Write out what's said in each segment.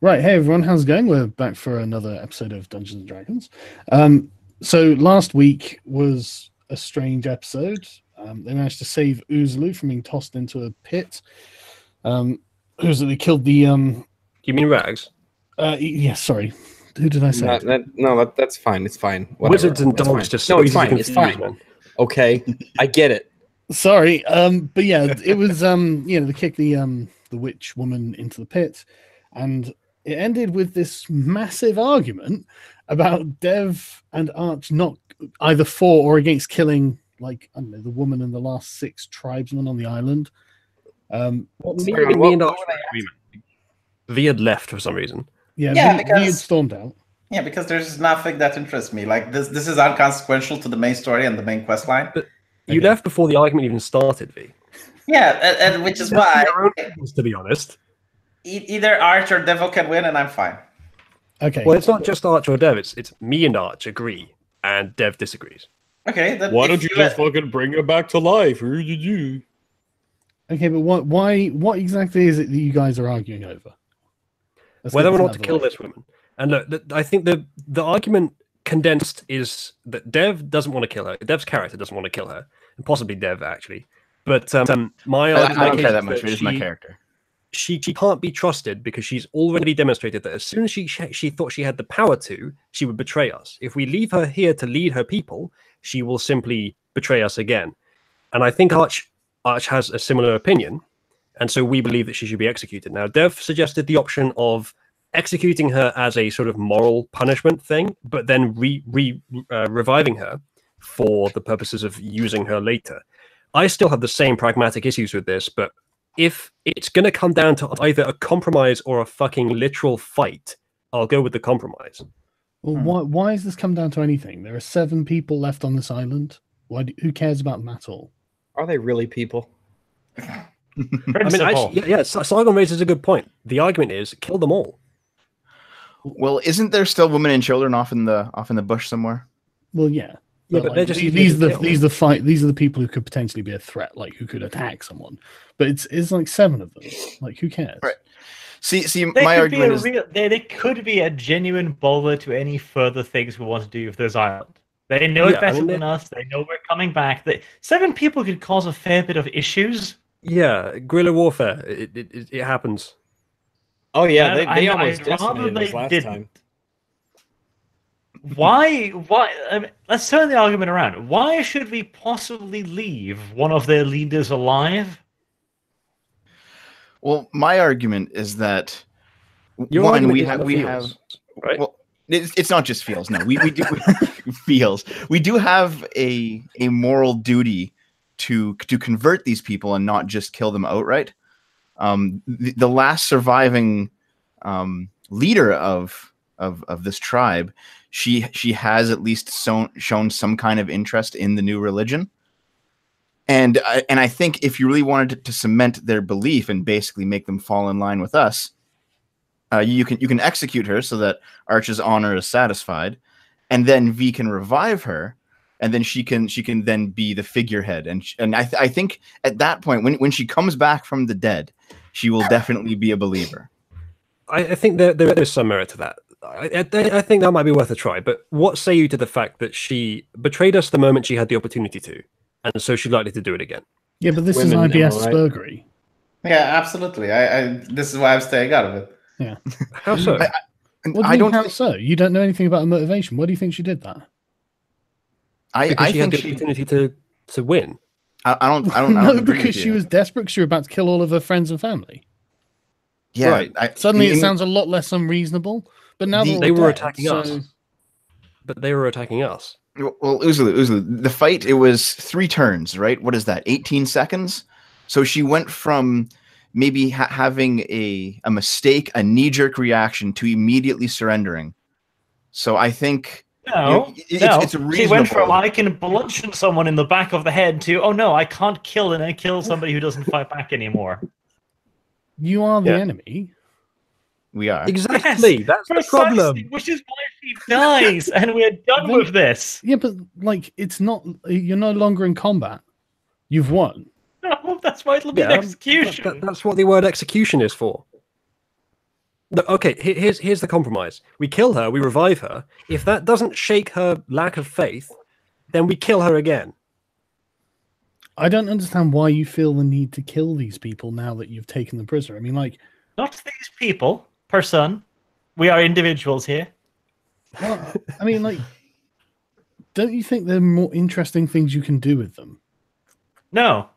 Right, hey everyone, how's it going? We're back for another episode of Dungeons and Dragons. So last week was a strange episode. They managed to save Uzlu from being tossed into a pit. Uzlu killed the You mean Rags? Yes, sorry. Who did I say? That's fine. It's fine. Whatever. Wizards and That's dogs fine. just no, so it's easy to fine. It's confuse, fine. man. Okay, I get it. Sorry, but yeah, it was they kicked the witch woman into the pit, and it ended with this massive argument about Dev and Arch not either for or against killing, like, I don't know, the woman and the last 6 tribesmen on the island. Me and Arch were in agreement. V had left for some reason. Yeah, he had stormed out. Yeah, because there's nothing that interests me. Like this is unconsequential to the main story and the main quest line. But you left before the argument even started, V. Yeah, and which is why, to be honest, either Arch or Devil can win, and I'm fine. Okay. Well, it's not just Arch or Dev. It's me and Arch agree, and Dev disagrees. Okay. Why don't you just fucking bring it back to life? Okay, but what exactly is it that you guys are arguing over? Whether or not to kill this woman. And look, I think the argument condensed is that Dev doesn't want to kill her. Dev's character doesn't want to kill her, and possibly Dev actually. But my argument, I don't care that much. It is my character. She can't be trusted because she's already demonstrated that as soon as she thought she had the power to, she would betray us. If we leave her here to lead her people, she will simply betray us again. And I think Arch has a similar opinion, and so we believe that she should be executed. Now, Dev suggested the option of executing her as a sort of moral punishment thing, but then reviving her for the purposes of using her later. I still have the same pragmatic issues with this, but if it's going to come down to either a compromise or a fucking literal fight, I'll go with the compromise. Well, why has this come down to anything? There are 7 people left on this island. Who cares about them at all? Are they really people? I mean, actually, Sargon raises a good point. The argument is kill them all. Well, isn't there still women and children off in the bush somewhere? Well, yeah. Yeah, but like, these are the people who could potentially be a threat, like who could attack someone. But it's like 7 of them. Like, who cares? Right. See, my argument is they could be a genuine bother to any further things we want to do with this island. They know it better than us. They know we're coming back. 7 people could cause a fair bit of issues. Yeah, guerrilla warfare. It happens. Oh yeah, they almost decimated us last time. Why? I mean, let's turn the argument around. Why should we possibly leave one of their leaders alive? Well, my argument is that we have right. Well, it's not just feels. No, we do feels. We do have a moral duty to convert these people and not just kill them outright. The last surviving leader of this tribe, she has at least shown some kind of interest in the new religion, and I think if you really wanted to cement their belief and basically make them fall in line with us, you can execute her so that Arch's honor is satisfied, and then V can revive her. And then she can then be the figurehead, and I think at that point when she comes back from the dead, she will definitely be a believer. I think there is some merit to that. I think that might be worth a try. But what say you to the fact that she betrayed us the moment she had the opportunity to, and so she's likely to do it again? Yeah, but this is IBS Spurgery. Yeah, absolutely. This is why I'm staying out of it. Yeah. How so? How so? You don't know anything about her motivation. Why do you think she did that? Because she had the opportunity to win. I don't no, because she was desperate. Because she was about to kill all of her friends and family. Yeah. Right. Suddenly, it sounds a lot less unreasonable. But now they were attacking us. But they were attacking us. Well, Uzlu, the fight, it was 3 turns, right? What is that? 18 seconds. So she went from maybe having a mistake, a knee-jerk reaction, to immediately surrendering. So I think. No, it's reasonable. She went from I can bludgeon someone in the back of the head to oh no, I can't kill somebody who doesn't fight back anymore. You are the enemy. We are exactly. Yes, that's the problem. Which is why she dies, and we're done with this. Yeah, but like it's not. You're no longer in combat. You've won. No, that's why it'll be an execution. That's what the word execution is for. No, okay, here's the compromise. We kill her, we revive her. If that doesn't shake her lack of faith, then we kill her again. I don't understand why you feel the need to kill these people now that you've taken them prisoner. I mean, like... Not these people, person. We are individuals here. Well, I mean, like... Don't you think there are more interesting things you can do with them? No.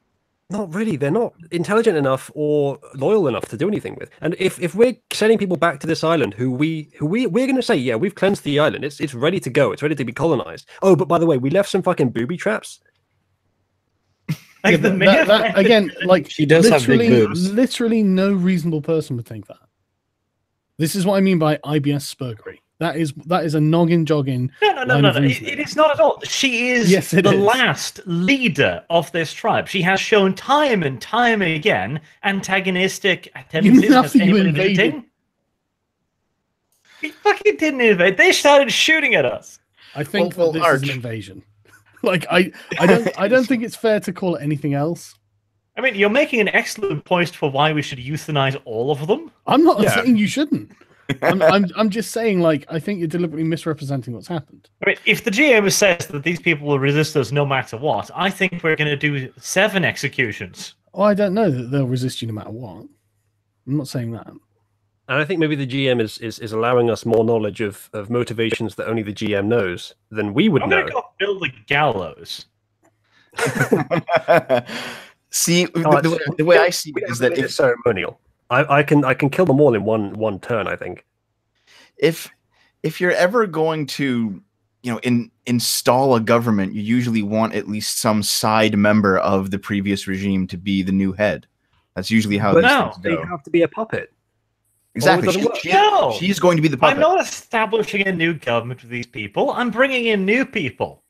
Not really. They're not intelligent enough or loyal enough to do anything with. And if we're sending people back to this island who we're going to say, yeah, we've cleansed the island. It's ready to go. It's ready to be colonized. Oh, but by the way, we left some fucking booby traps. Like that, again, like she does have big boobs. Literally no reasonable person would think that. This is what I mean by IBS spurgery. That is a noggin jogging. No. It is not at all. She is the last leader of this tribe. She has shown time and time again antagonistic tendencies. We fucking didn't invade. They started shooting at us. I think this is an invasion. Like I don't think it's fair to call it anything else. I mean, you're making an excellent point for why we should euthanize all of them. I'm not saying you shouldn't. I'm just saying, like, I think you're deliberately misrepresenting what's happened. I mean, if the GM says that these people will resist us no matter what, I think we're going to do 7 executions. Oh, I don't know that they'll resist you no matter what. I'm not saying that. And I think maybe the GM is allowing us more knowledge of motivations that only the GM knows than we would know. I'm going to go build the gallows. See, the way I see it is that it's ceremonial. I can kill them all in one turn. I think. If you're ever going to, install a government, you usually want at least some side member of the previous regime to be the new head. That's usually how these things go. They have to be a puppet. Exactly. She's going to be the puppet. I'm not establishing a new government with these people. I'm bringing in new people.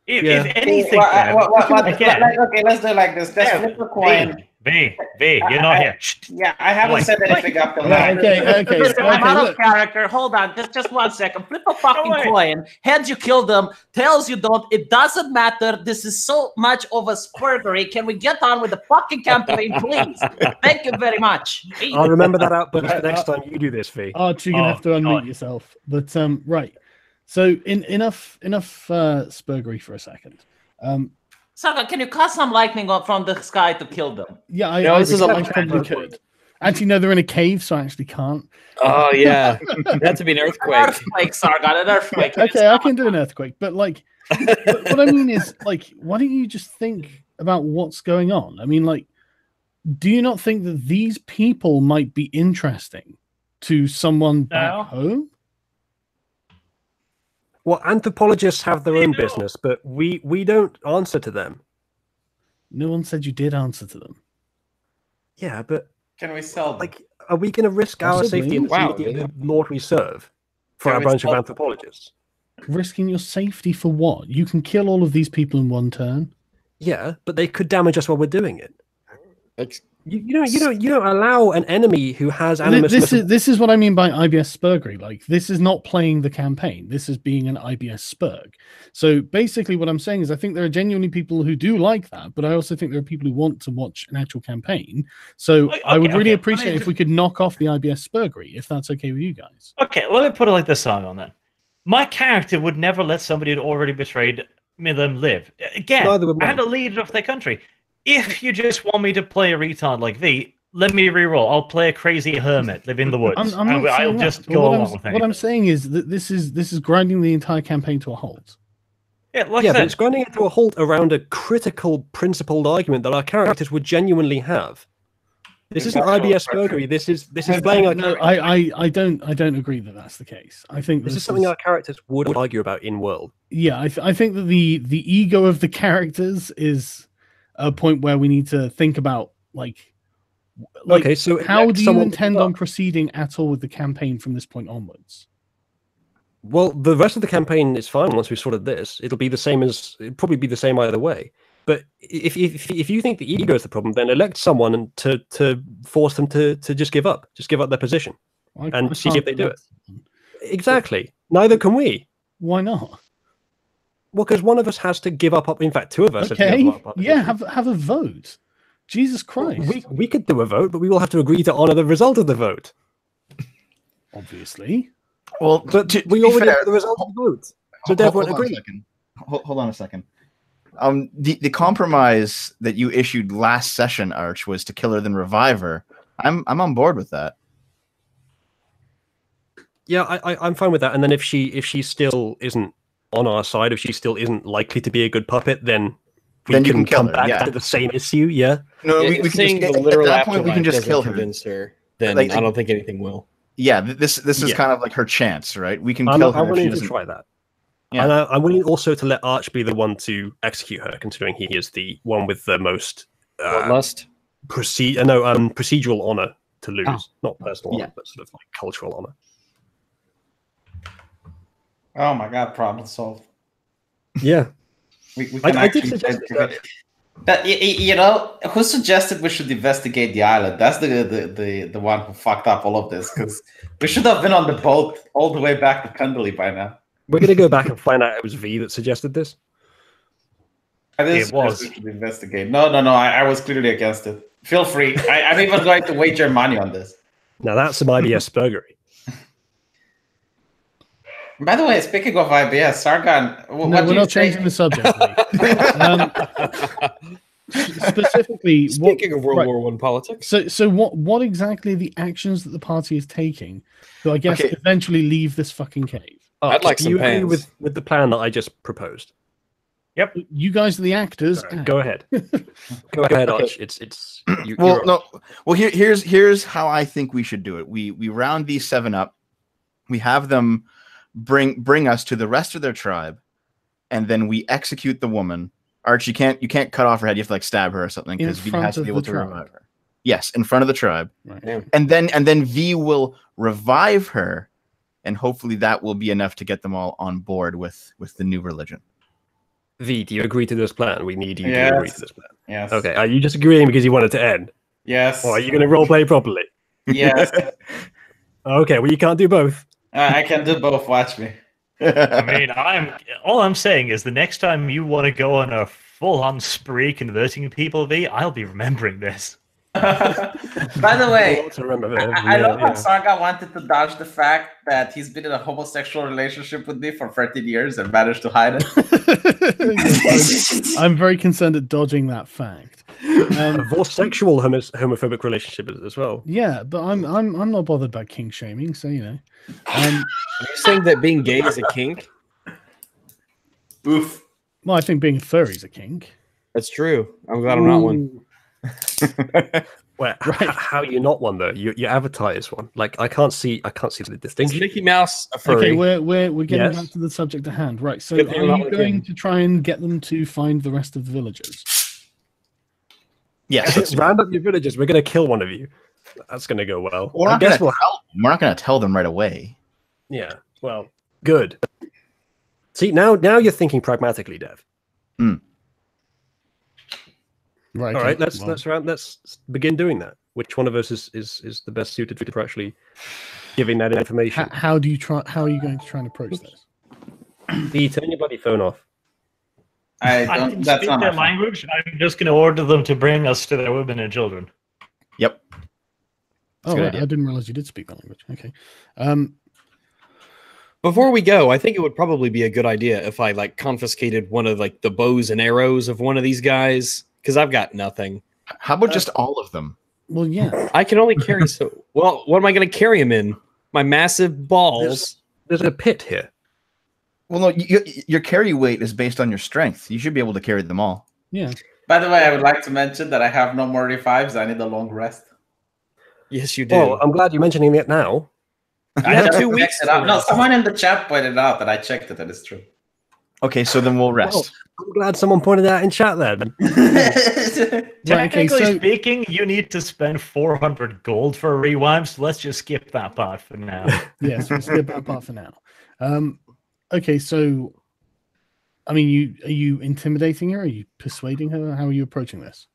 If anything, okay, let's do it like this. Just flip a coin. V, you're not here. Yeah, I haven't said anything up till now. Okay. I'm out of character. Hold on, just 1 second. Flip a fucking coin. Heads, you kill them. Tails, you don't. It doesn't matter. This is so much of a spurgery. Can we get on with the fucking campaign, please? Thank you very much. I'll remember that out, but next time you do this, V. Archie, you're gonna have to unmute yourself. But right. So enough spurgery for a second. Saga, can you cast some lightning from the sky to kill them? Yeah, I probably could. Actually, no, they're in a cave, so I actually can't. Oh, yeah. It had to be an earthquake. An earthquake, Sargon, an earthquake. Okay, I can do an earthquake. But, like, what I mean is, like, why don't you just think about what's going on? I mean, like, do you not think that these people might be interesting to someone back home? Well, anthropologists have their own business, but we don't answer to them. No one said you did answer to them. Yeah, but can we sell them? Like, are we going to risk our safety and the safety of the Lord we serve for a bunch of anthropologists? Risking your safety for what? You can kill all of these people in one turn. Yeah, but they could damage us while we're doing it. You don't allow an enemy who has animus. This is what I mean by IBS spurgery. Like, this is not playing the campaign. This is being an IBS spurg. So basically, what I'm saying is, I think there are genuinely people who do like that, but I also think there are people who want to watch an actual campaign. So I would really appreciate if we could knock off the IBS spurgery, if that's okay with you guys. Okay, let me put it like this on then. My character would never let somebody who'd already betrayed them live. Again, and a leader of their country. If you just want me to play a retard like V, let me reroll. I'll play a crazy hermit, live in the woods. I'll just go along with it. What I'm saying is that this is grinding the entire campaign to a halt. Yeah, but it's grinding it to a halt around a critical, principled argument that our characters would genuinely have. This isn't IBS spurgery. This is playing our. No, I don't agree that that's the case. I think this is something our characters would argue about in world. Yeah, I think that the ego of the characters is a point where we need to think about like okay, so how do you intend on proceeding at all with the campaign from this point onwards? Well, the rest of the campaign is fine once we've sorted this. It'll probably be the same either way. But if you think the ego is the problem, then elect someone to force them to just give up their position and see if they do it. Exactly. Neither can we. Why not? Well, because one of us has to give up. In fact, two of us. Okay. Yeah, have a vote. Jesus Christ. We could do a vote, but we will have to agree to honor the result of the vote. obviously. Well, but we already know the result of the vote. So Dev won't agree. Hold on a second. The compromise that you issued last session, Arch, was to kill her then revive her. I'm on board with that. Yeah, I'm fine with that. And then if she still isn't on our side, if she still isn't likely to be a good puppet, then we can come back to the same issue. Yeah. No, we can just, the literal at that point we can just kill her. Convince her. Then like, I don't think anything will. Yeah, this is kind of like her chance, right? We can kill her. I'm willing to try that. Yeah. And I'm willing also to let Arch be the one to execute her, considering he is the one with the most procedural honor to lose, not personal honor, but sort of like cultural honor. Oh my god, problem solved. Yeah, I did suggest that. You know, who suggested we should investigate the island? That's the one who fucked up all of this, because we should have been on the boat all the way back to Pendley by now. We're going to go back and find out it was V that suggested this. It was. We should investigate. No. I was clearly against it. Feel free. I'm even going to wager money on this. Now that's some IBS spurgery. By the way, speaking of IBS, Sargon, we're not changing the subject. Specifically, speaking of World War I politics. So what exactly are the actions that the party is taking to, I guess, eventually leave this fucking cave? I'd like some agree with the plan that I just proposed. Yep, you guys are the actors. Right, go ahead. Go ahead, Arch. It's Well, here's how I think we should do it. We round these 7 up. We have them bring us to the rest of their tribe, and then we execute the woman. Arch, you can't cut off her head. You have to like stab her or something because V has to be able to revive her. Yes, in front of the tribe. Right. And then V will revive her, and hopefully that will be enough to get them all on board with the new religion. V, do you agree to this plan? We need you to agree to this plan. Yes. Okay. Are you just agreeing because you want it to end? Yes. Or are you going to roleplay properly? Yes. Okay. Well, you can't do both. I can do both. Watch me. I mean, all I'm saying is the next time you want to go on a full-on spree converting people, V, I'll be remembering this. By the way, I love how Sarga wanted to dodge the fact that he's been in a homosexual relationship with me for 13 years and managed to hide it. I'm very concerned at dodging that fact. A sexual homophobic relationship as well. Yeah, but I'm not bothered about kink shaming, so you know. Are you saying that being gay is a kink? Oof. Well, I think being furry is a kink. That's true. I'm glad I'm not one. Well, how are you not one though? Your avatar is one. Like I can't see the distinction. Is Mickey Mouse a furry? Okay, we're getting back to the subject at hand, right? So, are you going to try and get them to find the rest of the villagers? Yes. Round up your villagers. We're going to kill one of you. That's going to go well. We're not going to tell them right away. Yeah. Well, good. See, now you're thinking pragmatically, Dev. Right. All right. Let's begin doing that. Which one of us is the best suited for actually giving that information? How are you going to try and approach this? V, turn your bloody phone off. I can speak their language. I'm just going to order them to bring us to their women and children. Yep. Oh, right. I didn't realize you did speak the language. Okay. Before we go, I think it would probably be a good idea if I confiscated one of the bows and arrows of one of these guys, because I've got nothing. How about just all of them? Well, yeah. I can only carry so. Well, what am I going to carry them in? My massive balls. There's a pit here. Well, no, your carry weight is based on your strength. You should be able to carry them all. Yeah. By the way, I would like to mention that I have no more revives. I need a long rest. Yes, you do. Oh, I'm glad you're mentioning it now. I have 2 weeks. No, someone in the chat pointed out that I checked it and it's true. Okay, so then we'll rest. Well, I'm glad someone pointed that in chat then. Technically speaking, you need to spend 400 gold for a rewind, so let's just skip that part for now. Yes, we'll skip that part for now. Okay, so, I mean, are you intimidating her? Are you persuading her? How are you approaching this?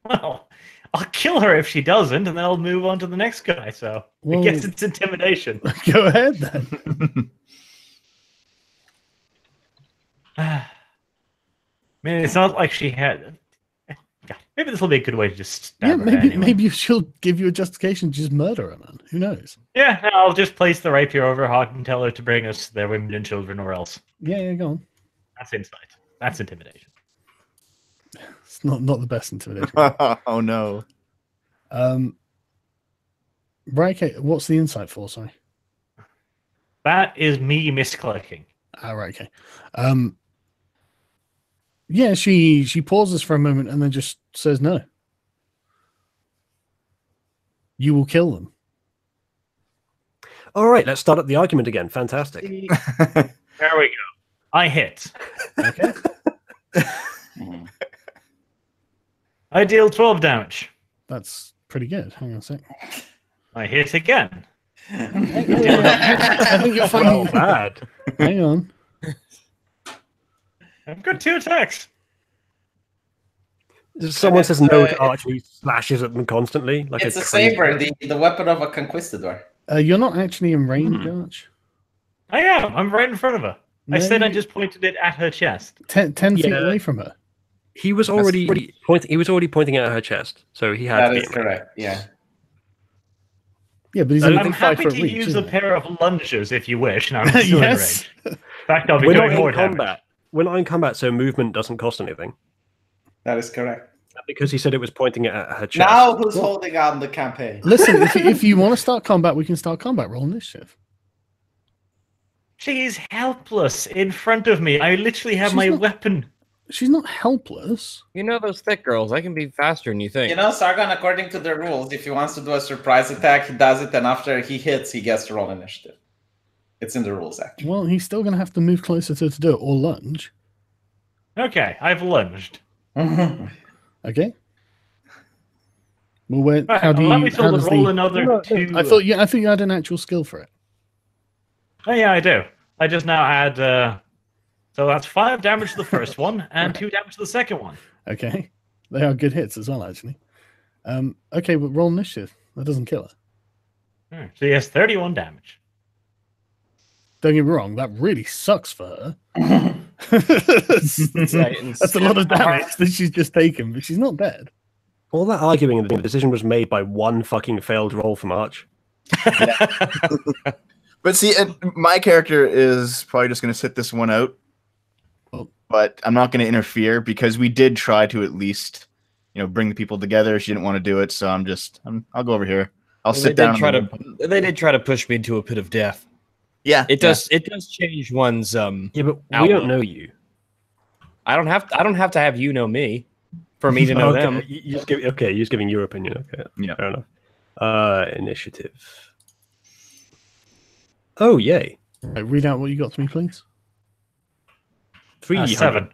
Well, I'll kill her if she doesn't, and then I'll move on to the next guy. So I guess it's intimidation. Go ahead then. I mean, it's not like she had. Maybe this will be a good way to just stab her anyway. Maybe she'll give you a justification to just murder her, man. Who knows? Yeah, no, I'll just place the rapier over her heart and tell her to bring us their women and children or else. Yeah, go on. That's insight. That's intimidation. It's not the best intimidation. Oh no. Right, okay. What's the insight for? Sorry. That is me misclicking. Right, okay. Yeah, she pauses for a moment and then just says no. You will kill them. All right, let's start up the argument again. Fantastic. There we go. I hit. Okay. I deal 12 damage. That's pretty good. Hang on a sec. I hit again. I think you're fine. Bad. Hang on. I've got 2 attacks. Someone says no to archery, slashes at them constantly. Like it's a saber, the weapon of a conquistador. You're not actually in range, Arch. I am. I'm right in front of her. No, I said I just pointed it at her chest. 10 feet away from her. He was already pointing. He was already pointing at her chest, so he had. That is correct. Yeah. Yeah, but he's I'm happy to use a pair of lunges if you wish. Now I'm still yes. in range. In fact, I'll be We're doing not more in damage. combat. We're not in combat, so movement doesn't cost anything. That is correct. Because he said it was pointing at her chest. Now who's holding on the campaign? Listen, if you want to start combat, we can start combat. Roll initiative. She's helpless in front of me. I literally have my weapon. She's not helpless. You know those thick girls. I can be faster than you think. You know, Sargon, according to the rules, if he wants to do a surprise attack, he does it, and after he hits, he gets to roll initiative. It's in the rules, actually. Well, he's still going to have to move closer to do it or lunge. Okay, I've lunged. Okay. Well, Right, how do you? let me how does roll the, another 2. I thought you had an actual skill for it. Oh yeah, I do. I just now add. So that's 5 damage to the first one and 2 damage to the second one. Okay, they are good hits as well, actually. Okay, but roll initiative. That doesn't kill her. So he has 31 damage. Don't get me wrong, that really sucks for her. That's a lot of damage that she's just taken, but she's not dead. All that arguing, the decision was made by one fucking failed roll from Arch. But see, my character is probably just going to sit this one out. But I'm not going to interfere because we did try to at least, bring the people together. She didn't want to do it, so I'll go over here. I'll sit down. They did try to push me into a pit of death. Yeah, it does. Yeah. It does change one's Yeah, but outlook. we don't know you. I don't have to have you know me for me to know them. You're just giving your opinion. Okay, yeah, fair enough. Initiative. Oh, yay! Right, read out what you got to me, please. 7.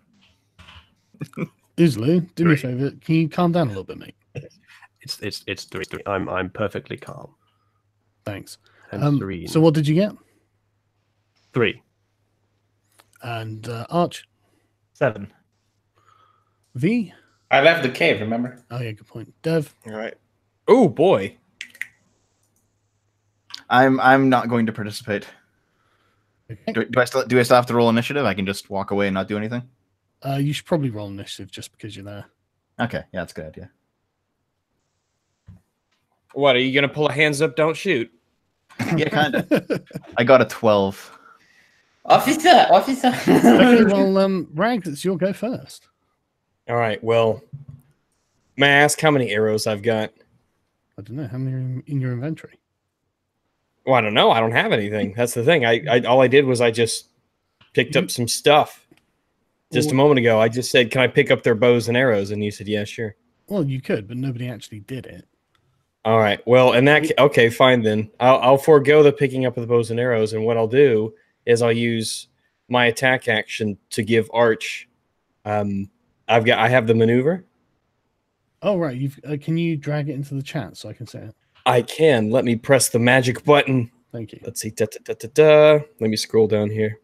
Dizzloo, do me a favor. Can you calm down a little bit, mate? It's 3. I'm perfectly calm. Thanks. And 3. So what did you get? 3. And Arch? 7. V? I left the cave, remember? Oh yeah, good point. Dev? All right. Oh boy. I'm not going to participate. Okay. Do I still have to roll initiative? I can just walk away and not do anything? You should probably roll initiative just because you're there. Okay, yeah, that's a good idea. What, are you going to pull a hands up, don't shoot? Yeah, kind of. I got a 12. Officer! Okay, well, Rags, it's your go first. All right, well, may I ask how many arrows I've got? I don't know. How many are in your inventory? Well, I don't know. I don't have anything. That's the thing. All I did was I just picked up some stuff. Just a moment ago, I just said, can I pick up their bows and arrows? And you said, yeah, sure. Well, you could, but nobody actually did it. All right. Well, okay, fine then. I'll forego the picking up of the bows and arrows, and what I'll do is I'll use my attack action to give Arch. I have the maneuver. Oh right. Can you drag it into the chat so I can say it? I can. Let me press the magic button. Thank you. Let's see. Let me scroll down here.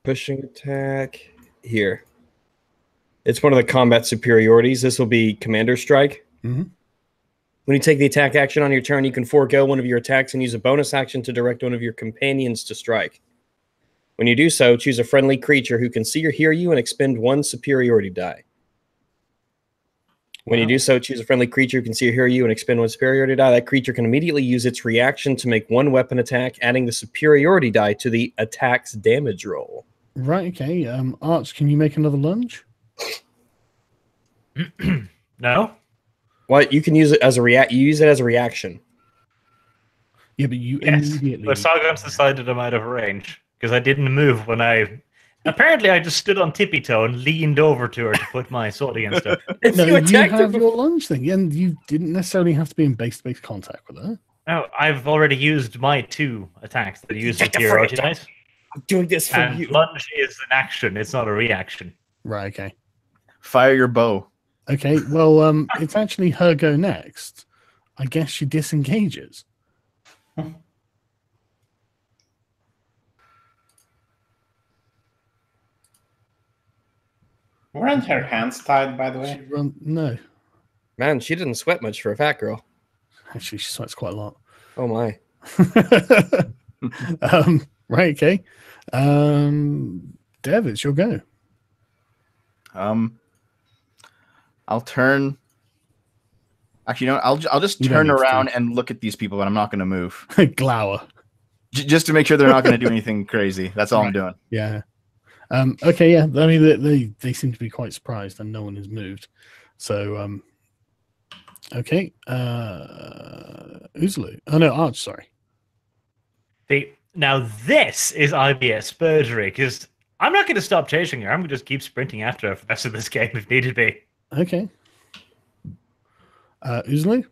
Pushing attack here. It's one of the combat superiorities. This will be Commander Strike. Mm-hmm. When you take the attack action on your turn, you can forego one of your attacks and use a bonus action to direct one of your companions to strike. When you do so, choose a friendly creature who can see or hear you and expend 1 superiority die. When you do so, choose a friendly creature who can see or hear you and expend 1 superiority die. That creature can immediately use its reaction to make 1 weapon attack, adding the superiority die to the attack's damage roll. Right, okay. Arch, can you make another lunge? No. What? You can use it as a You use it as a reaction. Yeah, but you immediately... But Sargon's decided I'm out of range, because I didn't move when I... Apparently, I just stood on tippy toe and leaned over to her to put my sword against her. No, you have your lunge thing, and you didn't necessarily have to be in base-to-base contact with her. No, I've already used my 2 attacks that use superiority dice. I'm doing this for you. Lunge is an action; it's not a reaction. Right. Okay. Fire your bow. Okay. Well, it's actually her go next. I guess she disengages. Weren't her hands tied, by the way? No. Man, she didn't sweat much for a fat girl. Actually, she sweats quite a lot. Oh my. Right, okay. Dev, it's your go. I'll turn. Actually, no, I'll just turn around and look at these people, but I'm not going to move. Glower. Just to make sure they're not going to do anything crazy. That's all I'm doing. Yeah. Okay, yeah. I mean, they seem to be quite surprised, and no one has moved. So, okay. Uzulu. Oh no, Arch. Sorry. Now this is IBS perjury, because I'm not going to stop chasing her. I'm going to just keep sprinting after her for the rest of this game if needed be. Okay. Uzulu.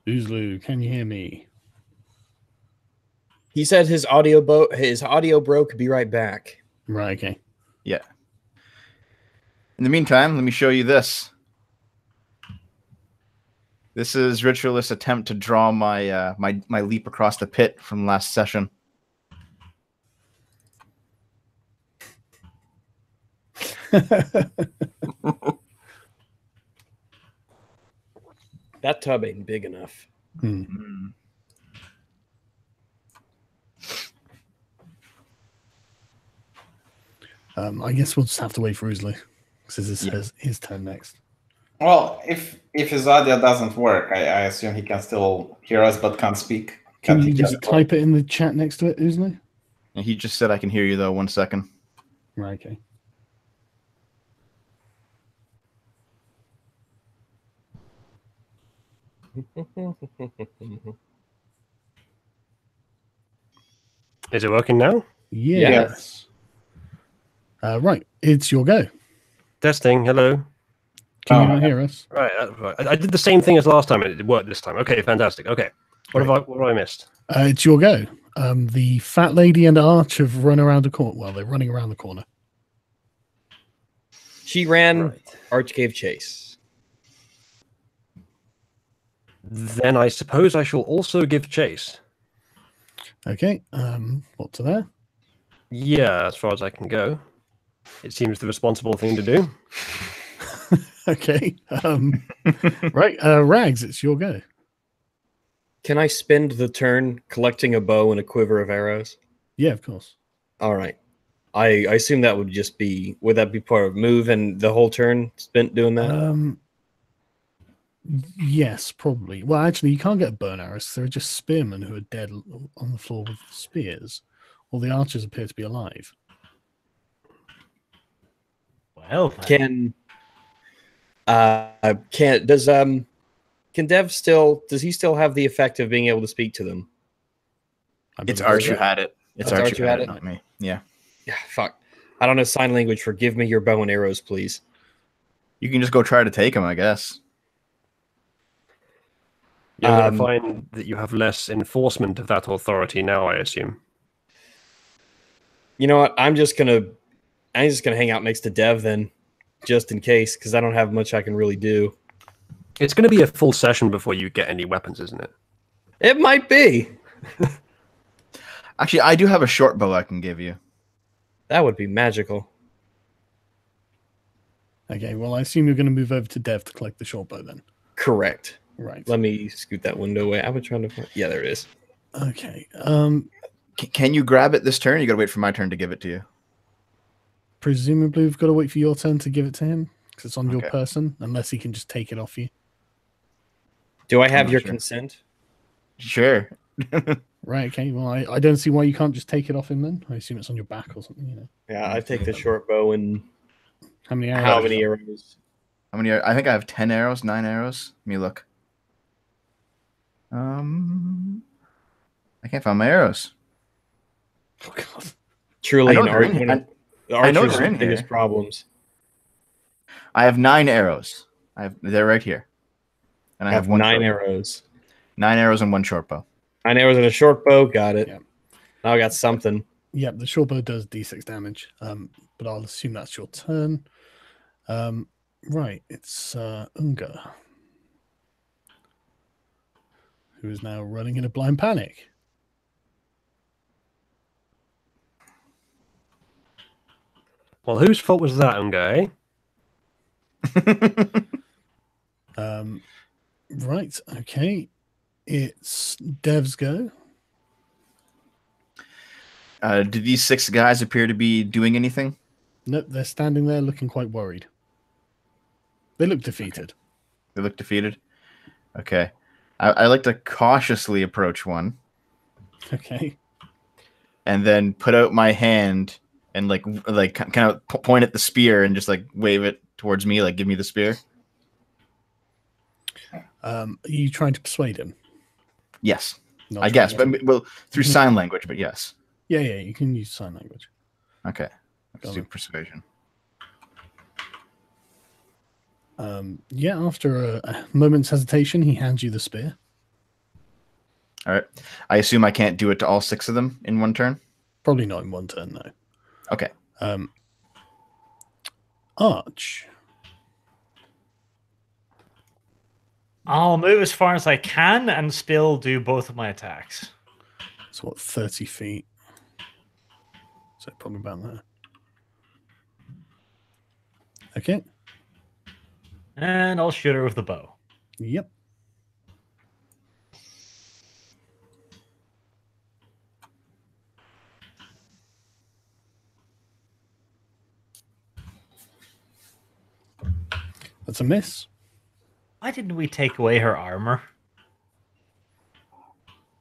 Uzulu, can you hear me? He said his audio broke. Be right back. Right. Okay. Yeah. In the meantime, let me show you this. This is Ritualist's attempt to draw my my leap across the pit from last session. That tub ain't big enough. I guess we'll just have to wait for Uzulu, because this is his turn next. Well, if his audio doesn't work, I assume he can still hear us but can't speak. Can you just type it in the chat next to it, Uzulu? And he just said I can hear you though. 1 second. Right. Okay. Is it working now? Yes. Right, it's your go. Testing. Hello. Can you not hear us? Right. I did the same thing as last time. It worked this time. Okay, fantastic. Okay. What have I missed? It's your go. The fat lady and Arch have run around the corner. Well, they're running around the corner. She ran. Right. Arch gave chase. Then I suppose I shall also give chase. Okay. What to there? Yeah, as far as I can go. It seems the responsible thing to do. Okay. Right. Rags, it's your go. Can I spend the turn collecting a bow and a quiver of arrows? Yeah, of course. All right. I assume that would just be... Would that be part of move and the whole turn spent doing that? Yes, probably. Well, actually, you can't get burn arrows. There are just spearmen who are dead on the floor with spears. All the archers appear to be alive. Well, can Dev still... Does he still have the effect of being able to speak to them? It's Arch who had it. It's Arch who had it, not me. Yeah. Yeah, fuck. I don't know sign language for give me your bow and arrows, please. You can just go try to take them, I guess. You're going to find that you have less enforcement of that authority now, I assume. You know what? I'm just gonna hang out next to Dev then, just in case, because I don't have much I can really do. It's going to be a full session before you get any weapons, isn't it? It might be. Actually, I do have a short bow I can give you. That would be magical. Okay, well, I assume you're going to move over to Dev to collect the short bow then. Correct. Right. Let me scoot that window away. I was trying to find... Yeah, there it is. Okay. Can you grab it this turn? You got to wait for my turn to give it to you. Presumably, we've got to wait for your turn to give it to him because it's on your Okay. person, unless he can just take it off you. Do I have not your sure. consent? Sure. Right. Okay. Well, I don't see why you can't just take it off him then. I assume it's on your back or something. You know. Yeah, I take the short bow and How many arrows? how many arrows? How many? I think I have 10 arrows, 9 arrows. Let me look. I can't find my arrows. Oh God. Truly, I know an they're in art, here. one of the I know archer's they're in biggest here. problems. I have 9 arrows. They're right here, and I I have have one 9 short bow. arrows. 9 arrows and 1 short bow. 9 arrows and a short bow. Got it. Yeah. Now I got something. Yep. The short bow does d6 damage. But I'll assume that's your turn. Right. It's Unga, who is now running in a blind panic. Well, whose fault was that, Unga? Right. Okay. It's Dev's go. Did these 6 guys appear to be doing anything? Nope. They're standing there looking quite worried. They look defeated. They look defeated. Okay. I like to cautiously approach one Okay. and then put out my hand and like kind of point at the spear and just like wave it towards me, like give me the spear. Are you trying to persuade him? Yes, Not I guess, trying but well, through sign language, but yes. Yeah, you can use sign language. Okay, let's Got do it. persuasion. Yeah, after a moment's hesitation, he hands you the spear. All right. I assume I can't do it to all 6 of them in one turn. Probably not in one turn, though. Okay. Arch. I'll move as far as I can and still do both of my attacks. So what, 30 feet? So probably about there. Okay. And I'll shoot her with the bow. Yep. That's a miss. Why didn't we take away her armor?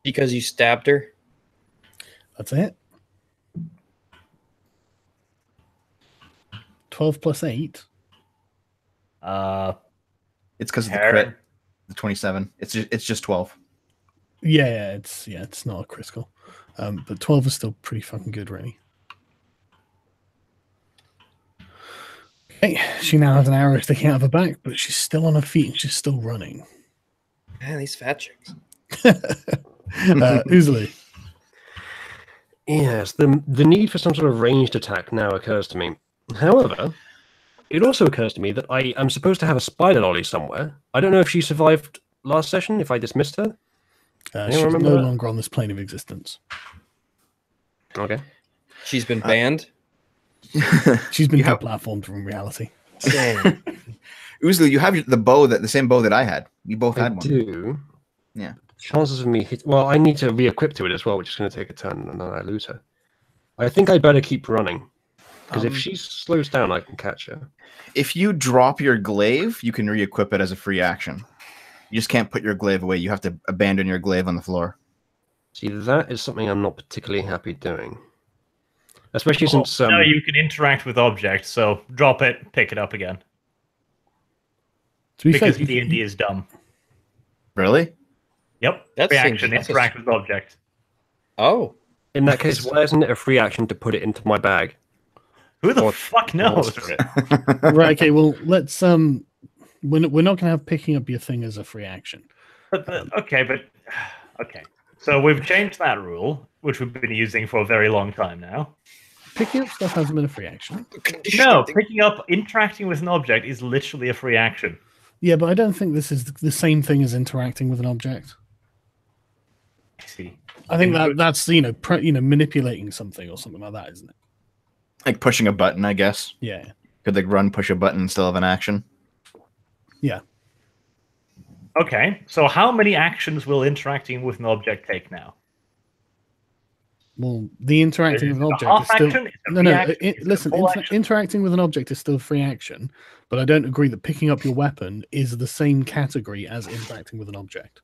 Because you stabbed her. That's it. 12 plus 8. It's because of the Aaron. crit, the 27. It's just 12. Yeah, it's not a critical. But 12 is still pretty fucking good, really. Okay, she now has an arrow sticking out of her back, but she's still on her feet and she's still running. Man, these fat chicks. Oozily. Yes, the need for some sort of ranged attack now occurs to me. However, it also occurs to me that I am supposed to have a spider lolly somewhere. I don't know if she survived last session, if I dismissed her. She's remember no that? longer on this plane of existence. Okay. She's been banned. She's been deplatformed from reality. Damn. Uzlu, you have the same bow that I had. We both had I one. do. Yeah. Chances of me well, I need to re-equip to it as well, which is going to take a turn, and then I lose her. I think I better keep running, because if she slows down, I can catch her. If you drop your glaive, you can re-equip it as a free action. You just can't put your glaive away. You have to abandon your glaive on the floor. See, that is something I'm not particularly happy doing. Especially since... no, you can interact with objects, so drop it, pick it up again. To be Because fair, D&D is dumb. Really? Yep. That Free seems- action, that's a- interact with object. Oh. in that case, why isn't it a free action to put it into my bag? Who the Or- fuck knows? right, okay, well, let's... we're not going to have picking up your thing as a free action. Okay. So we've changed that rule, which we've been using for a very long time now. Picking up stuff hasn't been a free action. No, picking up, interacting with an object is literally a free action. Yeah, but I don't think this is the same thing as interacting with an object. I see. I think that's manipulating something or something like that, isn't it? Like pushing a button, I guess. Yeah. Could like run, push a button and still have an action. Yeah. Okay, so how many actions will interacting with an object take now? Well, the interacting with an object is still listen. Interacting with an object is still free action, but I don't agree that picking up your weapon is the same category as interacting with an object.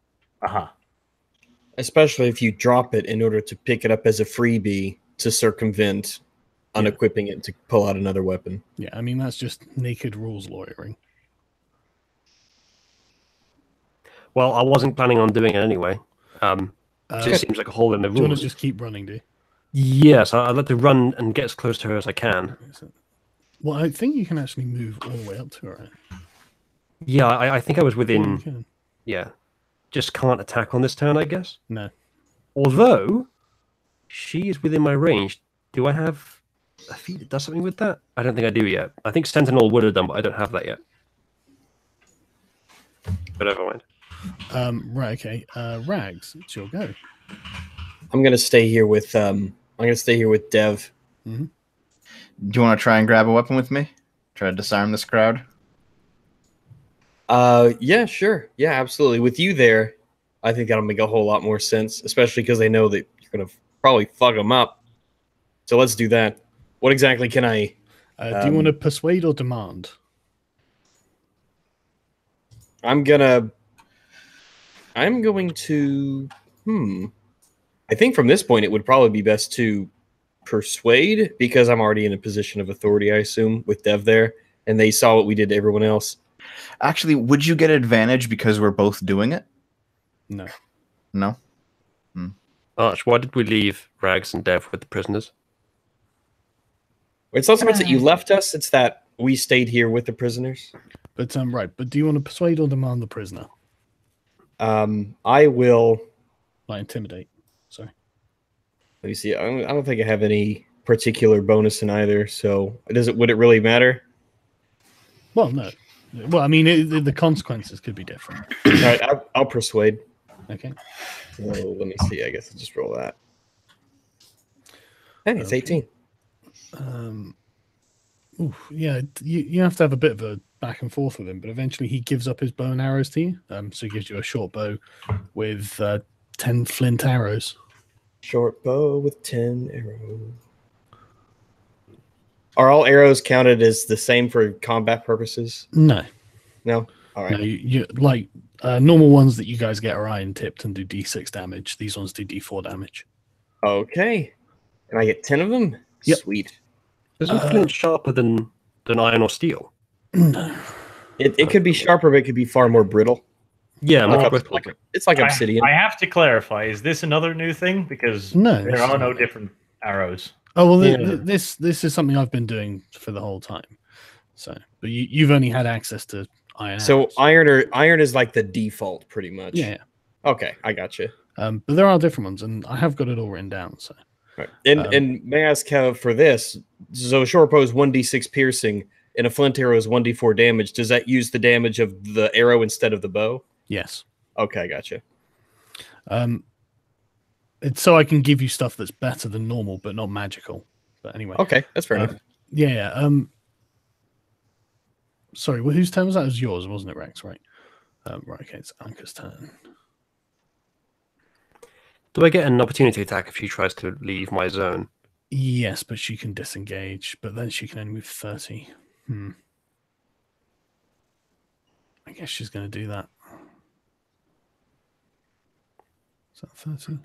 Especially if you drop it in order to pick it up as a freebie to circumvent unequipping it to pull out another weapon. Yeah, I mean that's just naked rules lawyering. Well, I wasn't planning on doing it anyway. It just seems like a hole in the rules. Do you want to just keep running, do you? Yes, I'd like to run and get as close to her as I can. Well, I think you can actually move all the way up to her. Right? Yeah, I think I was within... Yeah. Just can't attack on this turn, I guess? No. Although, she is within my range. Do I have a feat that does something with that? I don't think I do yet. I think Sentinel would have done, but I don't have that yet. But never mind. Right, okay. Rags, it's your go. I'm gonna stay here with Dev. Do you want to try and grab a weapon with me? Try to disarm this crowd? Yeah, sure. Yeah, absolutely. With you there, I think that'll make a whole lot more sense, especially because they know that you're gonna probably fuck them up. So let's do that. What exactly can I? Do you want to persuade or demand? I'm going to. I think from this point, it would probably be best to persuade because I'm already in a position of authority, I assume, with Dev there, and they saw what we did to everyone else. Actually, would you get advantage because we're both doing it? No. No? Arch, why did we leave Rags and Dev with the prisoners? It's not so much that you left us, it's that we stayed here with the prisoners. But right, but do you want to persuade or demand the prisoner? I will... intimidate. Sorry. Let me see. I don't think I have any particular bonus in either, so would it really matter? Well, no. Well, I mean, the consequences could be different. All right, I'll persuade. Okay. So let me see. I guess I'll just roll that. Hey, it's 18. Yeah, you have to have a bit of a back and forth with him, but eventually he gives up his bow and arrows to you. So he gives you a short bow with 10 flint arrows. Short bow with 10 arrows. Are all arrows counted as the same for combat purposes? No. No? All right. No, you like normal ones that you guys get are iron tipped and do D6 damage. These ones do D4 damage. Okay. And I get 10 of them? Yep. Sweet. Isn't flint sharper than iron or steel? No. It could be sharper, but it could be far more brittle. Yeah, it's like obsidian. I have to clarify, is this another new thing? Because there are no different arrows. Oh, well, this is something I've been doing for the whole time. So, but you've only had access to iron. So iron is like the default, pretty much. Yeah. Okay, I got you. But there are different ones, and I have got it all written down. So, right. And may I ask for this? So a short bow is 1d6 piercing, and a flint arrow is 1d4 damage. Does that use the damage of the arrow instead of the bow? Yes. Okay, I got you. It's so I can give you stuff that's better than normal, but not magical. But anyway. Okay, that's fair enough. Yeah. Sorry, whose turn was that? It was yours, wasn't it, Rex? Right. Right. Okay, it's Anka's turn. Do I get an opportunity attack if she tries to leave my zone? Yes, but she can disengage, but then she can only move 30. I guess she's going to do that. Is that 30?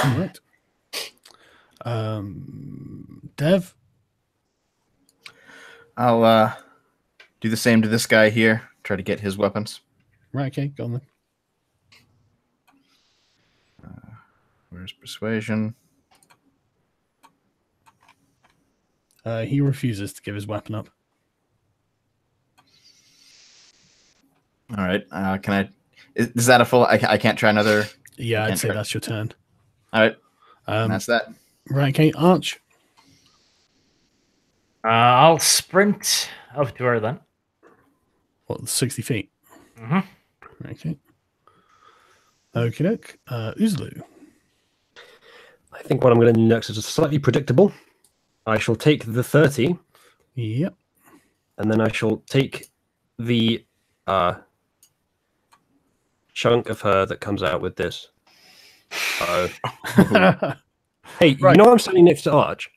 Right. Dev? I'll do the same to this guy here. Try to get his weapons. Right, okay, go on then. Where's persuasion? He refuses to give his weapon up. All right. Can I? Is that a full? I can't try another. Yeah, I'd say that's your turn. All right. That's that. Right, okay, Arch. I'll sprint up to her then. What, 60 feet? Mm-hmm. Okay. Okie doke. Uzlu. I think what I'm going to do next is slightly predictable. I shall take the 30. Yep. And then I shall take the chunk of her that comes out with this. Hey, right. You know I'm standing next to Arch?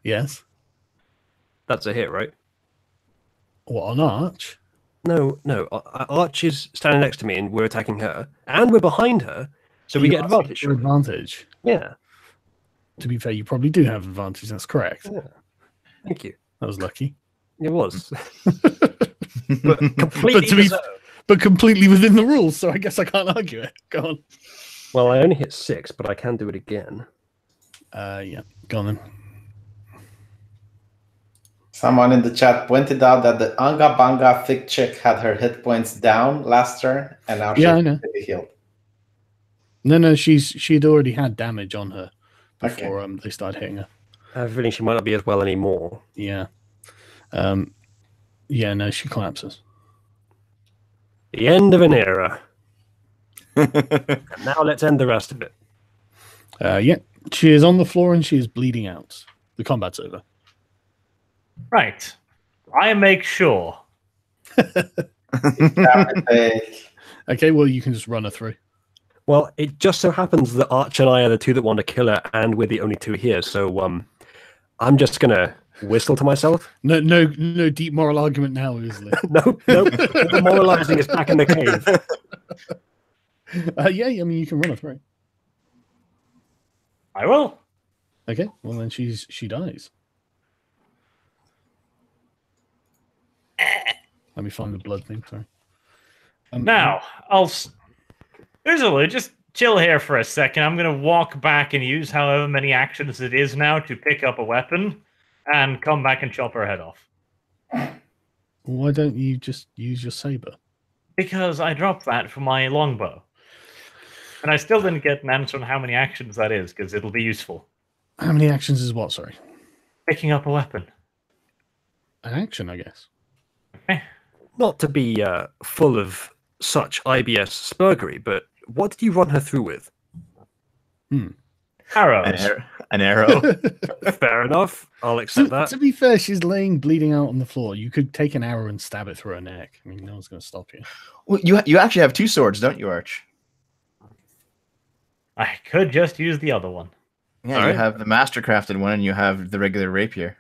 Yes. That's a hit, right? What, on Arch? No. Arch is standing next to me and we're attacking her. And we're behind her, so we get advantage. Advantage. Yeah. To be fair, you probably do have advantage. That's correct. Yeah. Thank you. That was lucky. It was. but completely but completely within the rules, so I guess I can't argue it. Go on. Well, I only hit 6, but I can do it again. Yeah. Go on then. Someone in the chat pointed out that the Anga Banga thick chick had her hit points down last turn, and now she's completely healed. No, she'd already had damage on her before they started hitting her. I have a feeling she might not be as well anymore. Yeah. Yeah, no, she collapses. The end of an era. And now let's end the rest of it. Yeah, she is on the floor and she is bleeding out. The combat's over. Right. I make sure. Okay, well, you can just run her through. Well, it just so happens that Arch and I are the two that want to kill her, and we're the only two here. So I'm just going to whistle to myself. No deep moral argument now, is there? No. The moralizing is back in the cave. Yeah, I mean, you can run her through. I will. Okay, well, then she dies. Let me find the blood thing, sorry. Now, Urzulu, just chill here for a second. I'm going to walk back and use however many actions it is now to pick up a weapon and come back and chop her head off. Why don't you just use your saber? Because I dropped that for my longbow. And I still didn't get an answer on how many actions that is, because it'll be useful. How many actions is what, sorry? Picking up a weapon. An action, I guess. Okay. Not to be full of such IBS spurgery, but what did you run her through with? Arrows. An arrow. Fair enough. I'll accept that. To be fair, she's laying bleeding out on the floor. You could take an arrow and stab it through her neck. I mean, no one's going to stop you. Well, you actually have 2 swords, don't you, Arch? I could just use the other one. Yeah, you have the mastercrafted one and you have the regular rapier.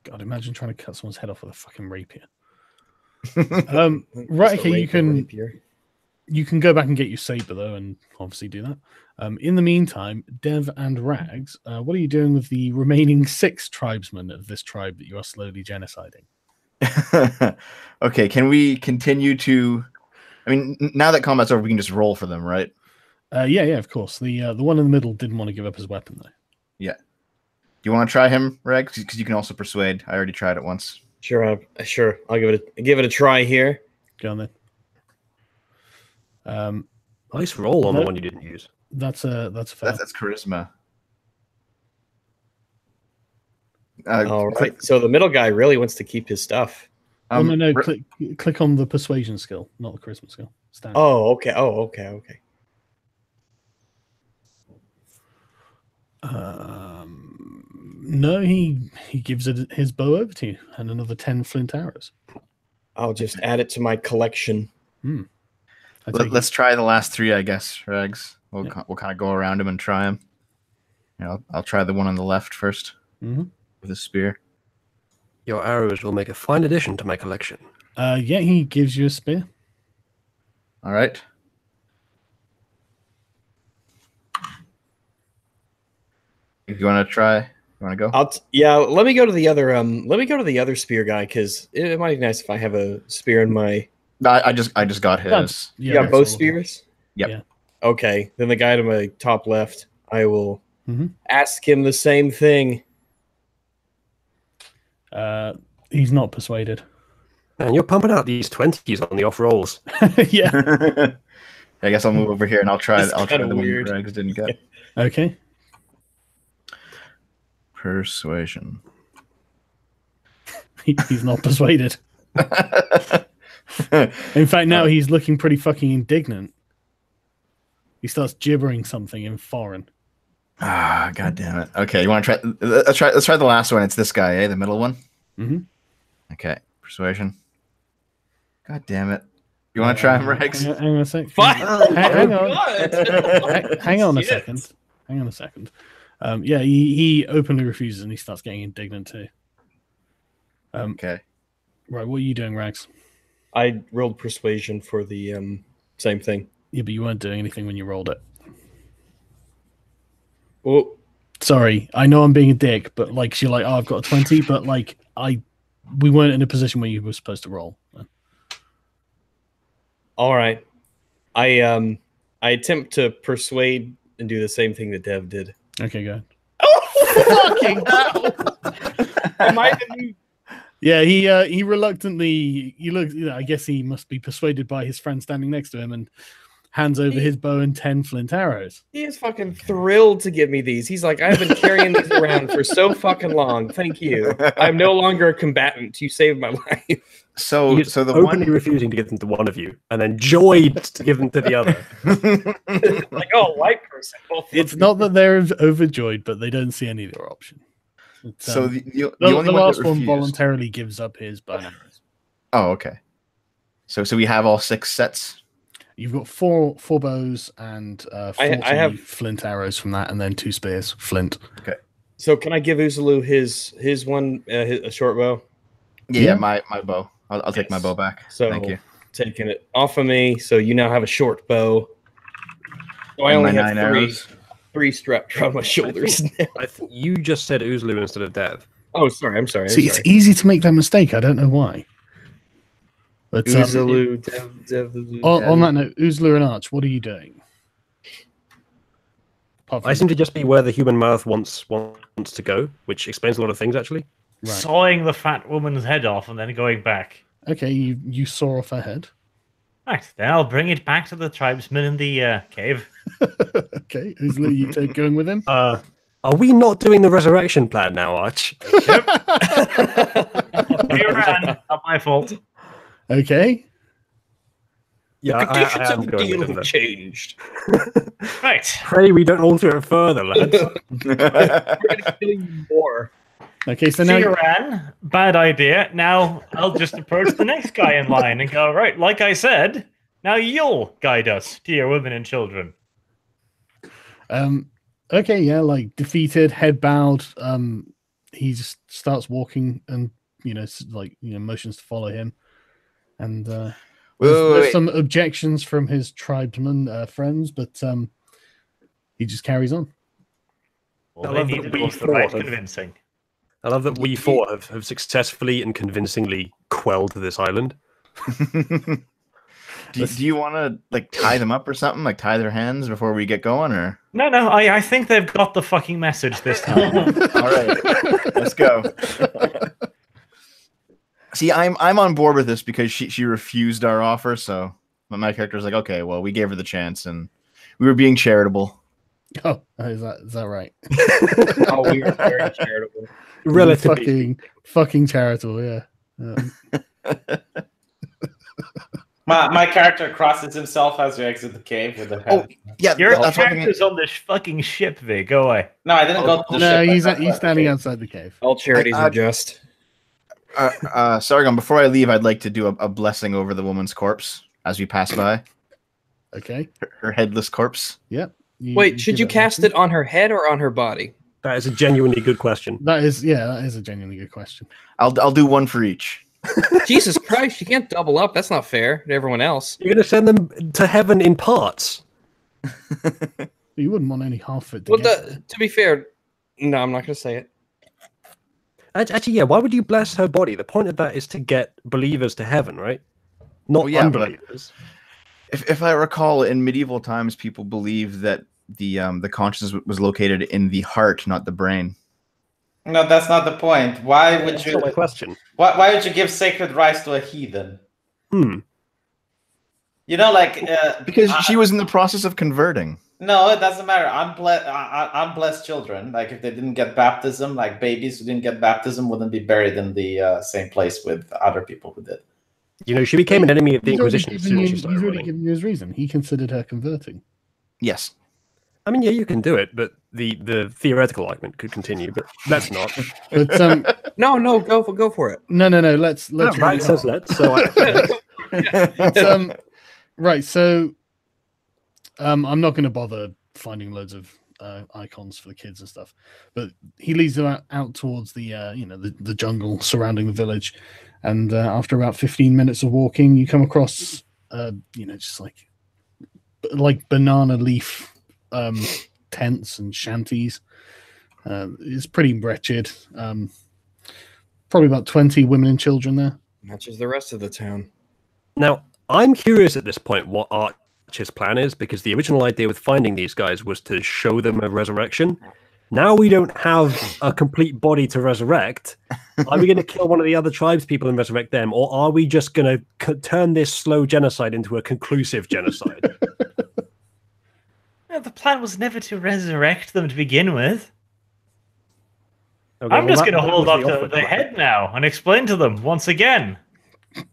God, imagine trying to cut someone's head off with a fucking rapier. Right, okay, you can go back and get your saber though, and obviously do that. In the meantime, Dev and Rags, what are you doing with the remaining 6 tribesmen of this tribe that you are slowly genociding? Okay, can we continue to? I mean, now that combat's over, we can just roll for them, right? Yeah, of course. The one in the middle didn't want to give up his weapon though. Yeah. Do you want to try him, Rags? Because you can also persuade. I already tried it once. Sure. I'll give it a try here. Go on then. Nice roll on the one you didn't use. That's fair. That's charisma. All right. So the middle guy really wants to keep his stuff. No. Click on the persuasion skill, not the charisma skill. Standard. Oh, okay. Okay. No, he gives it his bow over to you and another 10 flint arrows. I'll just add it to my collection. Let's try the last 3, I guess, Rags. We'll kind of go around him and try him. I'll try the one on the left first with a spear. Your arrows will make a fine addition to my collection. Yeah, he gives you a spear. All right. If you want to try, you want to go? Let me go to the other. Let me go to the other spear guy because it might be nice if I have a spear in my. I just got his. You got both spears. Yep. Yeah. Okay, then the guy to my top left, I will ask him the same thing. He's not persuaded. And you're pumping out these 20s on the off rolls. Yeah. I guess I'll move over here and I'll try the one Rags didn't get. Okay. Persuasion. He's not persuaded. In fact, now he's looking pretty fucking indignant. He starts gibbering something in foreign. Ah, god damn it. Okay, you want to try? Let's try the last one. It's this guy, the middle one. Mm-hmm. Okay, persuasion. God damn it. You want to try him, Rex? Hang on a second. Fine. Hang on. Hang on a second. Hang on a second. Yeah, he openly refuses and he starts getting indignant too. Okay. Right, what are you doing, Rags? I rolled persuasion for the same thing. Yeah, but you weren't doing anything when you rolled it. Oh, sorry. I know I'm being a dick, but like you're like, oh, I've got a 20, but like we weren't in a position where you were supposed to roll. all right. I attempt to persuade and do the same thing that Dev did. Okay, go ahead. Oh, fucking hell! Am I the new? Yeah, he reluctantly. I guess he must be persuaded by his friend standing next to him and hands over his bow and 10 flint arrows. He is fucking thrilled to give me these. He's like, I've been carrying these around for so fucking long. Thank you. I'm no longer a combatant. You saved my life. So the openly one refusing to give them to one of you, and then joyed to give them to the other. Like, oh, white person. It's not that they're overjoyed, but they don't see any other option. So the only last one voluntarily gives up his bow and arrows. Oh, okay. So we have all 6 sets. You've got four bows and 40 I have flint arrows from that, and then 2 spears, flint. Okay. So can I give Uzulu his one a short bow? Yeah, my bow. I'll take my bow back. So thank you. Taking it off of me. So you now have a short bow. So I only have 3 strapped around my shoulders. I think you just said Uzulu instead of Dev. Oh, sorry. I'm sorry. See, it's easy to make that mistake. I don't know why. But Uzulu, Dev, on that note, Uzulu and Arch, what are you doing? I seem to just be where the human mouth wants to go, which explains a lot of things, actually. Right. Sawing the fat woman's head off and then going back. Okay, you saw off her head. Right, then I'll bring it back to the tribesmen in the cave. Okay, Uzulu, you going with him? Are we not doing the resurrection plan now, Arch? Yep. You ran. Not my fault. Okay. Yeah, the conditions I am of the going deal with him have there. changed. Right. Pray we don't alter it further, lads. We're going to kill you more. Okay, so So now you ran. Bad idea. Now I'll just approach the next guy in line and go, right, like I said, now you'll guide us to your women and children. Okay, yeah, like defeated, head bowed. He just starts walking and motions to follow him. And there's some objections from his tribesmen friends, but he just carries on. All they needed was the right convincing. I love that we 4 have successfully and convincingly quelled this island. Do you want to like tie them up or something? Like tie their hands before we get going, or No, I think they've got the fucking message this time. all right, let's go. See, I'm on board with this because she refused our offer. So my character's like, okay, well, we gave her the chance and we were being charitable. Oh, is that right? Oh, we were very charitable. Relatively. Fucking charitable, yeah. My character crosses himself as we exit the cave with the head. Oh, yeah, Your character's on this fucking ship, Vic. Go away. No, I didn't go to the ship. He's standing outside the cave. All charities are just. Sargon, before I leave, I'd like to do a blessing over the woman's corpse as we pass by. Okay. Her headless corpse. Yep. Wait, should you cast it on her head or on her body? That is a genuinely good question. That is a genuinely good question. I'll do one for each. Jesus Christ, you can't double up. That's not fair to everyone else. You're going to send them to heaven in parts. You wouldn't want any half of it. To be fair, no, I'm not going to say it. Actually, yeah, why would you bless her body? The point of that is to get believers to heaven, right? Not unbelievers. If I recall, in medieval times, people believed that the consciousness was located in the heart, not the brain. No, that's not the point. Why would That's you? not my question. Why would you give sacred rights to a heathen? You know, like because she was in the process of converting. No, it doesn't matter. Unblessed children, like if they didn't get baptism, like babies who didn't get baptism wouldn't be buried in the same place with other people who did. You know, she became an enemy of the Inquisition. He's already given you his reason. He considered her converting. Yes. I mean, yeah, you can do it, but the theoretical argument could continue, but let's not. But no, go for it. No. Let's. Right, says let's. So right. So I'm not going to bother finding loads of icons for the kids and stuff, but he leads them out towards the the jungle surrounding the village, and after about 15 minutes of walking, you come across just like banana leaf tents and shanties. It's pretty wretched. Probably about 20 women and children there. Matches the rest of the town. Now, I'm curious at this point what Arch's plan is, because the original idea with finding these guys was to show them a resurrection. Now we don't have a complete body to resurrect. Are we going to kill one of the other tribes people and resurrect them, or are we just going to turn this slow genocide into a conclusive genocide? The plan was never to resurrect them to begin with. Okay, I'm just going to hold up to the head now and explain to them once again.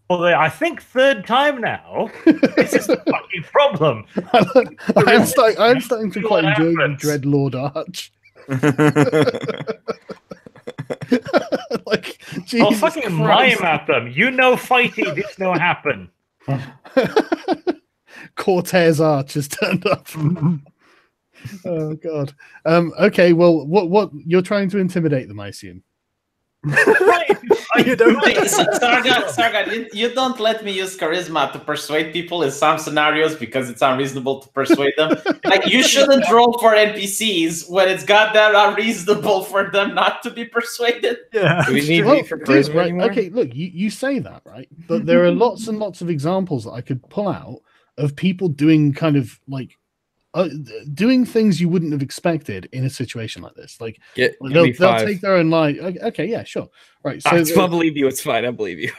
Well, I think third time now. This is the fucking problem. I'm starting to quite enjoy the Dread Lord Arch. Like, I'll fucking mime at them. You know, fighty, this no happen. Cortez Arch has turned up. Oh god. Okay. Well, what you're trying to intimidate them, I assume. You don't. Sargon, you don't let me use charisma to persuade people in some scenarios because it's unreasonable to persuade them. Like, you shouldn't roll for NPCs when it's goddamn unreasonable for them not to be persuaded. Yeah. Do we need me for charisma anymore? Okay, look, you say that, right? But there are lots and lots of examples that I could pull out of people doing kind of like doing things you wouldn't have expected in a situation like this. Like they'll take their own line. Okay, yeah, sure. Right. So I believe you. It's fine. I believe you.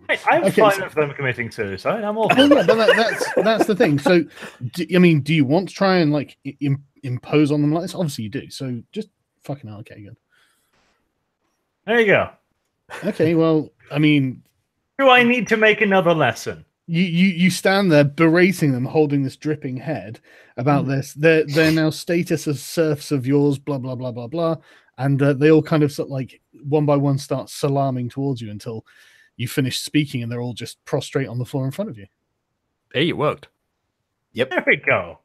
I'm fine with them committing suicide. I'm all. Well, yeah, but that's the thing. So, do you want to try and like impose on them like this? Obviously, you do. So just fucking hell. Okay, good. There you go. Okay. Well, I mean, do I need to make another lesson? You stand there berating them, holding this dripping head about this. They're now status as serfs of yours, blah blah blah blah blah, and they all kind of sort of like one by one start salaaming towards you until you finish speaking, and they're all just prostrate on the floor in front of you. Hey, it worked. Yep. There we go.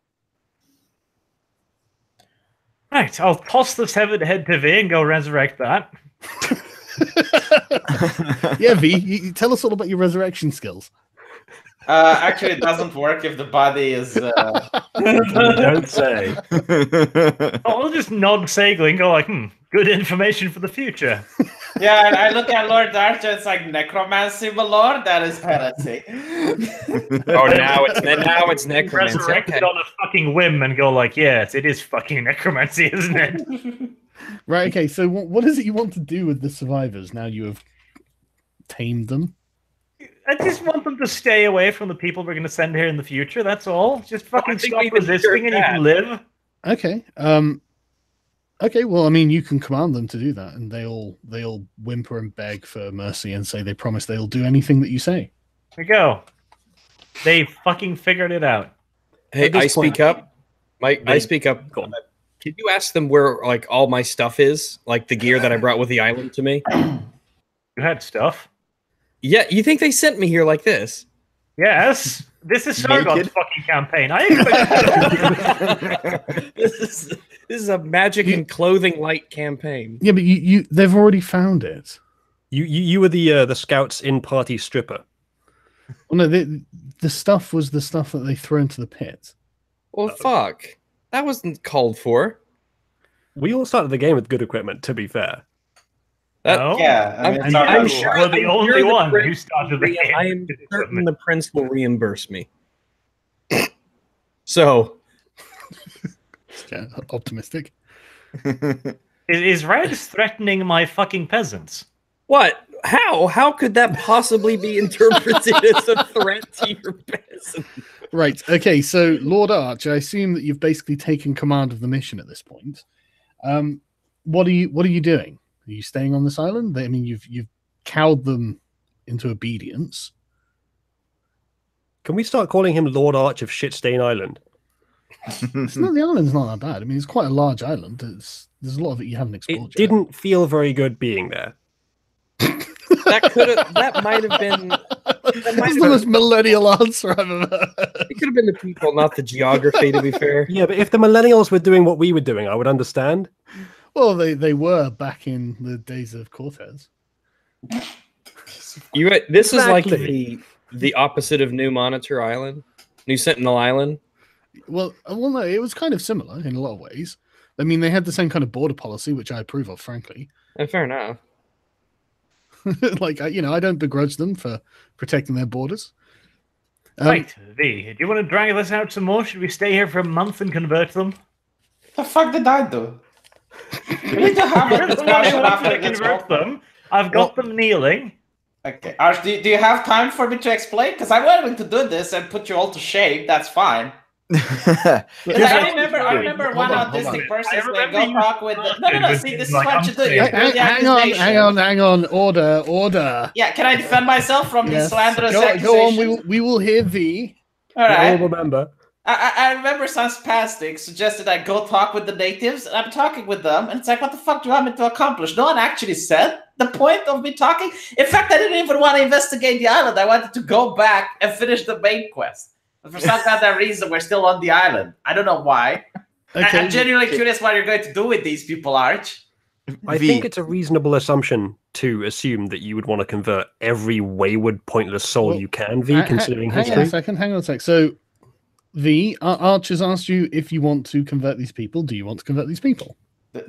Right, I'll toss the severed head to V and go resurrect that. Yeah, V, you tell us all about your resurrection skills. Actually, it doesn't work if the body is. Don't say. I'll just nod sagely and go like, good information for the future. Yeah, and I look at Lord Archer. It's like necromancy, my lord. That is heresy. Oh, now it's necromancy. Resurrected on a fucking whim and go like, yes, it is fucking necromancy, isn't it? Right. Okay. So, what is it you want to do with the survivors now you have tamed them? I just want them to stay away from the people we're going to send here in the future. That's all. Just fucking stop resisting and you can live. Okay. Okay. Well, I mean, you can command them to do that, and they all whimper and beg for mercy and say they promise they'll do anything that you say. There you go. They fucking figured it out. Hey, I speak up. Mike, I speak up. Can you ask them where like all my stuff is, like the gear that I brought with the island to me? You had stuff. Yeah, you think they sent me here like this? Yes. This is Sargon's fucking campaign. I expect This is a magic and clothing light campaign. Yeah, but they've already found it. You were the scouts in party stripper. Well, no, the stuff was the stuff that they threw into the pit. Well, fuck. That wasn't called for. We all started the game with good equipment, to be fair. Yeah, I'm sure we're the only one who started the game. I am certain the prince will reimburse me. So, yeah, optimistic. Is Red threatening my fucking peasants? What? How? How could that possibly be interpreted as a threat to your peasants? Right. Okay. So, Lord Arch, I assume that you've basically taken command of the mission at this point. What are you doing? Are you staying on this island? I mean, you've cowed them into obedience. Can we start calling him Lord Arch of Shitstain Island? It's not, the island's not that bad. I mean, it's quite a large island. There's a lot of it you haven't explored. It didn't feel very good being there. That might have been. That's the most millennial answer I've ever heard. It could have been the people, not the geography. To be fair. Yeah, but if the millennials were doing what we were doing, I would understand. Well, they were back in the days of Cortez. This is like the opposite of New Monitor Island, New Sentinel Island. Well, no, it was kind of similar in a lot of ways. I mean, they had the same kind of border policy, which I approve of, frankly. Fair enough. Like, I don't begrudge them for protecting their borders. Right, V, do you want to drag this out some more? Should we stay here for a month and convert them? The fuck did I do? We need to have a discussion after it gets convert them. I've got them kneeling. Okay, Arch, do you have time for me to explain? Because I'm willing to do this and put you all to shame. That's fine. I remember one autistic person saying, "Go talk with." No. See, this is what you do. Hang on. Order. Yeah, can I defend myself from these slanderous accusations? Go on. We will hear thee. All right. All remember. I remember some spastic suggested I go talk with the natives, and I'm talking with them, and it's like, what the fuck do you want me to accomplish? No one actually said the point of me talking. In fact, I didn't even want to investigate the island. I wanted to go back and finish the main quest. But for some goddamn reason, we're still on the island. I don't know why. Okay. I'm genuinely curious what you're going to do with these people, Arch. I think it's a reasonable assumption to assume that you would want to convert every wayward, pointless soul you can, V, considering history. Hang on a sec. So, V, Arch has asked you if you want to convert these people. Do you want to convert these people?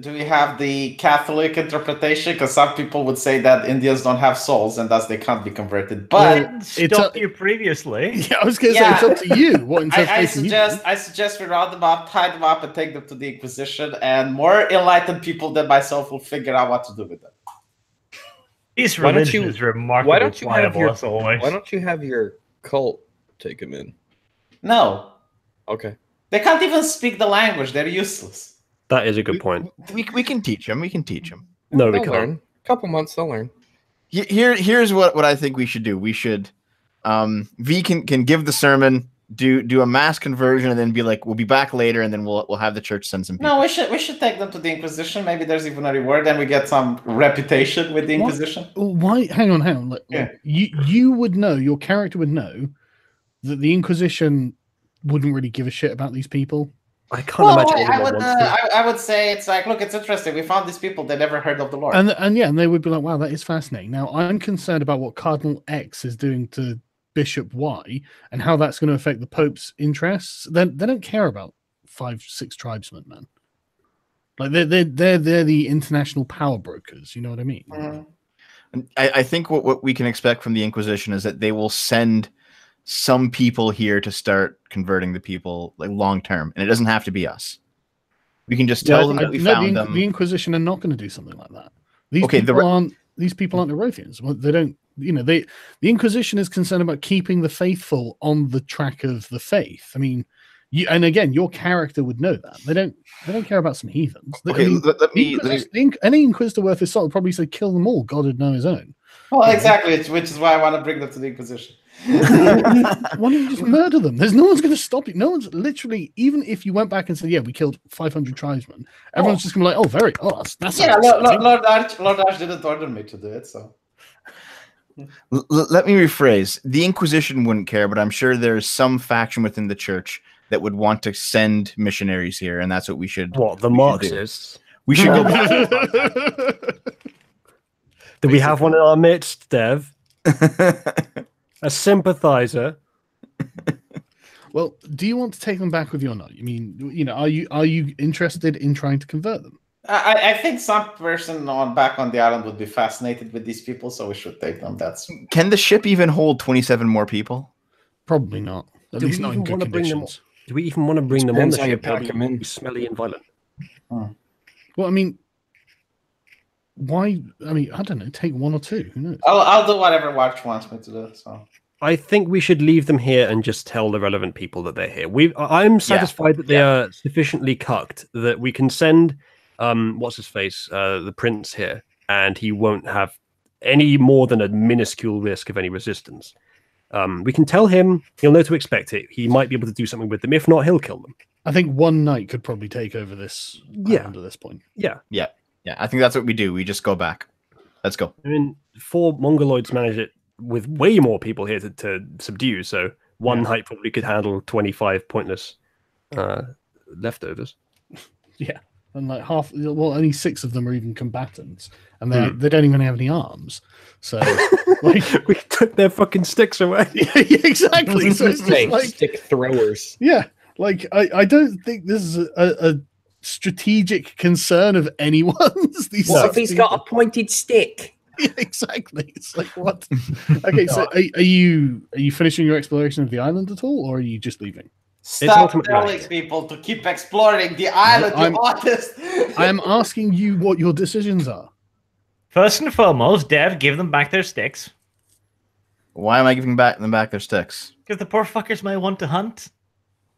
Do we have the Catholic interpretation? Because some people would say that Indians don't have souls and thus they can't be converted. But stopped you previously. Yeah, I was going to say it's up to you. What interpretation I suggest we round them up, tie them up, and take them to the Inquisition, and more enlightened people than myself will figure out what to do with them. This religion is remarkably pliable as always. Why don't you have your cult take them in? No. Okay. They can't even speak the language. They're useless. That is a good point. We can teach them. We can teach them. No, we can't. Learn. A couple months, they'll learn. Here's what I think we should do. We should V can give the sermon, do a mass conversion, and then be like, we'll be back later, and then we'll have the church send some people. No, we should take them to the Inquisition. Maybe there's even a reward, and we get some reputation with the Inquisition. Why? Hang on. Like, you would know. Your character would know that the Inquisition wouldn't really give a shit about these people. I can't imagine. I would say it's like, look, it's interesting. We found these people that never heard of the Lord, and they would be like, wow, that is fascinating. Now, I'm concerned about what Cardinal X is doing to Bishop Y and how that's going to affect the Pope's interests. They don't care about 5-6 tribesmen, man. Like they're the international power brokers. You know what I mean? Mm-hmm. I think what we can expect from the Inquisition is that they will send some people here to start converting the people like long term, and it doesn't have to be us. We can just tell them that we found them. The Inquisition are not going to do something like that. These people aren't Nerofians. Well, they don't. The Inquisition is concerned about keeping the faithful on the track of the faith. I mean, your character would know that. They don't care about some heathens. Any Inquisitor worth his salt would probably say kill them all. God would know his own. Well, exactly, which is why I want to bring them to the Inquisition. Why don't you just murder them? No one's going to stop you. No one's literally, even if you went back and said, yeah, we killed 500 tribesmen, everyone's just going to be like, that's Lord Arch didn't order me to do it, so. Let me rephrase. The Inquisition wouldn't care, but I'm sure there's some faction within the church that would want to send missionaries here, and that's what we should. What, the Marxists? We should go back. Do we have one in our midst, Dev? A sympathizer. Well, do you want to take them back with you or not? I mean, are you interested in trying to convert them? I think some person back on the island would be fascinated with these people, so we should take them. Can the ship even hold 27 more people? Probably not. At least not in good conditions. Do we even want to bring them on the ship? Pack them in. Smelly and violent. Well, I mean, why? I mean, I don't know. Take one or two. Who knows? I'll do whatever Watch wants me to do. So I think we should leave them here and just tell the relevant people that they're here. I'm satisfied that they are sufficiently cucked that we can send what's his face, the prince here, and he won't have any more than a minuscule risk of any resistance. We can tell him; he'll know to expect it. He might be able to do something with them. If not, he'll kill them. I think one knight could probably take over this island at this point. Yeah. I think that's what we do. We just go back. Let's go. I mean, 4 Mongoloids manage it with way more people here to subdue, so one knight probably could handle 25 pointless leftovers. Yeah, and like only 6 of them are even combatants, and they don't even have any arms. So, like, we took their fucking sticks away. Yeah, exactly. So it's just like stick throwers. Yeah, like I don't think this is a strategic concern of anyone's. What if he's got a pointed stick? Yeah, exactly. It's like, what? Okay, so are you finishing your exploration of the island at all, or are you just leaving? Stop telling people to keep exploring the island, you artist. I am asking you what your decisions are. First and foremost, Dev, give them back their sticks. Why am I giving them back their sticks? Because the poor fuckers might want to hunt.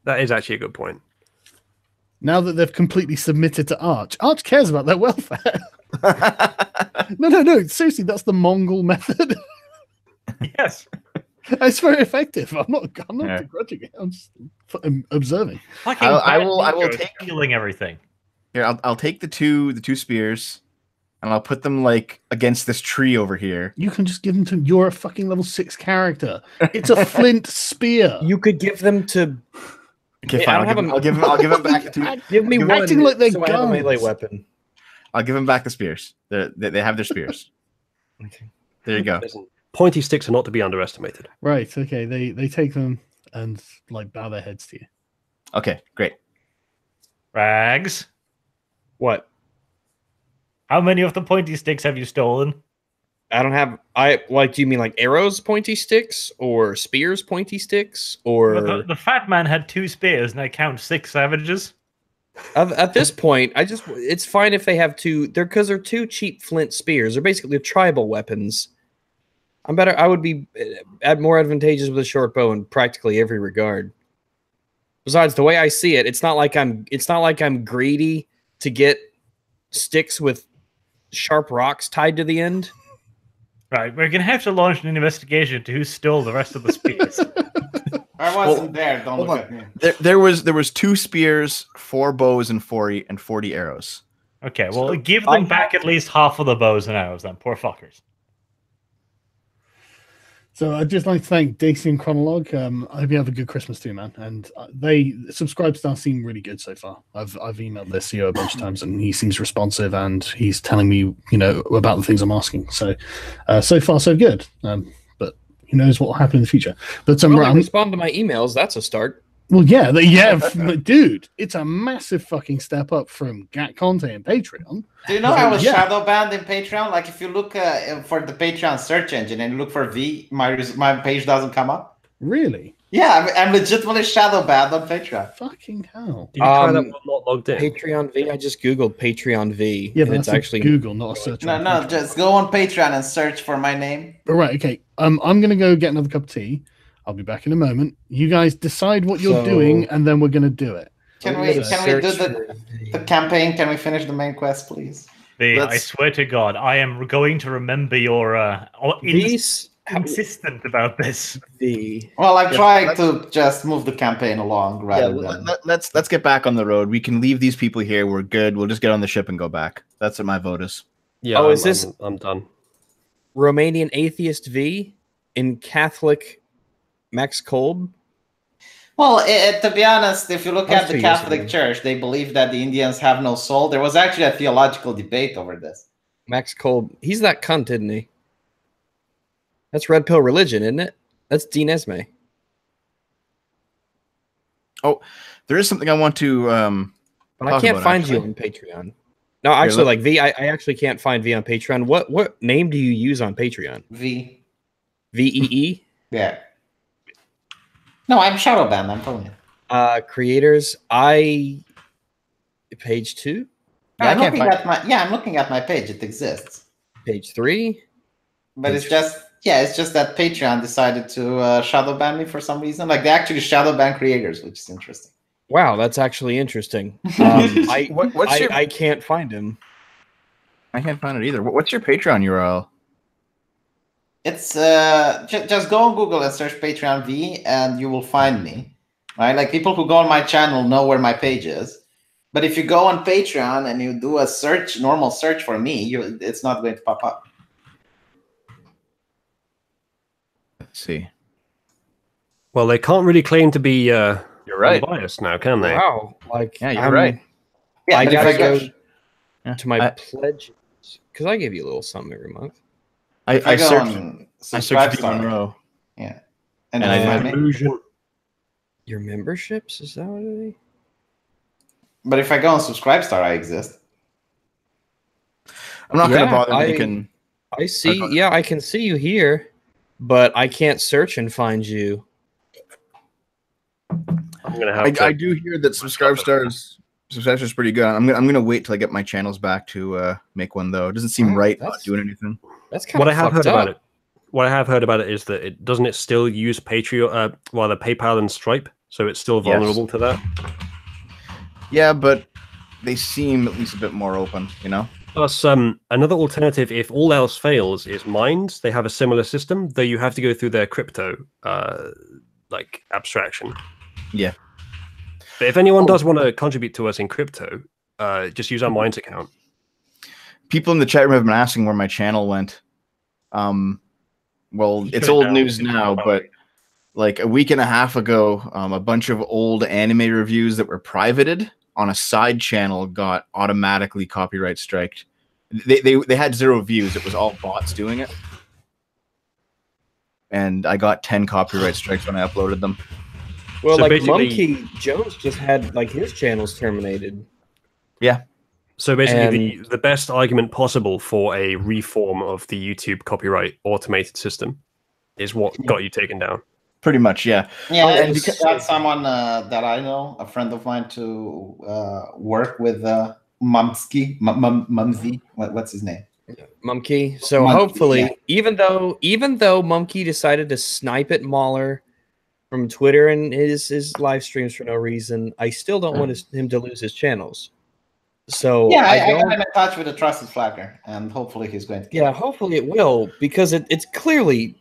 That is actually a good point. Now that they've completely submitted to Arch cares about their welfare. No. Seriously, that's the Mongol method. Yes. It's very effective. I'm not begrudging it. I'm just observing. I will take stealing everything. Here, I'll take the two spears, and I'll put them like against this tree over here. You can just give them to. You're a fucking level 6 character. It's a flint spear. You could give them to. Okay, fine. I'll give them back to. Give me one. Acting like they're so I have a melee weapon. I'll give them back the spears. They have their spears. Okay. There you go. Listen, pointy sticks are not to be underestimated. Right. Okay. They take them and like bow their heads to you. Okay. Great. Rags. What? How many of the pointy sticks have you stolen? I don't have. Do you mean like arrows pointy sticks or spears pointy sticks or? The fat man had 2 spears, and I count 6 savages. At this point, it's fine if they have 2. They're 2 cheap flint spears. They're basically tribal weapons. I would be more advantageous with a short bow in practically every regard. Besides, the way I see it, it's not like I'm greedy to get sticks with sharp rocks tied to the end. Right, we're gonna have to launch an investigation to who stole the rest of the spears. I wasn't there. Don't look at me. There was 2 spears, 4 bows, and 40 arrows. Okay, well, give them back at least half of the bows and arrows, then. Poor fuckers. So I'd just like to thank Daisy and Chronologue. I hope you have a good Christmas too, man. And subscribe star seem really good so far. I've emailed their CEO a bunch of times, and he seems responsive, and he's telling me, about the things I'm asking. So, so far so good. But who knows what will happen in the future? But respond to my emails. That's a start. Well, yeah, dude, it's a massive fucking step up from Gat Conte and Patreon. Do you know I was shadow banned in Patreon? Like, if you look for the Patreon search engine and you look for V, my page doesn't come up. Really? Yeah, I'm legitimately shadow banned on Patreon. Fucking hell! Did you try that one not logged in? Patreon V. I just googled Patreon V. Yeah, but it's actually Google, not a search. No, just go on Patreon and search for my name. All right, okay. I'm gonna go get another cup of tea. I'll be back in a moment. You guys decide what you're doing, and then we're going to do it. Can we do the campaign? Can we finish the main quest, please? I swear to God, I am going to remember your insistent about this. Well, I'm trying to just move the campaign along. Let's get back on the road. We can leave these people here. We're good. We'll just get on the ship and go back. That's what my vote is. Yeah. I'm done. Romanian atheist V in Catholic Max Kolb? Well, to be honest, if you look at the Catholic Church, they believe that the Indians have no soul. There was actually a theological debate over this. Max Kolb, he's that cunt, isn't he? That's Red Pill Religion, isn't it? That's Dean Esme. Oh, there is something I want to but I can't find you on Patreon. No, actually, like V, I actually can't find V on Patreon. What name do you use on Patreon? V. VEE? Yeah. No, I'm shadow banned. I'm telling you. Creators, page 2. I'm looking at my page. It exists. Page 3. But it's just that Patreon decided to shadow ban me for some reason. Like, they actually shadow ban creators, which is interesting. Wow, that's actually interesting. I can't find him. I can't find it either. What's your Patreon URL? It's just go on Google and search Patreon V, and you will find me. right? Like people who go on my channel know where my page is. But if you go on Patreon and you do a search, normal search for me, it's not going to pop up. Let's see. Well, they can't really claim to be You're right. unbiased now, can they? Wow. Like, Yeah, you're right. Yeah, I but if gotta I go, go to my pledges because I give you a little something every month. I go searched. on I searched Subscribestar, Monroe. yeah, And I find me. Illusion. Your memberships, is that what it is? But if I go on Subscribestar, I exist. I'm not going to Yeah, bother making. I see. Yeah, I can see you here, but I can't search and find you. I'm gonna have I do hear that Subscribestar's pretty good. I'm gonna wait till I get my channels back to make one though. It doesn't seem right not doing anything. That's kind what of I have fucked heard up. about it. What I have heard about it is that it doesn't it still use Patreon, the PayPal and Stripe, so it's still vulnerable to that. Yeah, but they seem at least a bit more open, you know. Plus, another alternative, if all else fails, is Minds. They have a similar system, though you have to go through their crypto, like abstraction. Yeah. But if anyone does want to contribute to us in crypto, just use our Minds account. People in the chat room have been asking where my channel went. Well, it's old news now, but like a week and a half ago, a bunch of old anime reviews that were privated on a side channel got automatically copyright striked. They had 0 views. It was all bots doing it. And I got 10 copyright strikes when I uploaded them. Well, So like basically- Monkey Jones just had like his channels terminated. Yeah. So basically, the best argument possible for a reform of the YouTube copyright automated system is what got you taken down. Pretty much, yeah. Yeah, and I just got someone that I know, a friend of mine, to work with Mumsky. Mumsy. What's his name? Mumkey. So Monkey, hopefully, yeah. even though Mumkey decided to snipe at Mahler from Twitter and his live streams for no reason, I still don't want him to lose his channels. So Yeah, I don't. got him in touch with a trusted flagger, and hopefully he's going to. Yeah, hopefully it will, because it's clearly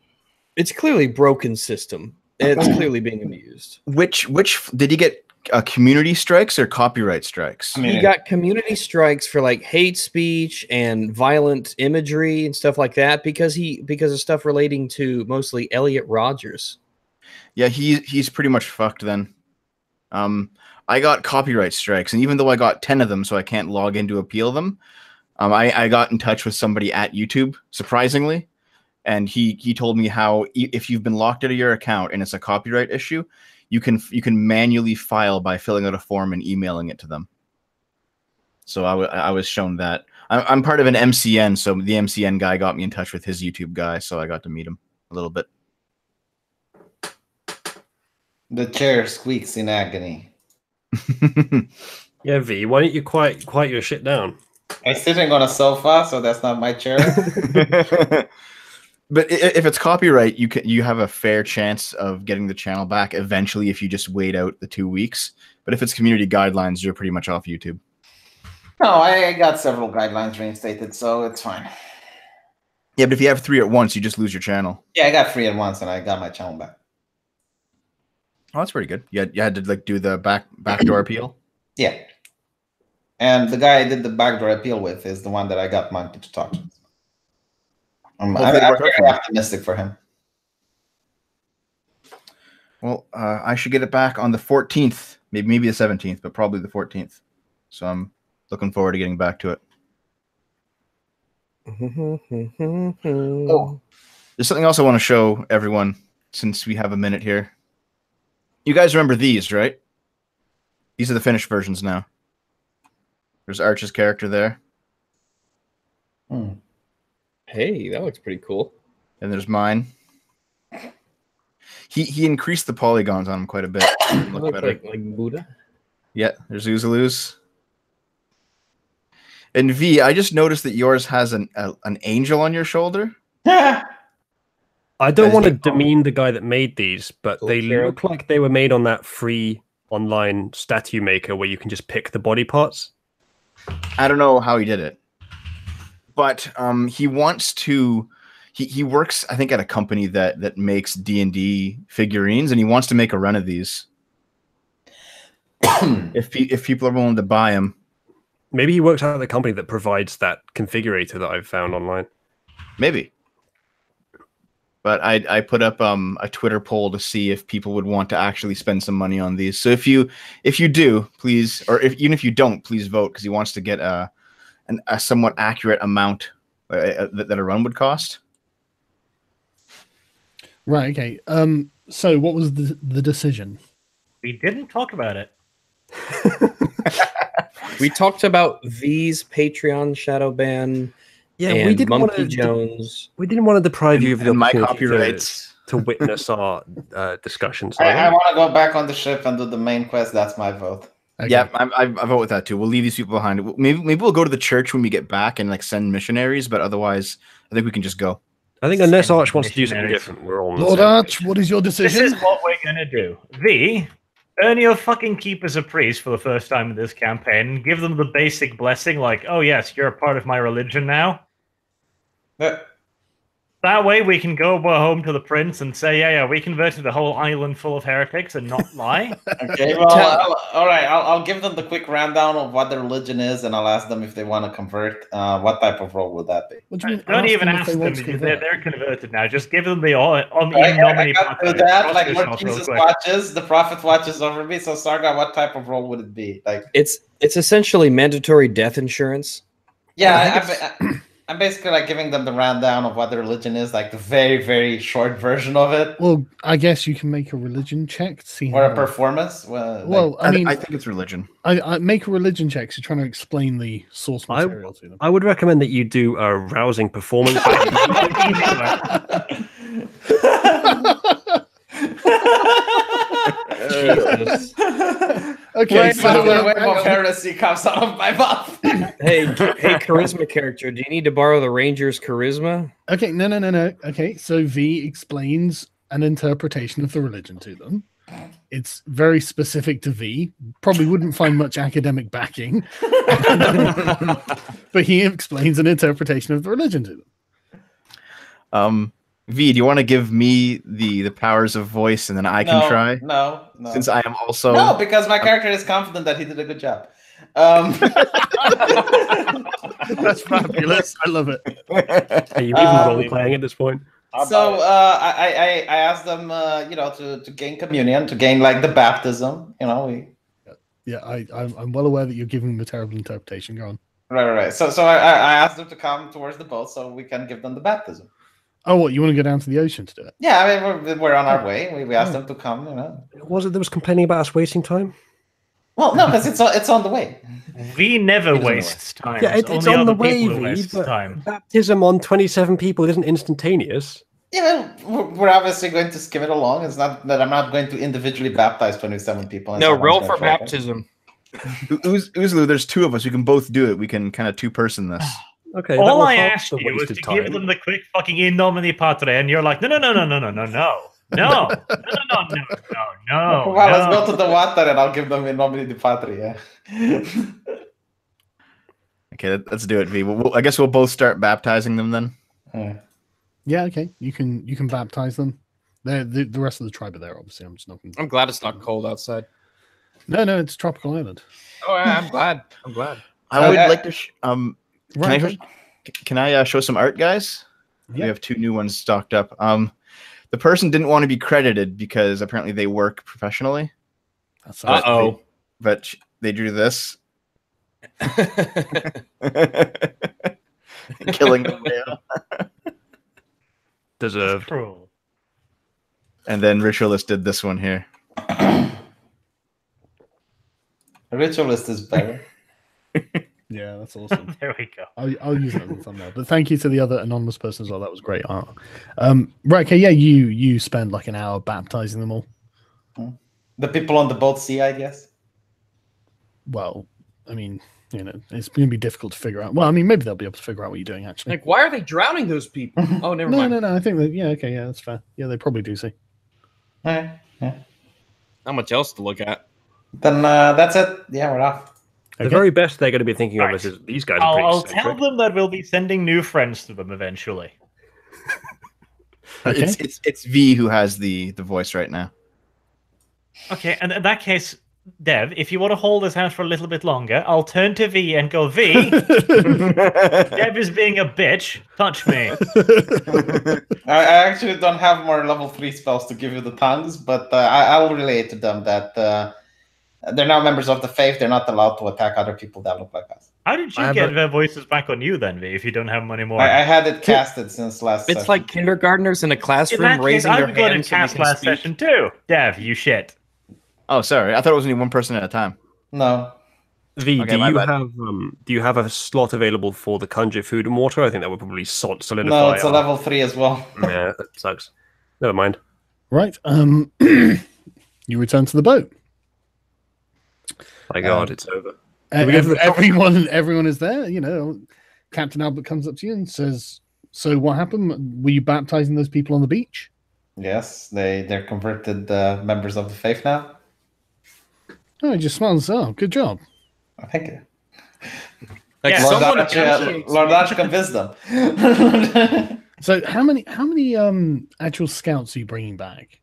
broken system. It's clearly being abused. Which did he get community strikes or copyright strikes? He got community strikes for like hate speech and violent imagery and stuff like that because of stuff relating to mostly Elliot Rogers. Yeah, he's pretty much fucked then. I got copyright strikes, and even though I got 10 of them, so I can't log in to appeal them, I got in touch with somebody at YouTube, surprisingly, and he told me how if you've been locked out of your account and it's a copyright issue, you can manually file by filling out a form and emailing it to them. So I was shown that. I'm part of an MCN, so the MCN guy got me in touch with his YouTube guy, so I got to meet him a little bit. The chair squeaks in agony. Yeah, V, why don't you quiet your shit down? I'm sitting on a sofa, so that's not my chair. But if it's copyright, you have a fair chance of getting the channel back eventually if you just wait out the 2 weeks. But if it's community guidelines, you're pretty much off YouTube. No, I got several guidelines reinstated, so it's fine. Yeah, but if you have 3 at once, you just lose your channel. Yeah, I got 3 at once, and I got my channel back. Oh, that's pretty good. You had to like do the backdoor appeal. Yeah, and the guy I did the backdoor appeal with is the one that I got Monkey to talk to. I'm very optimistic for him. Well, I should get it back on the 14th, maybe the 17th, but probably the 14th. So I'm looking forward to getting back to it. Oh, there's something else I want to show everyone since we have a minute here. You guys remember these, right? These are the finished versions now. There's Arch's character there. Hey, that looks pretty cool. And there's mine. He increased the polygons on him quite a bit. Look better. Like Buddha. Yeah, there's Uzulu's. And V, I just noticed that yours has an angel on your shoulder. I don't want to demean the guy that made these, but they look like they were made on that free online statue maker where you can just pick the body parts. I don't know how he did it, but he wants to. He works, I think, at a company that makes D&D figurines, and he wants to make a run of these. if people are willing to buy them. Maybe he works out at the company that provides that configurator that I've found online. Maybe. But I put up a Twitter poll to see if people would want to actually spend some money on these. So if you do, please, or even if you don't, please vote, because he wants to get a somewhat accurate amount that a run would cost. Right. Okay. So what was the decision? We didn't talk about it. We talked about V's Patreon shadow ban. Yeah, we didn't Monkey want to. Jones. We didn't want to deprive you of the my opportunity copyrights to witness our discussions. I want to go back on the ship and do the main quest. That's my vote. Okay. Yeah, I vote with that too. We'll leave these people behind. Maybe we'll go to the church when we get back and like send missionaries, but otherwise, I think we can just go. I think unless Arch wants to do something different, we're all on the Lord same Arch, page. what is your decision? This is what we're gonna do. V, earn your fucking keep as a priest for the first time in this campaign. Give them the basic blessing, like, oh yes, you're a part of my religion now. That way we can go home to the prince and say, yeah, we converted a whole island full of heretics and not lie. Okay, well, all right. I'll give them the quick rundown of what their religion is, and I'll ask them if they want to convert. What type of role would that be? What do you mean, Don't even ask if them. they want to convert? They're converted now. Just give them the on the I nominee got to part. that. Like, Lord Jesus watches, the prophet watches over me. So, Sarga, what type of role would it be? Like, It's essentially mandatory death insurance. yeah, I'm basically like giving them the rundown of what their religion is, like the very, very short version of it. Well, I guess you can make a religion check to see Or how... a performance. Well, I mean, I think it's religion. I make a religion check. So trying to explain the source material to them. I would recommend that you do a rousing performance. Okay, so the wave of heresy comes out of my mouth. Hey, charisma character, do you need to borrow the Ranger's charisma? Okay, no. Okay, so V explains an interpretation of the religion to them. It's very specific to V. Probably wouldn't find much academic backing, but he explains an interpretation of the religion to them. V, do you want to give me the powers of voice and then I can try? No. Since I am also... No, because my character is confident that he did a good job. That's fabulous. I love it. Are you even role-playing at this point? So I asked them, to gain communion, to gain like the baptism. Yeah, I'm well aware that you're giving them a terrible interpretation. Go on. Right. So I asked them to come towards the boat so we can give them the baptism. Oh, what, you want to go down to the ocean to do it? Yeah, I mean we're on our way. We asked them to come. Was it that was complaining about us wasting time? Well, no, because it's on the way. V never wastes time. Yeah, it's on the way, V, but baptism on 27 people isn't instantaneous. Yeah, we're obviously going to skim it along. It's not that I'm not going to individually baptize 27 people. No, roll for baptism. Uzlu, there's two of us. We can both do it. We can kind of two-person this. Okay. All I asked you was to give them the quick fucking in nomine patre, and you're like, no. Well, let's go to the water, and I'll give them in nomine di patria. Okay, let's do it, V. I guess we'll both start baptizing them then. Yeah, okay. You can baptize them. The rest of the tribe are there, obviously. I'm glad it's not cold outside. No, it's a tropical island. Oh, yeah, I'm glad. I would like to. Can I show some art, guys? Yeah. We have two new ones stocked up. The person didn't want to be credited because apparently they work professionally. But they drew this. Killing the whale. Deserved. And then Ritualist did this one here. Ritualist is better. Yeah, that's awesome. There we go. I'll use that as a thumbnail. But thank you to the other anonymous person as well. That was great art. Right, okay, yeah, you spend like an hour baptizing them all. The people on the boat see, I guess. Well, I mean, it's going to be difficult to figure out. Well, I mean, maybe they'll be able to figure out what you're doing, actually. Like, why are they drowning those people? Oh, never mind. No, I think that, yeah, that's fair. Yeah, they probably do see. All right, yeah. Not much else to look at. Then that's it. Yeah, we're off. The very best they're going to be thinking of is these guys are pretty I'll tell them that we'll be sending new friends to them eventually. Okay. It's V who has the voice right now. Okay, and in that case, Dev, if you want to hold this house for a little bit longer, I'll turn to V and go, V, Dev is being a bitch. Touch me. I actually don't have more level 3 spells to give you the tongues, but I'll relay to them that they're now members of the faith. They're not allowed to attack other people that look like us. How did you get their voices back on you then, V, if you don't have them anymore? I had it casted since last It's session. like kindergartners in a classroom raising their I've got hands. it cast last session too. Dev, you shit. Oh, sorry. I thought it was only one person at a time. No. V, Okay, do you have a slot available for the conjure food and water? I think that would probably solidify. No, it's a level 3 as well. Yeah, that sucks. Never mind. Right. You return to the boat. My God, it's over. Everyone is there. You know, Captain Albert comes up to you and says, "So what happened? Were you baptizing those people on the beach?" Yes, they're converted members of the faith now. Oh, he just smiles. Oh, good job. Thank you. Like Lord Arch convinced them. So how many actual scouts are you bringing back?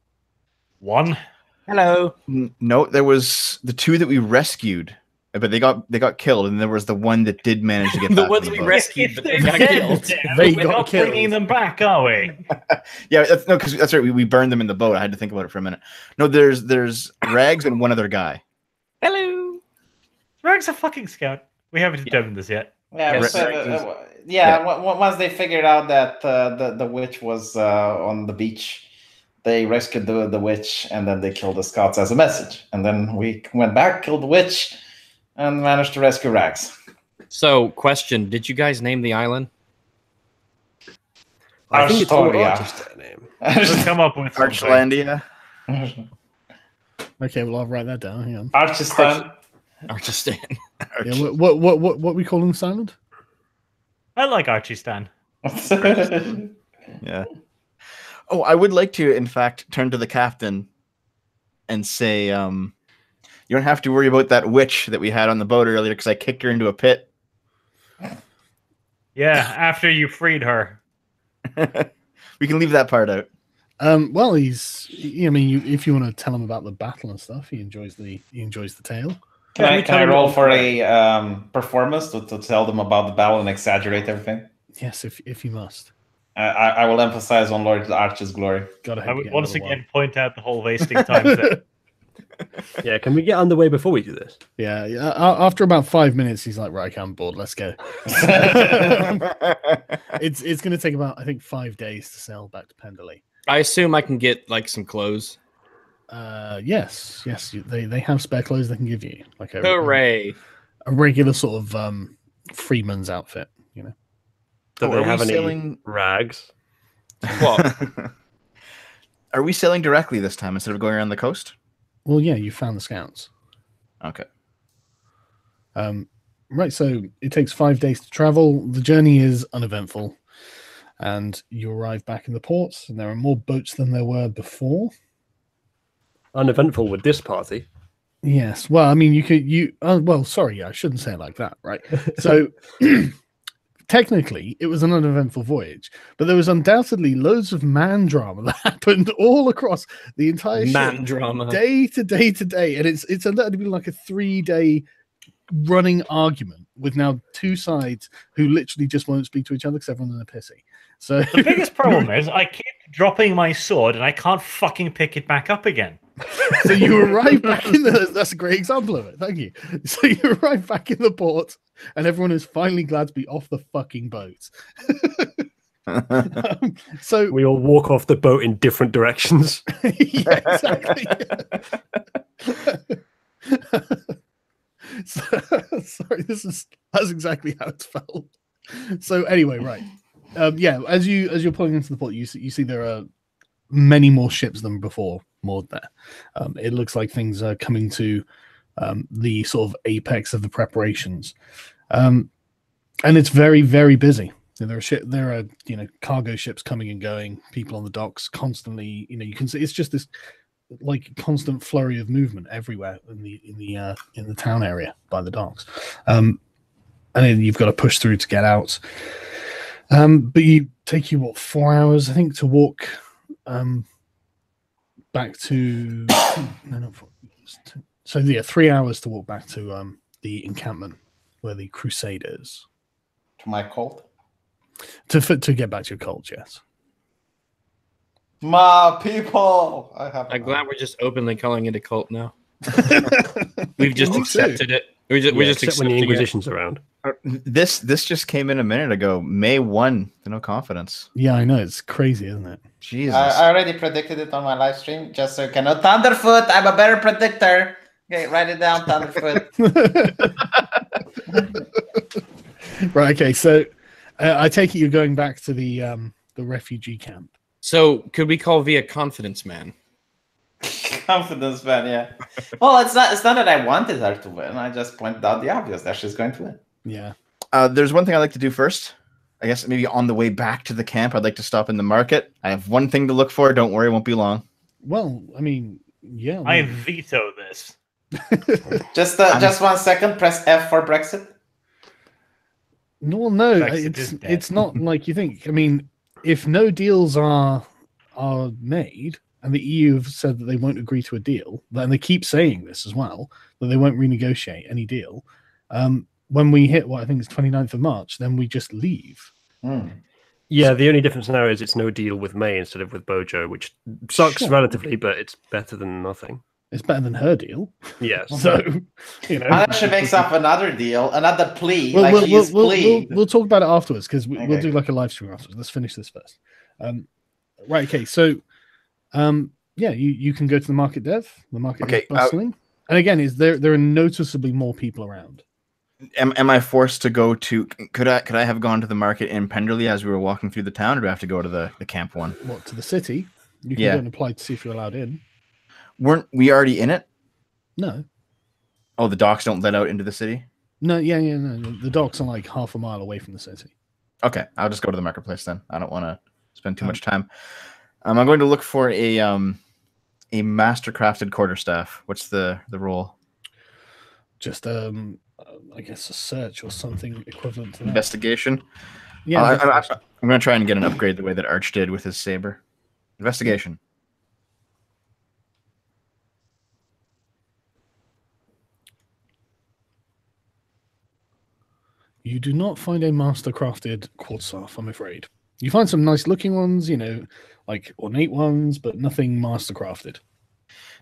One. Hello. No, there was the 2 that we rescued, but they got killed, and there was the one that did manage to get The back ones on we boat. rescued, but they got killed. They We're got not killed. bringing them back, are we? Yeah, because that's right. We burned them in the boat. I had to think about it for a minute. No, there's Rags and one other guy. Hello. Rag's a fucking scout. We haven't determined this yet. Once they figured out that the witch was on the beach, they rescued the witch, and then they killed the scouts as a message. And then we went back, killed the witch, and managed to rescue Rags. So, question: did you guys name the island? I think it's all Arstoria. just their name. Let's come up with something. Archlandia. Okay, well I'll write that down. Hang on. Archistan. Archistan. Yeah, what we call this island? I like Archie Stan. Yeah. Oh, I would like to, in fact, turn to the captain and say, you don't have to worry about that witch that we had on the boat earlier because I kicked her into a pit. Yeah, after you freed her. We can leave that part out. Well, if you want to tell him about the battle and stuff, he enjoys the tale. Can I roll for a performance to tell them about the battle and exaggerate everything? Yes, if you must. I will emphasize on Lord Arch's glory. I would once again point out the whole wasting time thing. Yeah, can we get underway before we do this? Yeah. After about 5 minutes, he's like, "Right, I'm bored. Let's go." It's going to take about, I think, 5 days to sail back to Penderley. I assume I can get like some clothes. Yes. They have spare clothes they can give you, like Hooray! A regular sort of freeman's outfit. You know. Do they have any sailing rags? What? Are we sailing directly this time instead of going around the coast? Well, yeah, you found the scouts. Okay. Right, so it takes 5 days to travel. The journey is uneventful, and you arrive back in the ports, and there are more boats than there were before. Uneventful with this party. Yes. Well, I mean, sorry, I shouldn't say it like that, right? So technically, it was an uneventful voyage, but there was undoubtedly loads of man drama that happened all across the entire ship, drama, day to day to day, and it's undoubtedly been like a 3-day running argument with now 2 sides who literally just won't speak to each other because everyone's in a pissy. So the biggest problem is I keep dropping my sword and I can't fucking pick it back up again. So you arrive back in that's a great example of it. Thank you. So you arrive back in the port and everyone is finally glad to be off the fucking boat. So we all walk off the boat in different directions. Yeah, exactly. Sorry, that's exactly how it felt. So anyway, right. As you're pulling into the port, you see there are many more ships than before moored there. It looks like things are coming to the sort of apex of the preparations, and it's very, very busy. There are cargo ships coming and going, people on the docks constantly. You can see it's just this like constant flurry of movement everywhere in the town area by the docks, and then you've got to push through to get out. But you take 4 hours, I think, to walk back to So yeah, 3 hours to walk back to the encampment where the Crusaders. To my cult. To get back to your cult, yes. My people. I'm glad we're just openly calling it a cult now. We've just accepted it. We're just except when the Inquisition's around. This just came in a minute ago. May 1. No confidence. Yeah, I know. It's crazy, isn't it? Jesus. I already predicted it on my live stream, just so you can know. Thunderfoot, I'm a better predictor. Okay, write it down, Thunderfoot. Right, okay, so I take it you're going back to the refugee camp. So could we call V a confidence man? Confidence man, yeah. Well, it's not that I wanted her to win. I just pointed out the obvious that she's going to win. Yeah. There's one thing I'd like to do first. I guess maybe on the way back to the camp, I'd like to stop in the market. I have one thing to look for. Don't worry, it won't be long. Well, I mean, yeah. I veto this. Just 1 second. Press F for Brexit. No, it's not like you think. I mean, if no deals are made, and the EU have said that they won't agree to a deal, and they keep saying this as well, that they won't renegotiate any deal. When we hit what I think is 29th of March, then we just leave. Yeah, the only difference now is it's no deal with May instead of with Bojo, which sucks relatively, but it's better than nothing. It's better than her deal. Yes. So, Unless she makes up another deal, another plea. We'll talk about it afterwards because we'll do like a live stream afterwards. Let's finish this first. Right. Okay. So, yeah, you can go to the market, Dev. The market is bustling, and again, there are noticeably more people around. Am I forced to go to? Could I have gone to the market in Penderley as we were walking through the town, or do I have to go to the camp one? What, to the city? You can go and apply to see if you're allowed in. Weren't we already in it? No. Oh, the docks don't let out into the city? No, no. The docks are like half a mile away from the city. Okay, I'll just go to the marketplace then. I don't want to spend too much time. I'm going to look for a mastercrafted quarterstaff. What's the role? Just I guess a search or something equivalent to that. Investigation. Yeah, I'm going to try and get an upgrade the way that Arch did with his saber. Investigation. You do not find a mastercrafted quarterstaff, I'm afraid. You find some nice looking ones, like ornate ones, but nothing mastercrafted.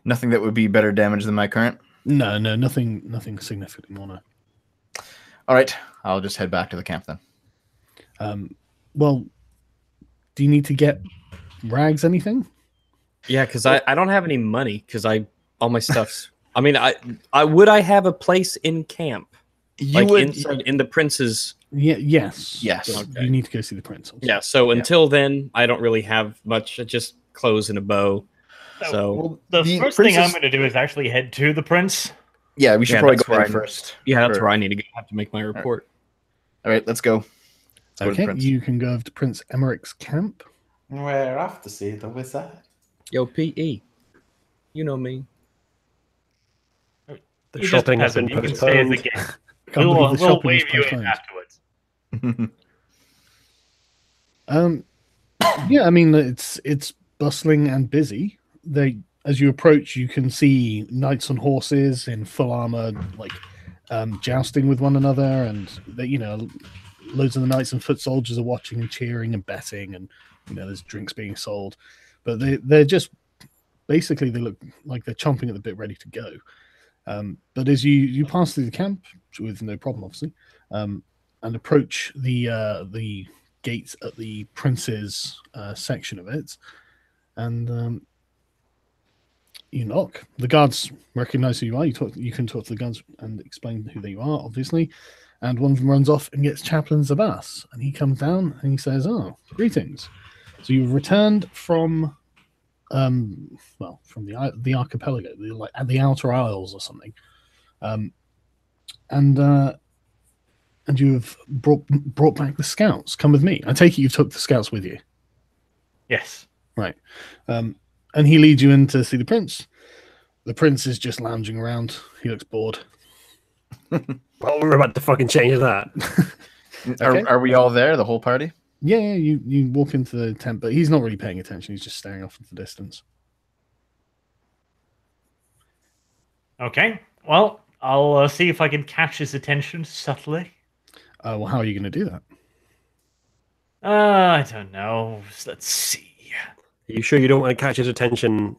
Nothing that would be better damage than my current? No, nothing significantly more. No. All right, I'll just head back to the camp then. Well, do you need to get Rags anything? Yeah, because I don't have any money because all my stuff's. I mean, would I have a place in camp? You would inside in the prince's. Yeah. Yes. Okay. You need to go see the prince. Also. Yeah. So until then, I don't really have much. Just clothes and a bow. So the first thing I'm going to do is actually head to the prince. Yeah, we should probably go there first. Yeah, that's where I need to go. I have to make my report. All right, let's go. Okay, you can go over to Prince Emeric's camp. We're off to see the wizard. Yo, PE. You know me. The shopping has been postponed. We'll wave you in afterwards. Yeah, I mean it's bustling and busy. As you approach, you can see knights on horses in full armor, like jousting with one another, and loads of the knights and foot soldiers are watching and cheering and betting, and there's drinks being sold. But they're just basically, they look like they're chomping at the bit, ready to go. But as you pass through the camp with no problem, obviously, and approach the gates at the prince's section of it, and you knock. The guards recognize who you are. You can talk to the guards and explain who they are, obviously. And one of them runs off and gets Chaplain Zabas, and he comes down and he says, "Oh, greetings! So you've returned from." From the archipelago, the outer isles or something, and you have brought back the scouts. Come with me. I take it you took the scouts with you. Yes. Right. And he leads you in to see the prince. The prince is just lounging around. He looks bored. Well, we're about to fucking change that. Okay. Are we all there? The whole party? Yeah, you walk into the tent, but he's not really paying attention. He's just staring off into the distance. Okay. Well, I'll see if I can catch his attention subtly. Well, how are you going to do that? I don't know. Let's see. Are you sure you don't want to catch his attention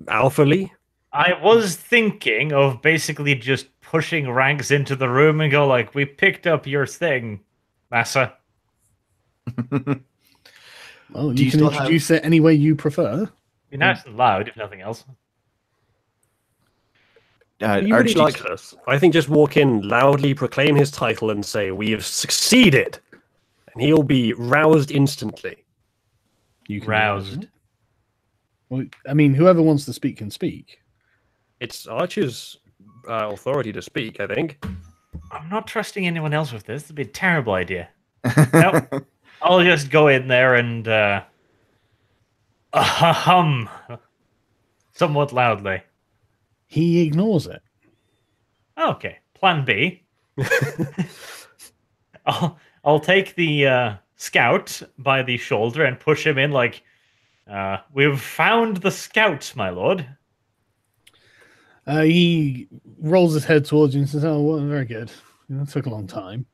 alphally? I was thinking of basically just pushing Rags into the room and go like, "We picked up your thing, Massa." Well, you can introduce it any way you prefer. Be nice and loud, if nothing else. He really likes us. I think just walk in, loudly proclaim his title, and say, "We have succeeded," and he'll be roused instantly. You can roused. Well, I mean, whoever wants to speak can speak. It's Archer's authority to speak, I think. I'm not trusting anyone else with this. It'd be a terrible idea. Nope. I'll just go in there and hum somewhat loudly. He ignores it. Okay, plan B. I'll take the scout by the shoulder and push him in like, "We've found the scout, my lord." He rolls his head towards you and says, "Oh, well, very good. That took a long time.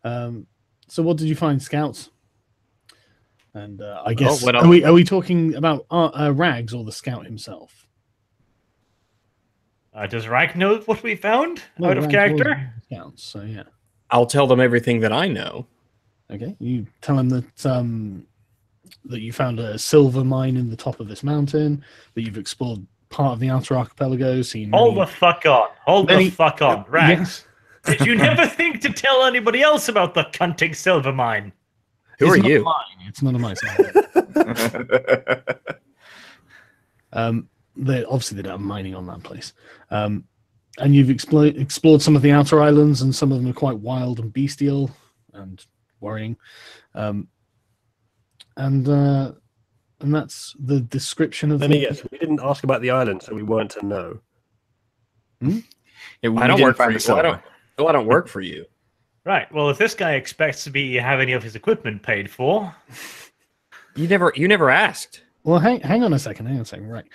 So what did you find, scouts?" And I guess, are we talking about Rags or the scout himself? Does Rag know what we found? Well, out of character? Scouts, so yeah. I'll tell them everything that I know. Okay, you tell them that that you found a silver mine in the top of this mountain, that you've explored part of the outer archipelago. Hold the fuck on. Hold the fuck on. Rags. Yeah. Did you never think to tell anybody else about the cunting silver mine? Who are you? It's none of my They obviously don't have mining on that place. And you've explored some of the outer islands, and some of them are quite wild and bestial and worrying. And that's the description of. Let me guess. We didn't ask about the island, so we weren't to know. Yeah, I don't work for you. I don't work for you. Right. Well, if this guy expects to have any of his equipment paid for, you never asked. Well, hang on a second. Right.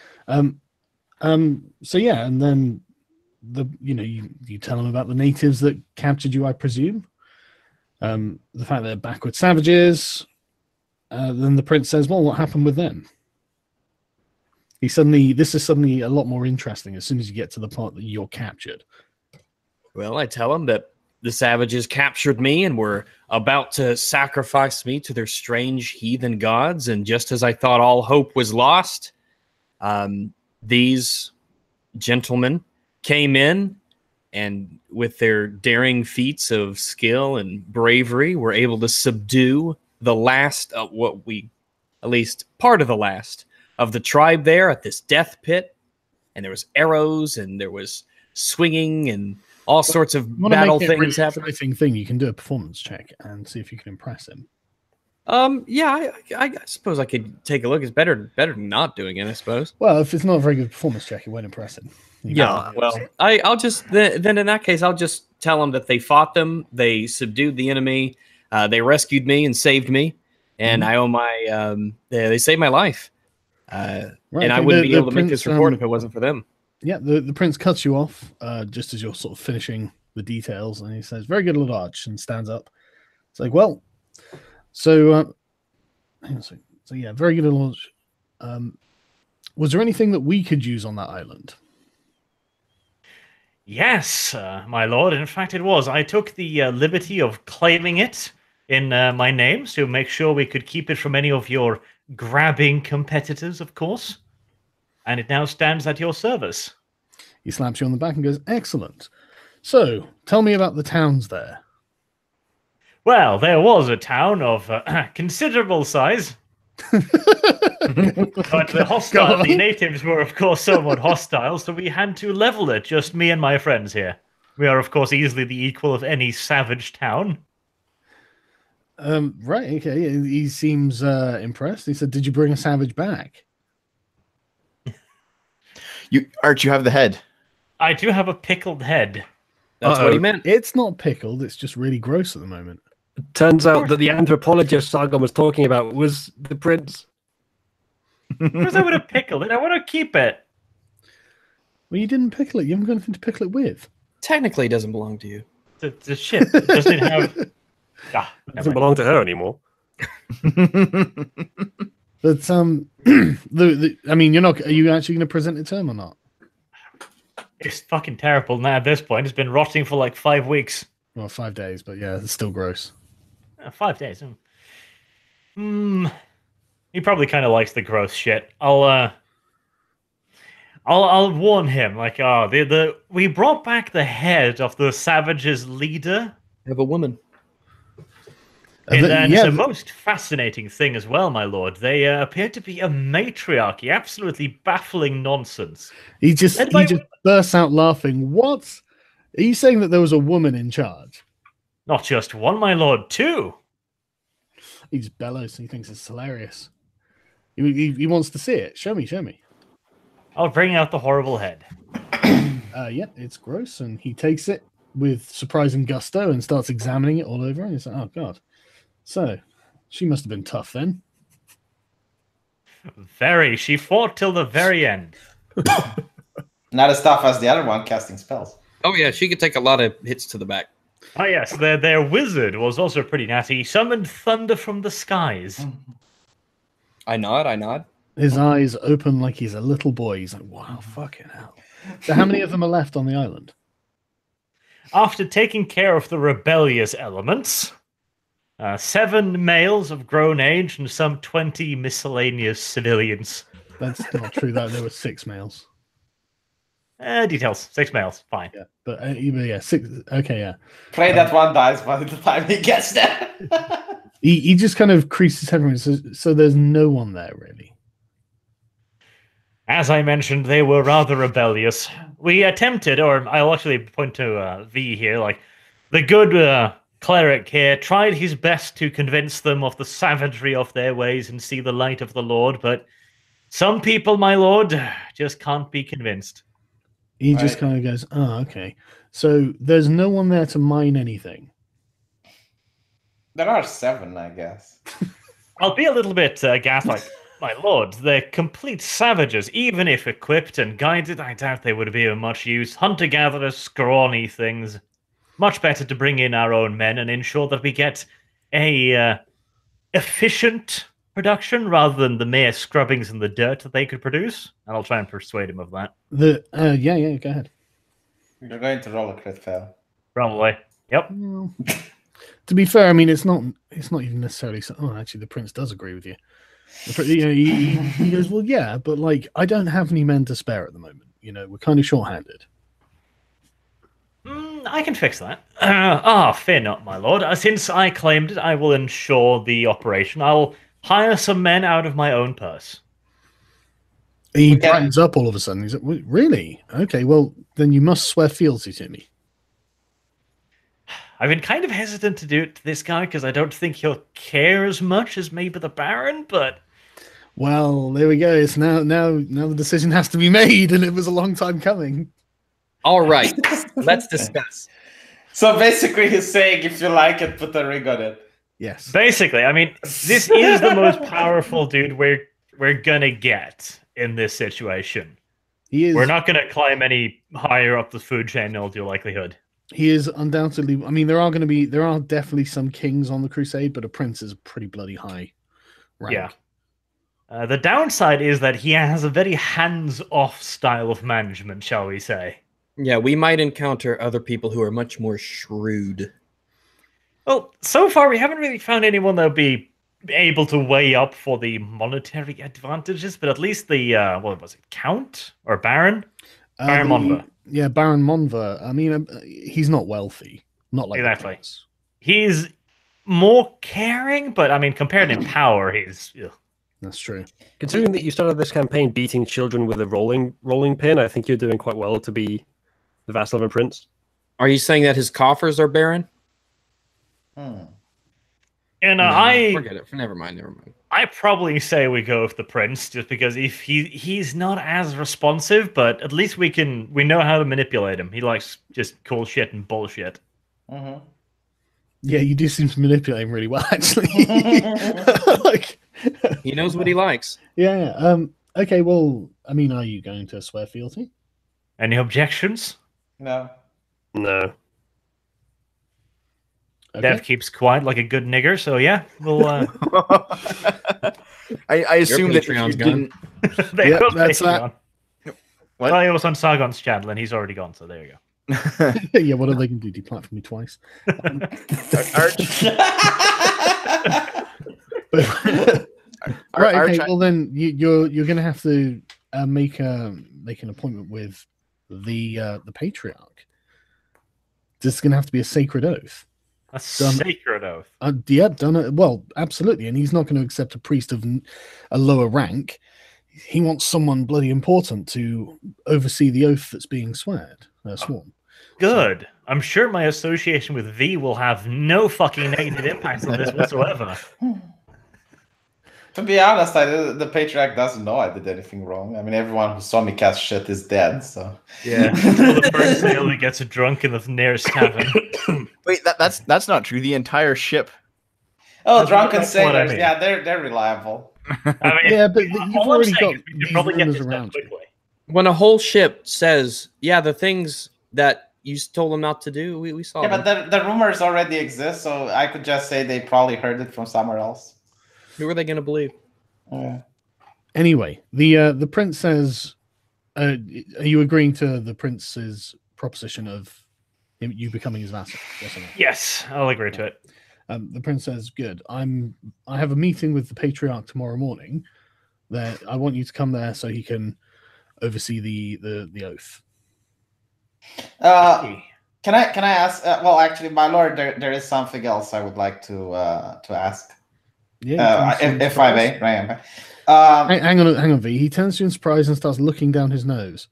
So yeah, and then you tell them about the natives that captured you, I presume. The fact that they're backward savages. Then the prince says, "Well, what happened with them?" This is suddenly a lot more interesting as soon as you get to the part that you're captured. Well, I tell them that the savages captured me and were about to sacrifice me to their strange heathen gods. And just as I thought all hope was lost, these gentlemen came in and with their daring feats of skill and bravery were able to subdue the last of at least part of the last of the tribe there at this death pit. And there was arrows and there was swinging and all sorts of battle things happening. Thing you can do a performance check and see if you can impress him. Yeah, I suppose I could take a look. It's better than not doing it, I suppose. Well, if it's not a very good performance check, it won't impress him. Yeah, well, I'll just then in that case, I'll just tell them that they fought them, they subdued the enemy, they rescued me and saved me, and I owe my they saved my life, and I wouldn't be able to make this report if it wasn't for them. Yeah, the prince cuts you off just as you're sort of finishing the details, and he says, "Very good, Lord Arch," and stands up. It's like, well, so yeah, very good, Lord Arch. Was there anything that we could use on that island? Yes, my lord. In fact, it was. I took the liberty of claiming it in my name to make sure we could keep it from any of your grabbing competitors, of course. And it now stands at your service. He slaps you on the back and goes, "Excellent. So, tell me about the towns there." Well, there was a town of considerable size. But the natives were, of course, somewhat hostile, so we had to level it, just me and my friends here. We are, of course, easily the equal of any savage town. Right, okay. He seems impressed. He said, "Did you bring a savage back?" Arch, you have the head. I do have a pickled head. That's what he meant. It's not pickled. It's just really gross at the moment. Turns out that the anthropologist Sargon was talking about was the prince. Of course I would have pickled it. I want to keep it. Well, you didn't pickle it. You haven't got anything to pickle it with. Technically, it doesn't belong to you. The ship doesn't have. It doesn't belong to her anymore. But I mean, you're not. Are you actually going to present it to him or not? It's fucking terrible now at this point. It's been rotting for like 5 weeks. Well, 5 days, but yeah, it's still gross. 5 days. He probably kind of likes the gross shit. I'll warn him. Like, we brought back the head of the savages' leader. Have a woman. And it's a most fascinating thing as well, my lord. They appear to be a matriarchy. Absolutely baffling nonsense. He just bursts out laughing. What? Are you saying that there was a woman in charge? Not just one, my lord, 2. He just bellows. He thinks it's hilarious. He wants to see it. Show me. I'll bring out the horrible head. Yeah, it's gross, and he takes it with surprising gusto and starts examining it all over. And he's like, "Oh God." So, she must have been tough then. Very. She fought till the very end. Not as tough as the other one casting spells. Oh yeah, she could take a lot of hits to the back. Oh yes, their wizard was also pretty nasty. He summoned thunder from the skies. I nod. His eyes open like he's a little boy. He's like, wow, fucking hell. So how many of them are left on the island? After taking care of the rebellious elements, 7 males of grown age and some 20 miscellaneous civilians. That's not true. There were 6 males. Details. 6 males. Fine. Yeah, but yeah, 6. Okay, yeah. Pray that one dies by the time he gets there. he just kind of creases his head around. So there's no one there, really. As I mentioned, they were rather rebellious. We attempted, or I'll actually point to V here, like the good cleric here tried his best to convince them of the savagery of their ways and see the light of the Lord, but some people, my lord, just can't be convinced. He just kind of goes, oh, okay. So there's no one there to mine anything. There are 7, I guess. I'll be a little bit gaslight. My lord, they're complete savages. Even if equipped and guided, I doubt they would be of much use. Hunter-gatherers, scrawny things. Much better to bring in our own men and ensure that we get a efficient production rather than the mere scrubbings and the dirt that they could produce. And I'll try and persuade him of that. Yeah, go ahead. You're going to roll a crit fail. Probably. Yep. Well, to be fair, I mean, it's not even necessarily. Oh, actually, the prince does agree with you. He goes, well, yeah, but like, I don't have any men to spare at the moment. We're kind of short-handed. I can fix that. Fear not, my lord. Since I claimed it, I will ensure the operation. I'll hire some men out of my own purse. He brightens up all of a sudden. He's like, really? Okay, well, then you must swear fealty to me. I've been kind of hesitant to do it to this guy because I don't think he'll care as much as maybe the Baron, but... Well, there we go. It's now the decision has to be made, and it was a long time coming. All right, let's discuss. So basically he's saying, if you like it, put a ring on it. Yes. Basically, I mean, this is the most powerful dude we're gonna get in this situation. He is. We're not gonna climb any higher up the food chain in all due likelihood. He is undoubtedly. I mean, there are definitely some kings on the crusade, but a prince is a pretty bloody high rank. Yeah. The downside is that he has a very hands-off style of management, shall we say. Yeah, we might encounter other people who are much more shrewd. Well, so far we haven't really found anyone that would be able to weigh up for the monetary advantages, but at least the, what was it, Count? Or Baron? Baron Monver. Yeah, Baron Monver. I mean, he's not wealthy. Not like exactly. He's more caring, but I mean, compared in power, he's... Ugh. That's true. Considering that you started this campaign beating children with a rolling pin, I think you're doing quite well to be the vassal of a prince. Are you saying that his coffers are barren? And forget it. Never mind. I probably say we go with the prince, just because if he's not as responsive, but at least we know how to manipulate him. He likes just cool shit and bullshit. Mm-hmm. Yeah, you do seem to manipulate him really well, actually. He knows what he likes. Yeah. Okay, well, I mean, are you going to swear fealty? Any objections? No. No. Okay. Dev keeps quiet like a good nigger, so yeah, we'll. I assume that Patreon's you didn't. Yeah, that's that. What? Well, it was on Sargon's channel, and he's already gone, so there you go. Yeah, what are they going to do? Deplatform me twice? Right. Okay. Well, then you're going to have to make an appointment with the Patriarch. This is going to have to be a sacred oath. A sacred oath. Yeah, done it. Well, absolutely. And he's not going to accept a priest of a lower rank. He wants someone bloody important to oversee the oath that's being sworn. Good. I'm sure my association with V will have no fucking negative impact on this whatsoever. To be honest, the Patriarch doesn't know I did anything wrong. I mean, everyone who saw me cast shit is dead, so... Yeah. Well, the first day only gets drunk in the nearest tavern. Wait, that's not true. The entire ship. Oh, drunken sailors. Yeah, they're reliable. I mean, yeah, but you've already got these rumors around you. When a whole ship says, yeah, the things that you told them not to do, we saw them. But the rumors already exist, so I could just say they probably heard it from somewhere else. Who are they going to believe? Anyway, the prince says, are you agreeing to the prince's proposition of you becoming his vassal? Yes or no? Yes, I'll agree to it. The prince says, good. I have a meeting with the Patriarch tomorrow morning. That I want you to come there so he can oversee the oath. Can I ask? Well, actually, my lord, there is something else I would like to ask. Yeah, if I may, right? Hang on, V. He turns to you in surprise and starts looking down his nose.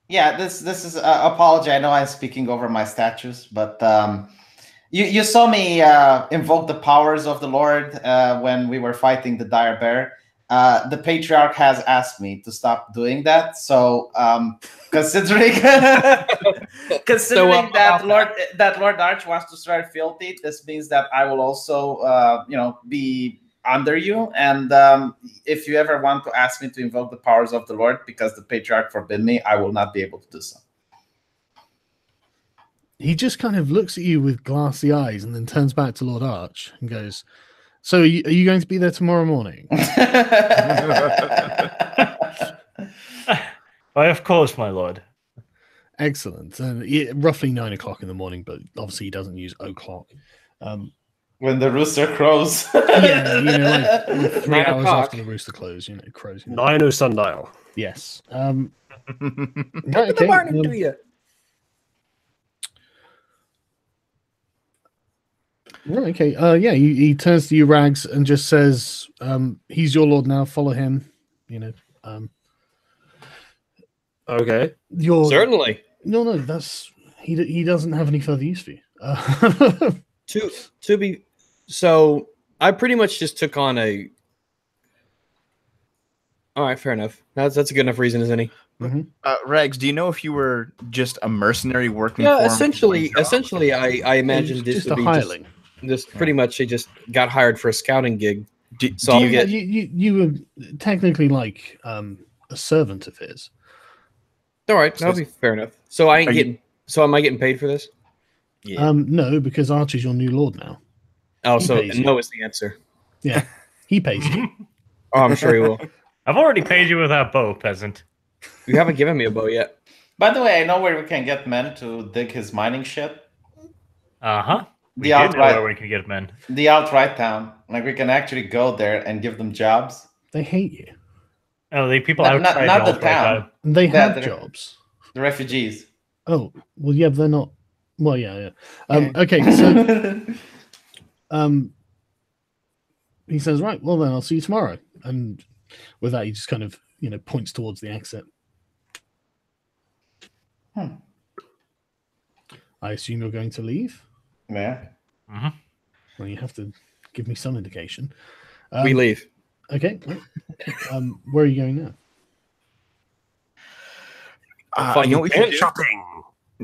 Yeah, this is apology. I know I'm speaking over my statues, but you saw me invoke the powers of the Lord when we were fighting the dire bear. The Patriarch has asked me to stop doing that. So, considering that Lord Arch wants to swear fealty, this means that I will also, be under you. And if you ever want to ask me to invoke the powers of the Lord, because the Patriarch forbid me, I will not be able to do so. He just kind of looks at you with glassy eyes and then turns back to Lord Arch and goes, so are you going to be there tomorrow morning? Why, of course, my lord. Excellent. Roughly 9 o'clock in the morning, but obviously he doesn't use o'clock. When the rooster crows. Yeah, like 3 hours after the rooster crows, crows. 9 sundial. Yes. Good morning to you. Right, okay. Yeah, he turns to you, Rags, and just says, he's your lord now, follow him. Okay. Certainly. No, that's he doesn't have any further use for you. So I pretty much just took on a. All right, fair enough. That's a good enough reason, isn't he? Mm-hmm. Rags, do you know if you were just a mercenary working? Yeah, essentially, I imagined this just would a be hireling. Just pretty much, he just got hired for a scouting gig. Do you get? You were technically like a servant of his. All right, that'll be fair enough. So I ain't getting. So am I getting paid for this? Yeah. No, because Archie's your new lord now. Oh, so no is the answer. Yeah, he pays you. Oh, I'm sure he will. I've already paid you with that bow, peasant. You haven't given me a bow yet. By the way, I know where we can get men to dig his mining shit. Uh-huh. The outright where we can get men. The outright town. Like, we can actually go there and give them jobs. They hate you. Oh, the people outside not the town. They have jobs. The refugees. Oh, well, yeah, they're not. Well, yeah. Okay, so he says, right, well then I'll see you tomorrow. And with that, he just kind of, points towards the exit. I assume you're going to leave? Yeah. Mm-hmm. Well, you have to give me some indication. We leave. Okay. Where are you going now? You know what we should do? Shopping.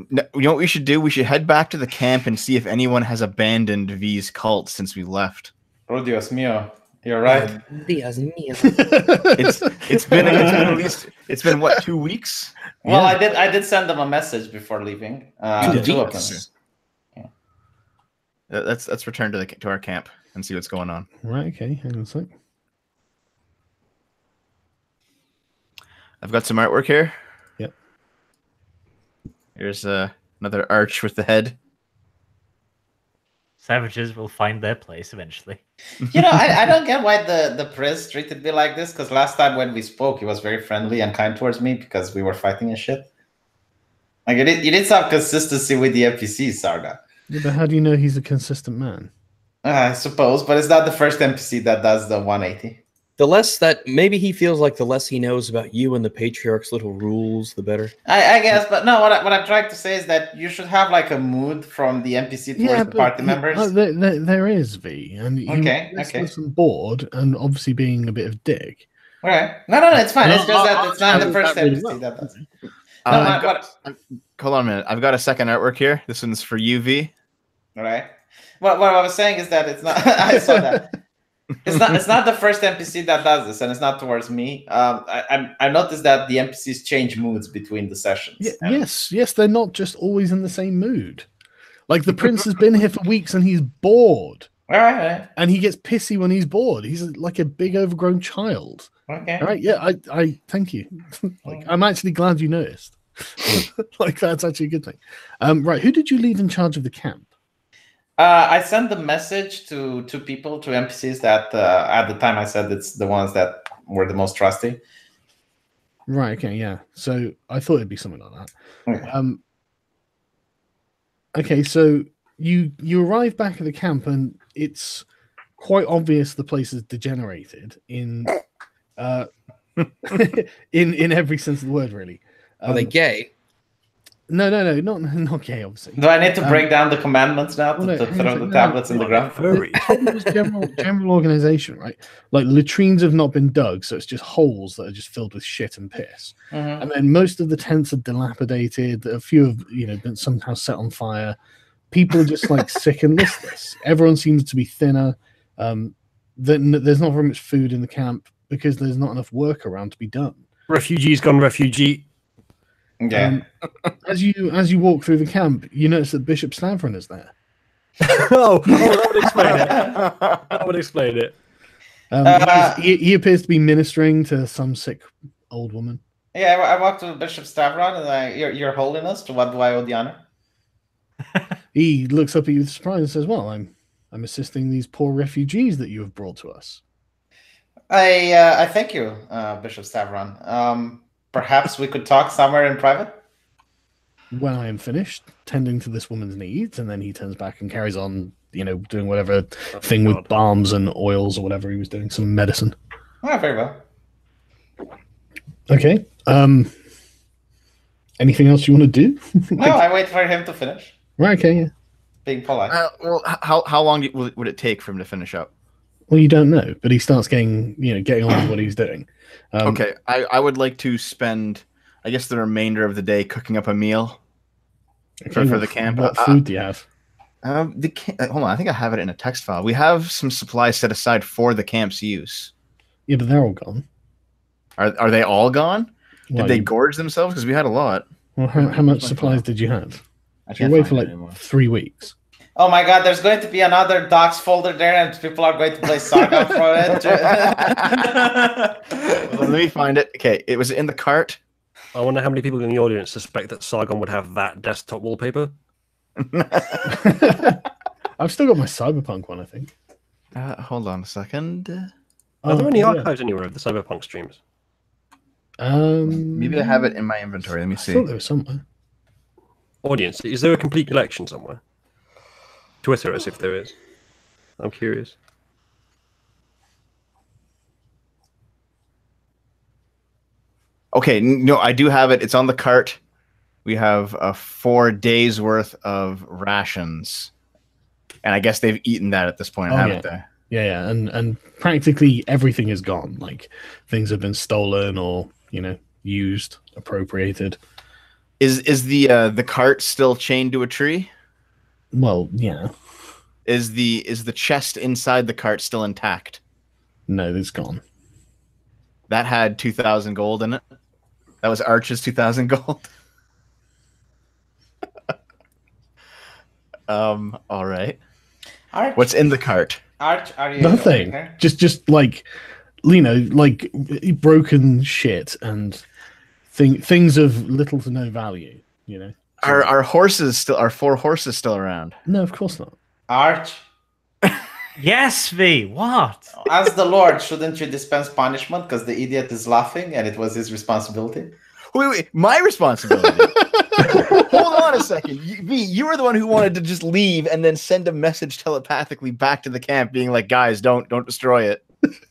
No, you know what we should do? We should head back to the camp and see if anyone has abandoned V's cult since we left. Oh, Dios mío. You're right. It's been at least what, 2 weeks? Well, I did send them a message before leaving. 2 of them. Yeah. Let's return to our camp and see what's going on. Right. Okay. Hang on a sec. I've got some artwork here. Yep. Here's another arch with the head. Savages will find their place eventually. You know, I don't get why the Priz treated me like this, because last time when we spoke, he was very friendly and kind towards me because we were fighting and shit. Like, you did some consistency with the NPCs, Sarga. Yeah, but how do you know he's a consistent man? I suppose, but it's not the first NPC that does the 180. The less that maybe he feels like the less he knows about you and the Patriarch's little rules, the better. I guess, but no, what I'm trying to say is that you should have like a mood from the NPC towards the party members. There is, V, and okay. Listen bored and obviously being a bit of a dick. Okay, no, it's fine. It's just that it's not the first NPC that does. Hold on a minute. I've got a second artwork here. This one's for you, V. All right. What I was saying is that it's not. I saw that. It's not the first NPC that does this, and it's not towards me. I noticed that the NPCs change moods between the sessions. Yes, they're not just always in the same mood. Like the prince has been here for weeks and he's bored. All right. And he gets pissy when he's bored. He's like a big overgrown child. Okay. All right. Yeah, I thank you. I'm actually glad you noticed. Like that's actually a good thing. Right. Who did you leave in charge of the camp? I sent the message to two people, two NPCs that at the time I said it's the ones that were the most trusty. Right. Okay. Yeah. So I thought it'd be something like that. Okay. Okay. So you arrive back at the camp and it's quite obvious the place is degenerated in in every sense of the word, really. Are they gay? No, not gay, obviously. Do I need to break down the commandments now to throw the tablets in the ground? General organization, right? Like latrines have not been dug, so it's just holes that are just filled with shit and piss. Mm-hmm. And then most of the tents are dilapidated. A few have, been somehow set on fire. People are just like sick and listless. Everyone seems to be thinner. There's not very much food in the camp because there's not enough work around to be done. Refugees gone refugee. Yeah. As you walk through the camp, you notice that Bishop Stavron is there. That would explain it. That would explain it. He appears to be ministering to some sick old woman. Yeah, I walked to Bishop Stavron and Your Holiness, to what do I owe the honor? He looks up at you with surprise and says, "Well, I'm assisting these poor refugees that you have brought to us." I thank you, Bishop Stavron. Perhaps we could talk somewhere in private? When I am finished tending to this woman's needs, and then he turns back and carries on, doing whatever thing with balms and oils or whatever he was doing, some medicine. Oh, very well. Okay. Anything else you want to do? No, I wait for him to finish. Right, okay, yeah. Being polite. Well, how long would it take for him to finish up? Well, you don't know, but he starts getting on with what he's doing. Okay, I would like to spend, I guess, the remainder of the day cooking up a meal for the camp. What food do you have? Hold on, I think I have it in a text file. We have some supplies set aside for the camp's use. Yeah, but they're all gone. Are they all gone? Well, did they gorge themselves? Because we had a lot. Well, how much supplies did you have? You wait for like 3 weeks. Oh my god, there's going to be another docs folder there and people are going to play Saga for it. Let me find it. Okay, it was in the cart. I wonder how many people in the audience suspect that Sargon would have that desktop wallpaper. I've still got my Cyberpunk one, I think. Hold on a second. Are there any archives anywhere of the Cyberpunk streams? Maybe I have it in my inventory. Let me see. I thought there was somewhere. Audience, is there a complete collection somewhere? Twitter us if there is. I'm curious. Okay, no, I do have it. It's on the cart. We have 4 days worth of rations, and I guess they've eaten that at this point, haven't they? Yeah, and practically everything is gone. Like things have been stolen or used, appropriated. Is the cart still chained to a tree? Well, yeah. Is the chest inside the cart still intact? No, it's gone. That had 2,000 gold in it. That was Arch's 2,000 gold. All right. Arch, what's in the cart? Arch, are you nothing? Okay? Just like, you know, like broken shit and things of little to no value. You know, are our 4 horses still around? No, of course not. Arch. Yes, V. What? As the Lord, shouldn't you dispense punishment because the idiot is laughing and it was his responsibility? Wait, my responsibility? Hold on a second. You were the one who wanted to just leave and then send a message telepathically back to the camp being like, guys, don't destroy it.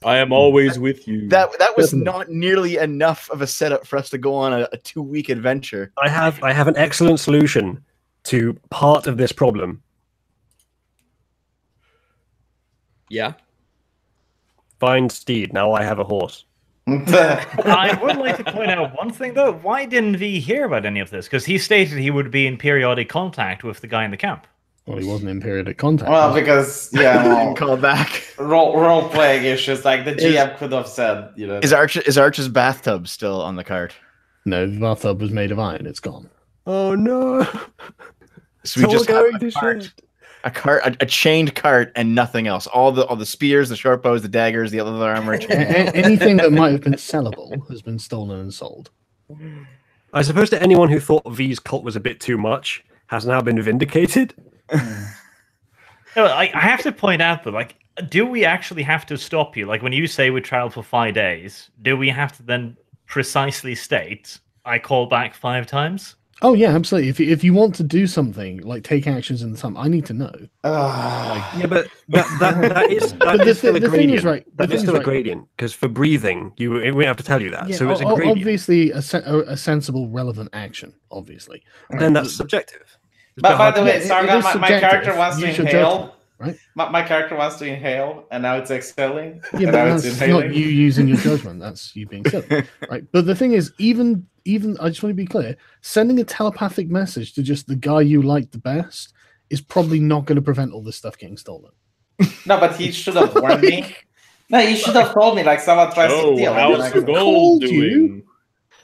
I am always with you. That was not nearly enough of a setup for us to go on a 2-week adventure. I have an excellent solution to part of this problem. Yeah. Find Steed. Now I have a horse. I would like to point out one thing, though. Why didn't V hear about any of this? Because he stated he would be in periodic contact with the guy in the camp. Well, he wasn't in periodic contact. Well, because call back role playing issues. Like the GM could have said, you know. Is Arch's bathtub still on the cart? No, the bathtub was made of iron. It's gone. Oh no! So we just have a chained cart and nothing else. All the spears, the short bows, the daggers, the other armor. Anything that might have been sellable has been stolen and sold. I suppose that anyone who thought V's cult was a bit too much has now been vindicated. No, I have to point out, though, like, do we actually have to stop you? Like, when you say we traveled for 5 days, do we have to then precisely state, I call back 5 times? Oh, yeah, absolutely. If you want to do something, like take actions in the time, I need to know. Yeah, but that is still a gradient. That is still a gradient, because for breathing, we have to tell you that. Yeah, so it's a gradient. Obviously, a sensible, relevant action, obviously. Then that's subjective. But by the way, Sargon, my character wants to Use your inhale. judgment, right? My character wants to inhale, and now it's exhaling. Yeah, and but now that's it's inhaling. not you using your judgment. That's you being silly, right? But the thing is, even I just want to be clear: sending a telepathic message to just the guy you like the best is probably not going to prevent all this stuff getting stolen. No, but he should have warned me. No, he should have told me like someone tries to steal. How's the gold doing?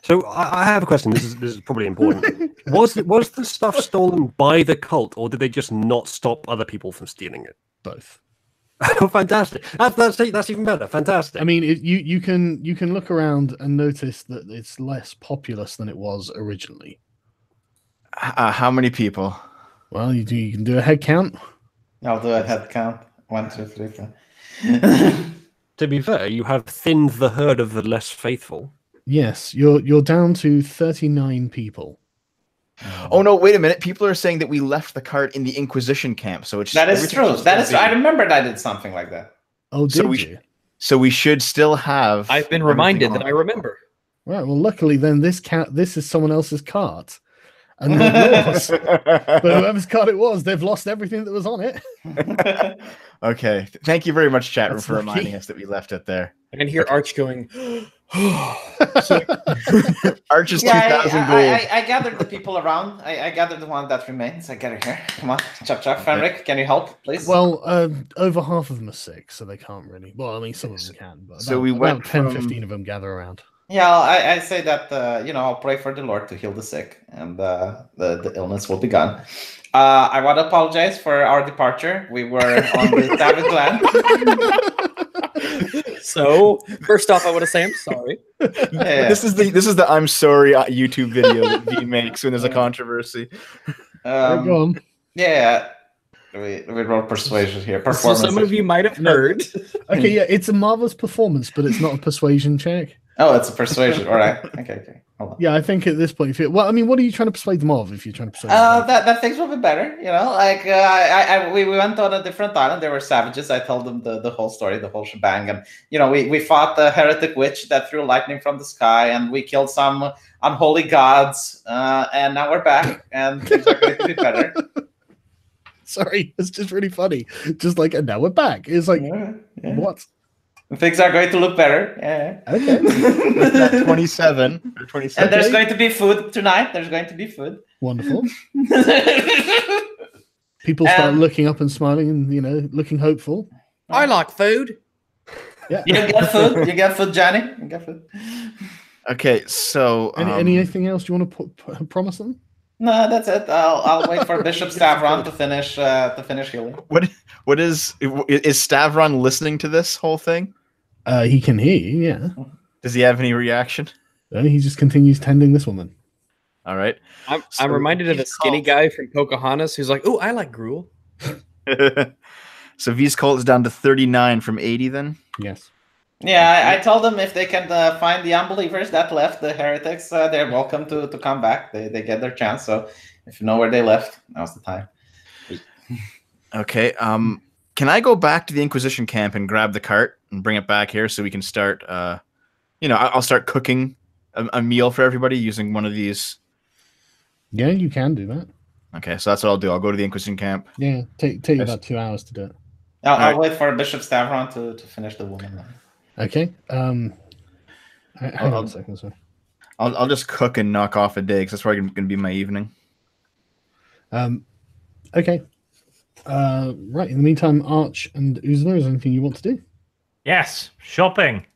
So I have a question. This is probably important. Was the stuff stolen by the cult, or did they just not stop other people from stealing it? Both. Oh, fantastic! That's even better. Fantastic. I mean, you can look around and notice that it's less populous than it was originally. How many people? Well, you can do a head count. I'll do a head count. 1, 2, 3, 4. To be fair, you have thinned the herd of the less faithful. Yes, you're down to 39 people. Oh no! Wait a minute. People are saying that we left the cart in the Inquisition camp, so it's that is true. That is. I remembered I did something like that. Oh, did you? So we should still have. I've been reminded that I remember. Right. Well, luckily then this is someone else's cart, and not yours. But whoever's cart it was, they've lost everything that was on it. Okay. Thank you very much, chat room, for reminding us that we left it there. I can hear Arch going. Arch is 2,000 gold. I gathered the people around. I gathered the one that remains. I get it here. Come on, Chuck, Fenric, can you help, please? Well, over half of them are sick, so they can't really. Well, I mean, some of them can, but so we went 10, 15 of them gather around. Yeah, I say that I'll pray for the Lord to heal the sick, and the illness will be gone. I want to apologize for our departure. We were on the savage land. So, first off, I want to say I'm sorry. Yeah. This is the I'm sorry YouTube video that V makes when there's a controversy. Go on. Yeah. We wrote persuasion here. So some of you might have heard. Okay, yeah, it's a marvelous performance, but it's not a persuasion check. Oh, it's a persuasion. All right. Okay. Hold on. Yeah, I think at this point, what are you trying to persuade them of? If you're trying to persuade them that things will be better. Like we went on a different island. There were savages. I told them the whole story, the whole shebang, and we fought the heretic witch that threw lightning from the sky, and we killed some unholy gods, and now we're back, and things are going to be better. Sorry, it's just really funny. Just like, and now we're back. It's like, what? Things are going to look better. Yeah. Okay. 27. And there's going to be food tonight. There's going to be food. Wonderful. People start looking up and smiling and, looking hopeful. I like food. Yeah. You get food. You get food, Johnny. You get food. Okay, so anything else you want to promise them? No, that's it. I'll wait for Bishop Stavron to finish healing. What is Stavron listening to this whole thing? He can hear you. Yeah. Does he have any reaction? He just continues tending this woman. All right. I'm reminded of the skinny guy from Pocahontas who's like, "Oh, I like gruel." So V's cult is down to 39 from 80 then? Yes. Yeah, I told them if they can find the unbelievers that left, the heretics, they're welcome to come back. They get their chance. So if you know where they left, now's the time. Okay. Can I go back to the Inquisition camp and grab the cart and bring it back here so we can start, I'll start cooking a meal for everybody using one of these. Yeah, you can do that. Okay, so that's what I'll do. I'll go to the Inquisition camp. Yeah, take you about 2 hours to do it. I'll wait for Bishop Stavron to finish the woman. Okay. Hang on a second, sorry. I'll just cook and knock off a day because that's probably going to be my evening. Okay. Right. In the meantime, Arch and Uzma, is there anything you want to do? Yes, shopping.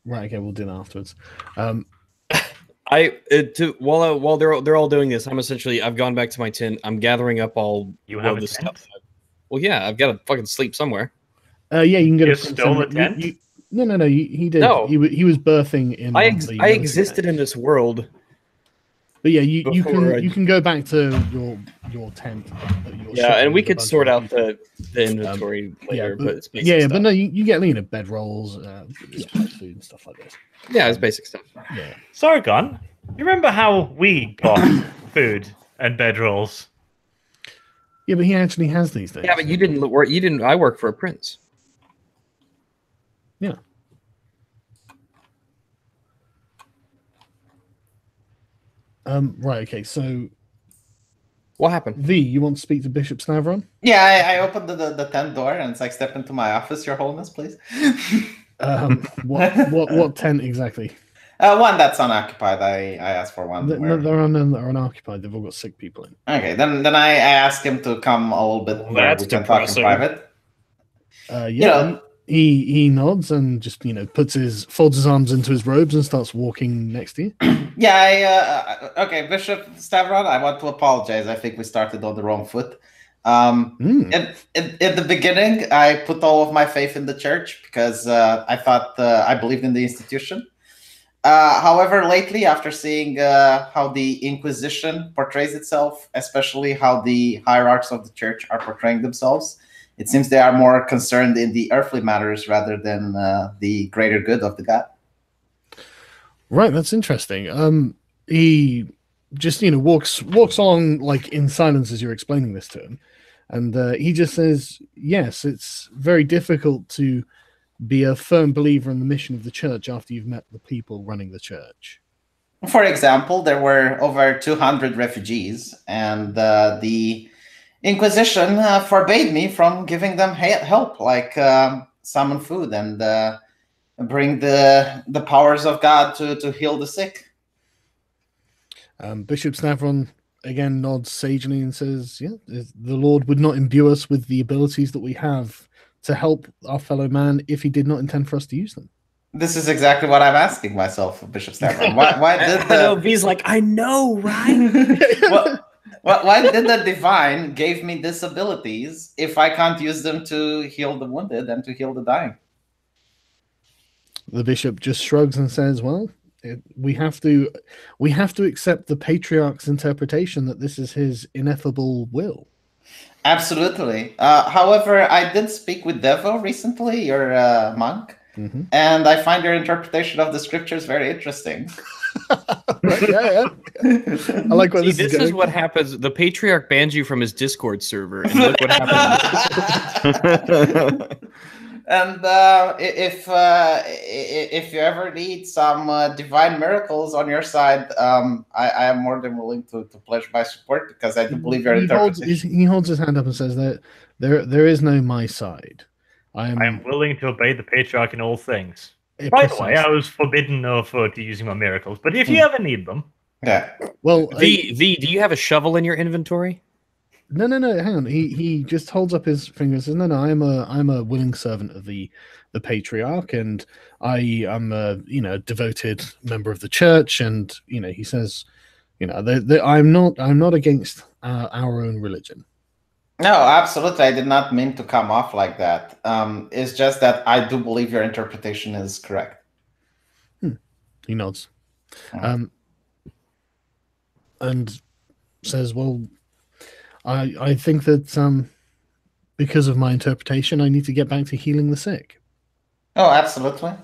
Right. Okay, we'll do that afterwards. While they're all doing this, I've gone back to my tent. I'm gathering up all the stuff. Well, yeah, I've got to fucking sleep somewhere. Yeah, you can go to stole the tent. No. He did. No. He was birthing in. I existed in this world. But yeah, you can go back to your tent. And we could sort out the inventory later. But it's basic stuff. but no, you get bedrolls, food and stuff like this. Yeah, it's basic stuff. Yeah. Sargon, you remember how we got food and bedrolls? Yeah, but he actually has these things. Yeah, but you didn't work. You didn't. I work for a prince. Yeah. Right. Okay. So, what happened? V, you want to speak to Bishop Stavron? Yeah, I opened the tent door and it's like, step into my office, Your Holiness, please. What tent exactly? One that's unoccupied. I asked for one. No, there are none that are unoccupied. They've all got sick people in. Okay, then I asked him to come a little bit where we can talk in private. He nods and just folds his arms into his robes and starts walking next to you. Yeah, okay, Bishop Stavron, I want to apologize. I think we started on the wrong foot. In the beginning, I put all of my faith in the church because I thought I believed in the institution. However, lately, after seeing how the Inquisition portrays itself, especially how the hierarchs of the church are portraying themselves, it seems they are more concerned in the earthly matters rather than the greater good of the God. Right, that's interesting. He just walks along like in silence as you're explaining this to him, and he just says, "Yes, it's very difficult to be a firm believer in the mission of the church after you've met the people running the church." For example, there were over 200 refugees, and the Inquisition forbade me from giving them help, like summon food and bring the powers of God to heal the sick. Bishop Stavron again nods sagely and says, "Yeah, the Lord would not imbue us with the abilities that we have to help our fellow man if he did not intend for us to use them." This is exactly what I'm asking myself, Bishop Stavron. Why did V's like, I know, right? Why did the divine gave me these abilities if I can't use them to heal the wounded and to heal the dying? The bishop just shrugs and says, "Well, we have to accept the Patriarch's interpretation that this is his ineffable will." Absolutely. However, I did speak with Devo recently, your monk, and I find your interpretation of the scriptures very interesting. Yeah. I like what this is what happens. The Patriarch bans you from his Discord server, and look what happens. And if you ever need some divine miracles on your side, I am more than willing to pledge my support because I do believe your interpretation. He holds his hand up and says that there is no my side. I am willing to obey the Patriarch in all things. By the way, I was forbidden to using my miracles, but if you ever need them, yeah. Well, V, do you have a shovel in your inventory? No. Hang on. He just holds up his finger and says, "No. I'm a willing servant of the Patriarch, and I am a devoted member of the church." And he says, I'm not against our own religion. No, absolutely. I did not mean to come off like that. It's just that I do believe your interpretation is correct. He nods. And says, "Well, I think that because of my interpretation, I need to get back to healing the sick." Oh, absolutely.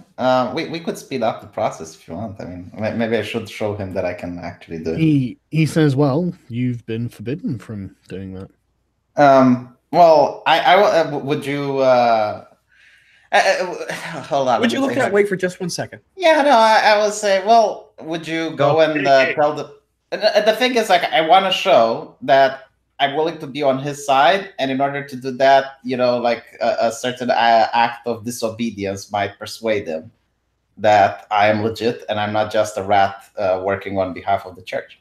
We could speed up the process if you want. I mean, maybe I should show him that I can actually do it. He says, "Well, you've been forbidden from doing that." Well, I would you hold on. Would you look that way for just 1 second? Yeah, no, I will say, well, would you go and tell the thing is, like, I want to show that I'm willing to be on his side, and in order to do that, like a certain act of disobedience might persuade him that I am legit and I'm not just a rat working on behalf of the church.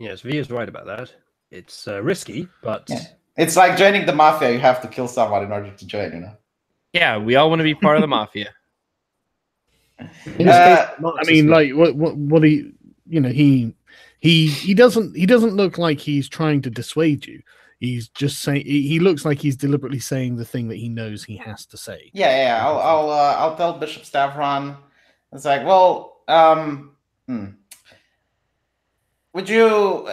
Yes, V is right about that. It's risky, but it's like joining the mafia. You have to kill someone in order to join. Yeah, we all want to be part of the mafia. I mean, like, what he doesn't look like he's trying to dissuade you. He's just saying, he looks like he's deliberately saying the thing that he knows he has to say. Yeah. I'll tell Bishop Stavron. It's like, well, would you?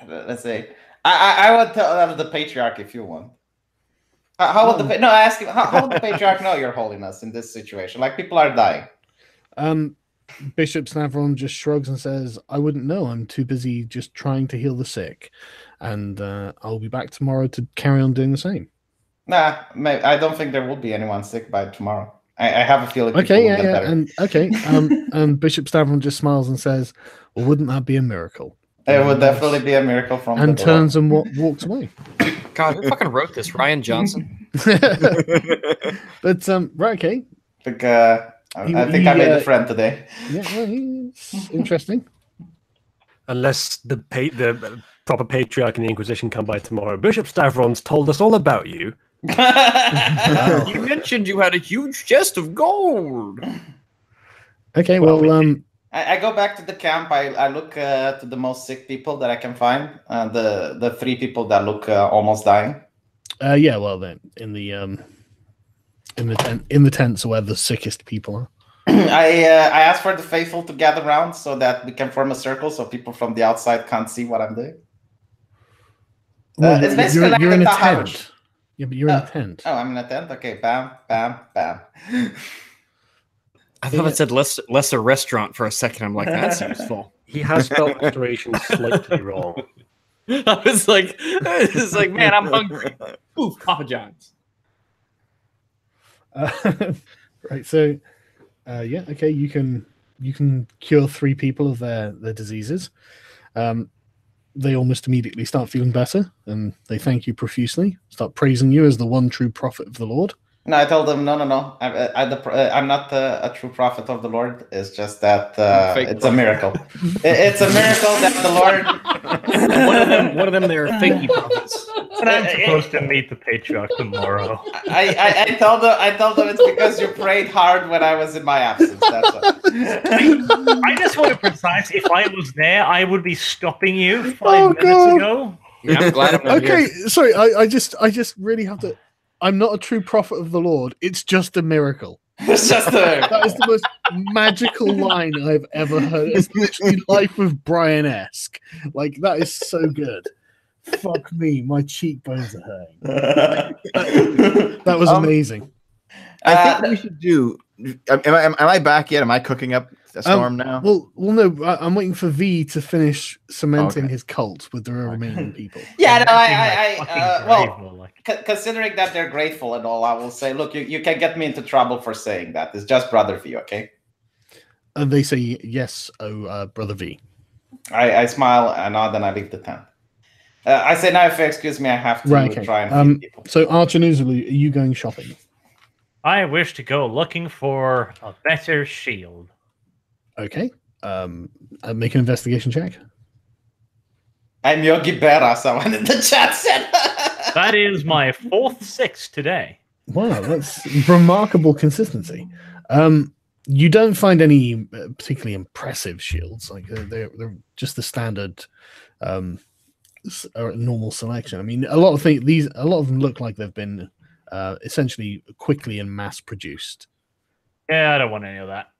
Let's say, I would tell the Patriarch if you want. How would ask him? How would the Patriarch know, Your Holiness, in this situation? Like, people are dying. Bishop Stavron just shrugs and says, "I wouldn't know. I'm too busy just trying to heal the sick, and I'll be back tomorrow to carry on doing the same." Nah, I don't think there will be anyone sick by tomorrow. I have a feeling. Okay, and Bishop Stavron just smiles and says, "Well, wouldn't that be a miracle?" It would definitely be a miracle from and turns and walks away. God, who fucking wrote this? Ryan Johnson. But right, okay. I think I made a friend today. Yeah, well, he's interesting. Unless the proper Patriarch and the Inquisition come by tomorrow. Bishop Stavron's told us all about you. You mentioned you had a huge chest of gold. Okay, well, I go back to the camp. I look to the most sick people that I can find. The 3 people that look almost dying. Yeah, well, then in the tents where the sickest people are. I asked for the faithful to gather around so that we can form a circle, so people from the outside can't see what I'm doing. Well, it's basically you're in a tent. tent. Yeah, but you're in a tent. Oh, I'm in a tent. Okay, bam, bam, bam. I thought it said lesser restaurant for a second. I'm like, that seems full. He has spelled restoration slightly wrong. I was like, man, I'm hungry. Ooh, Papa John's. Right, so yeah, okay, you can cure 3 people of their diseases. They almost immediately start feeling better, and they thank you profusely, start praising you as the one true prophet of the Lord. No, I told them, no. I'm not a true prophet of the Lord. It's just that it's a miracle. It's a miracle that the Lord. One of them, they're fakey prophets. But I'm supposed to meet the Patriarch tomorrow. I told them it's because you prayed hard when I was in my absence. That's what. I just want to precise. If I was there, I would be stopping you 5 minutes ago. Yeah, I'm glad I'm not Okay, here. sorry, I just really have to. I'm not a true prophet of the Lord. It's just a miracle. It's just that is the most magical line I've ever heard. It's literally Life of Brian-esque. Like, that is so good. Fuck me, my cheekbones are hurting. That was amazing. I think we should do. Am I back yet? Am I cooking up a storm now? Well, no. I'm waiting for V to finish cementing his cult with the remaining people. Yeah, no, considering that they're grateful and all, I will say, look, you can get me into trouble for saying that. It's just Brother V, okay? And they say yes, Brother V. I smile and nod, and I leave the tent. I say, now, if you excuse me, I have to try and feed people. So, Archanuzulu, are you going shopping? I wish to go looking for a better shield. Okay. Make an investigation check. I'm Yogi Berra, someone in the chat said. That is my 4th 6 today. Wow, that's remarkable consistency. You don't find any particularly impressive shields. Like they're just the standard normal selection. I mean, a lot of them look like they've been essentially quickly and mass produced. Yeah, I don't want any of that.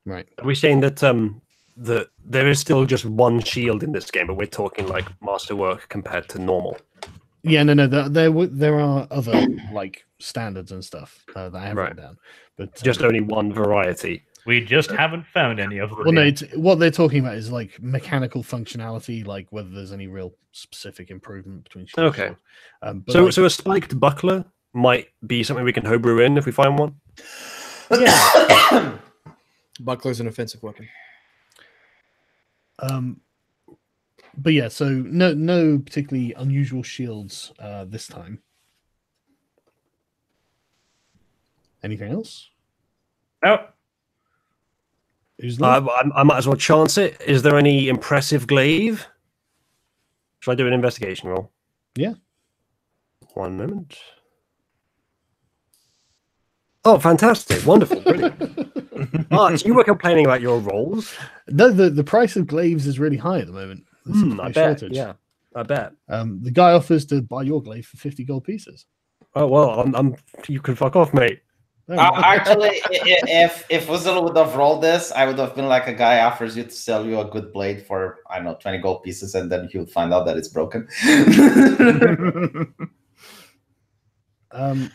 Right. Are we saying that that there is still just one shield in this game, but we're talking like masterwork compared to normal? Yeah, no. There are other like standards and stuff that I have written down, but just only one variety. We just haven't found any of them. Well, no, what they're talking about is like mechanical functionality, like whether there's any real specific improvement between shields. Okay. So a spiked buckler might be something we can homebrew in if we find one. Yeah. Buckler's an offensive weapon. But yeah, so no particularly unusual shields this time. Anything else? Nope. I might as well chance it. Is there any impressive glaive? Should I do an investigation roll? Yeah. 1 moment. Oh, fantastic. Wonderful. Brilliant. Arch, you were complaining about your rolls. No, the price of glaives is really high at the moment. I bet. Yeah, I bet. The guy offers to buy your glaive for 50 gold pieces. Oh, well, you can fuck off, mate. Actually, if Wuzzle would have rolled this, I would have been like a guy offers you to sell you a good blade for, I don't know, 20 gold pieces, and then he would find out that it's broken.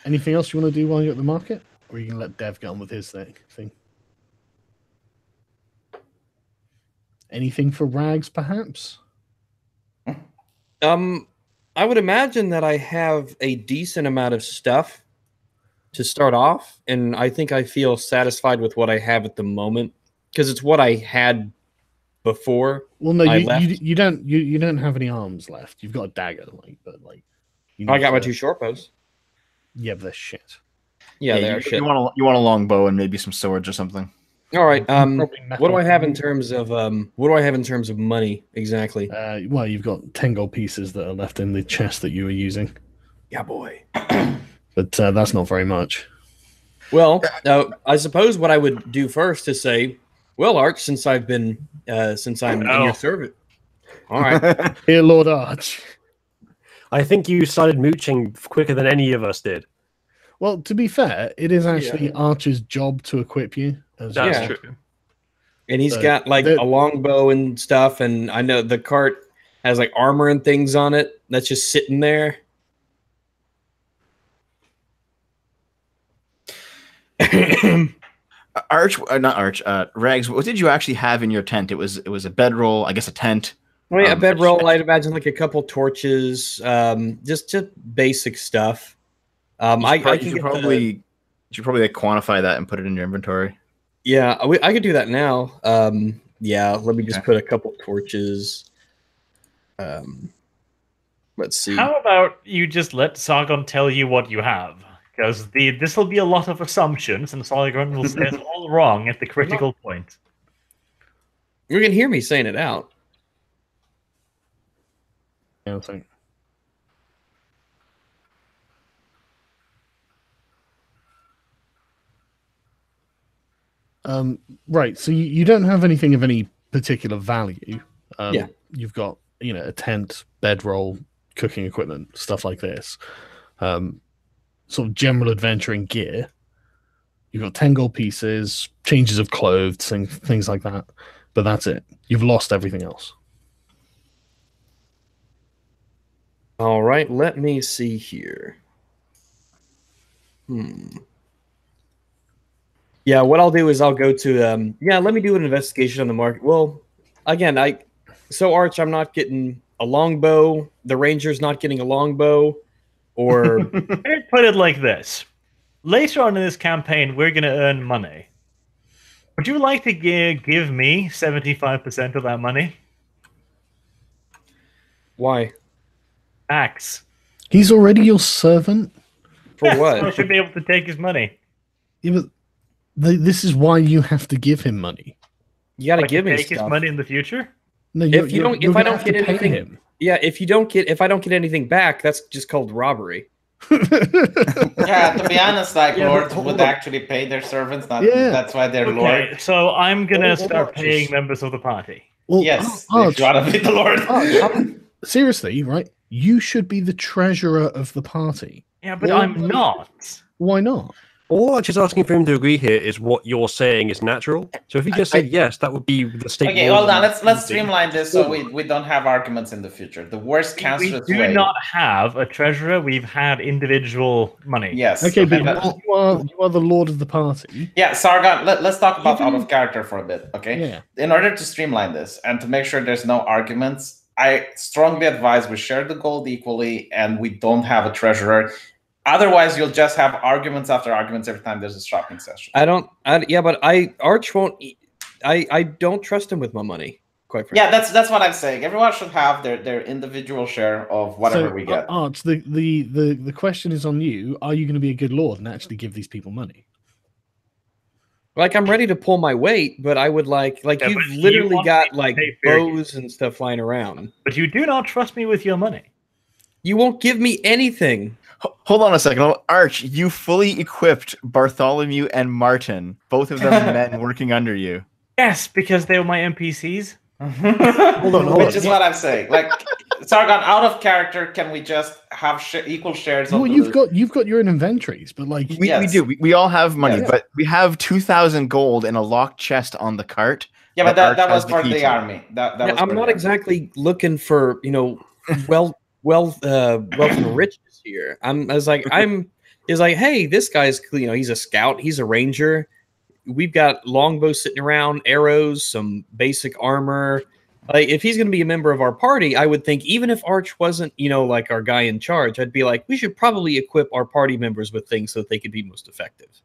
Anything else you want to do while you're at the market? Or you can let Dev get on with his thing? Anything for Rags, perhaps? I would imagine that I have a decent amount of stuff to start off, and I think I feel satisfied with what I have at the moment because it's what I had before. Well, no, you don't have any arms left. You've got a dagger, I got my 2 short bows. Yeah, but they're shit. Yeah, they're shit. You want a long bow and maybe some swords or something. All right. What do I have in terms of money exactly? Well, you've got 10 gold pieces that are left in the chest that you were using. Yeah, boy. But that's not very much. Well, I suppose what I would do first is say, well, Arch, since I'm in your service. All right. Here, Lord Arch. I think you started mooching quicker than any of us did. Well, to be fair, it is actually Archer's job to equip you. That's true. And he's got like a longbow and stuff, and I know the cart has like armor and things on it that's just sitting there. Rags, what did you actually have in your tent? It was a bedroll, I guess a tent. Well, yeah, a bedroll. I'd imagine like a couple torches, just basic stuff. You should probably like quantify that and put it in your inventory. Yeah, I could do that now. Yeah, let me just put a couple torches. Let's see. How about you just let Sargon tell you what you have? Because this will be a lot of assumptions, and Sargon will say it all wrong at the critical point. You can hear me saying it out. Yeah, I think. Right, so you don't have anything of any particular value. You've got, a tent, bedroll, cooking equipment, stuff like this. Sort of general adventuring gear. You've got 10 gold pieces, changes of clothes, things like that. But that's it. You've lost everything else. All right, let me see here. Yeah, what I'll do is I'll go to let me do an investigation on the market. Well, again, Arch, I'm not getting a longbow. The Ranger's not getting a longbow. Or put it like this. Later on in this campaign, we're going to earn money. Would you like to give me 75% of that money? Why? Tax. He's already your servant? For what? So I should be able to take his money. Yeah, but this is why you have to give him money. You got to give me take his money in the future? No, if I don't get anything, Yeah, if I don't get anything back, that's just called robbery. Yeah, to be honest, like lords would actually pay their servants. That's why they're lord. So I'm gonna start paying members of the party. Well, yes, if you want to be the lord. Seriously, right? You should be the treasurer of the party. Yeah, but I'm not. Why not? All I'm just asking for him to agree here is what you're saying is natural. So if he just said yes, that would be the state. Okay, hold on. Let's streamline this so we don't have arguments in the future. The worst cancerous way. We do not have a treasurer. We've had individual money. Yes. Okay, but you are the lord of the party. Yeah, Sargon. Let's talk about out of character for a bit. Okay. Yeah. In order to streamline this and to make sure there's no arguments, I strongly advise we share the gold equally and we don't have a treasurer. Otherwise, you'll just have arguments after arguments every time there's a shopping session. Arch won't. I don't trust him with my money. Quite frankly. Yeah, that's what I'm saying. Everyone should have their individual share of whatever we get. Arch, the question is on you. Are you going to be a good lord and actually give these people money? Like, I'm ready to pull my weight, but I would you've literally got like bows and stuff lying around. But you do not trust me with your money. You won't give me anything. Hold on a second. Arch, you fully equipped Bartholomew and Martin, both of them men working under you. Yes, because they were my NPCs. Hold on. Which is what I'm saying. Like, Sargon, out of character, can we just have equal shares? Well, you've got your own inventories, but like we do. We all have money, but we have 2,000 gold in a locked chest on the cart. Yeah, but that was for the army. I'm not exactly looking for wealth and riches here. Hey, this guy's he's a scout, he's a ranger. We've got longbows sitting around, arrows, some basic armor. Like, if he's going to be a member of our party, I would think even if Arch wasn't, like our guy in charge, I'd be like, we should probably equip our party members with things so that they could be most effective.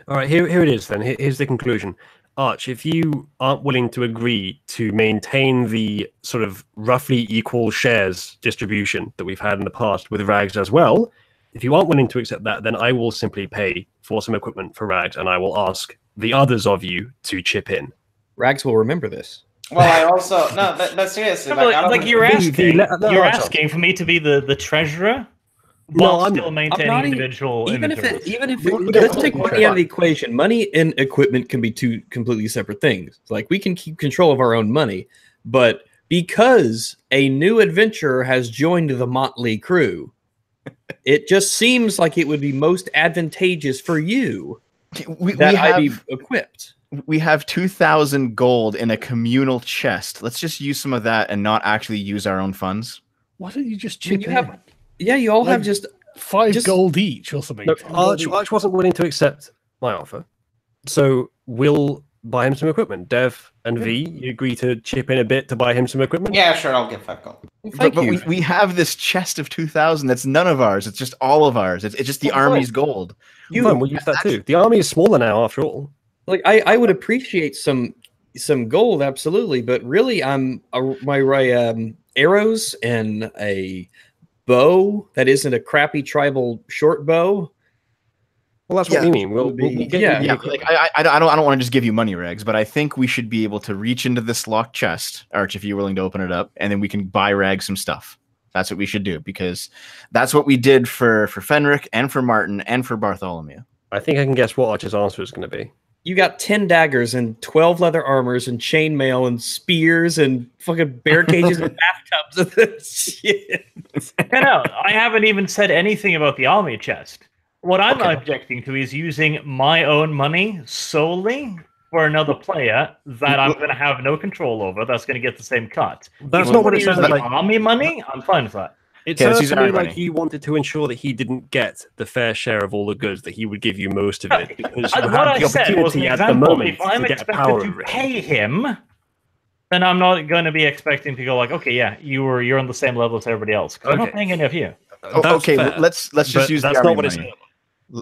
All right, here it is then. Here's the conclusion. Arch, if you aren't willing to agree to maintain the sort of roughly equal shares distribution that we've had in the past with Rags as well, if you aren't willing to accept that, then I will simply pay for some equipment for Rags, and I will ask the others of you to chip in. Rags will remember this. Well, I also but seriously, you're asking for me to be the treasurer. No, I'm still maintaining individual. Even if let's take money out of the equation. Money and equipment can be two completely separate things. Like, we can keep control of our own money, but because a new adventurer has joined the motley crew, it just seems like it would be most advantageous for you I be equipped. We have 2,000 gold in a communal chest. Let's just use some of that and not actually use our own funds. Why don't you just chip in? Yeah, you all have just 5 gold each or something. No, Arch wasn't willing to accept my offer, so we'll buy him some equipment. Dev and V, you agree to chip in a bit to buy him some equipment? Yeah, sure, I'll give 5 gold. But we have this chest of 2,000 that's none of ours. It's just all of ours. It's just the army's gold. We'll use that too. The army is smaller now, after all. Like, I would appreciate some gold, absolutely, but really, my arrows and a bow that isn't a crappy tribal short bow. Well, that's what we mean. We'll get you. Like, I don't want to just give you money, Regs, but I think we should be able to reach into this locked chest, Arch, if you're willing to open it up, and then we can buy Rags some stuff. That's what we should do, because that's what we did for Fenric and for Martin and for Bartholomew. I think I can guess what Arch's answer is going to be. You got 10 daggers and 12 leather armors and chainmail and spears and fucking bear cages and bathtubs and this shit. I haven't even said anything about the army chest. What I'm objecting to is using my own money solely for another player that I'm going to have no control over. That's going to get the same cut. That's not what it sounds like. Army money, I'm fine with that. It sounds to me like you wanted to ensure that he didn't get the fair share of all the goods, that he would give you most of it. Because you have the opportunity at the moment if I'm to get power to pay him, then I'm not going to be expecting to go like, okay, yeah, you're on the same level as everybody else. I'm not paying any of you. Okay, let's just use the army money.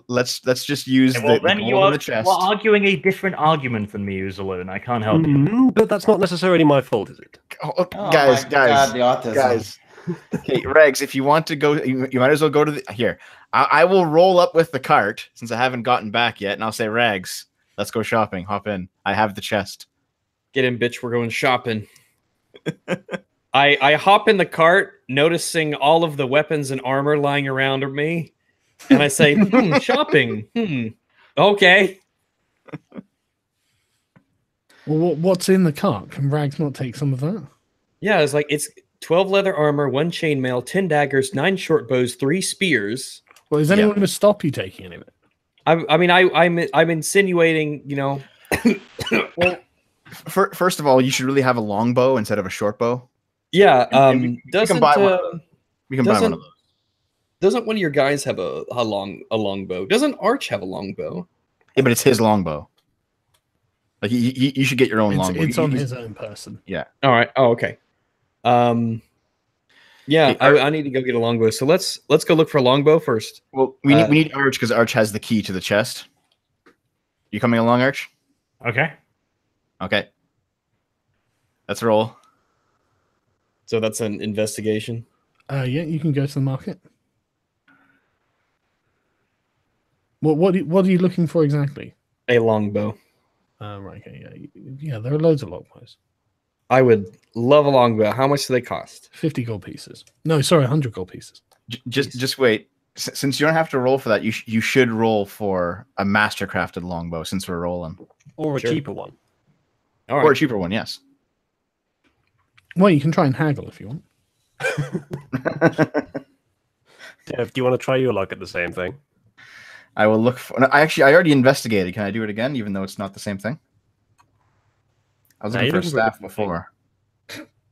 Let's just use the gold in the chest. We're arguing a different argument than me, Uzaloon. I can't help you. But that's not necessarily my fault, is it? Guys. Okay, Regs, if you want to go, you might as well go to here. I will roll up with the cart since I haven't gotten back yet, and I'll say, Regs, let's go shopping. Hop in. I have the chest. Get in, bitch. We're going shopping. I hop in the cart, noticing all of the weapons and armor lying around me, and I say, shopping. Okay. Well, what's in the cart? Can Rags not take some of that? Yeah, it's 12 leather armor, 1 chainmail, 10 daggers, 9 short bows, 3 spears. Well, is anyone going to stop you taking any of it? I'm insinuating, Well, first of all, you should really have a longbow instead of a short bow. Yeah, we can buy one. We can buy one of those. Doesn't one of your guys have a longbow? Doesn't Arch have a longbow? Yeah, but it's his longbow. Like you should get your own longbow. It's on his own person. Yeah. All right. Oh, okay. Yeah, I need to go get a longbow. So let's go look for a longbow first. Well, we need Arch because Arch has the key to the chest. You coming along, Arch? Okay. Okay. Let's roll. So that's an investigation. Yeah, you can go to the market. What are you looking for exactly? A longbow. Right. Okay. Yeah. There are loads of longbows. I would love a longbow. How much do they cost? 50 gold pieces. No, sorry, 100 gold pieces. Just wait. Since you don't have to roll for that, you should roll for a mastercrafted longbow. Since we're rolling, or a cheaper one. All right. Or a cheaper one, yes. Well, you can try and haggle if you want. Dev, do you want to try your luck at the same thing? I will look for. I already investigated. Can I do it again, even though it's not the same thing? I was looking for a staff before.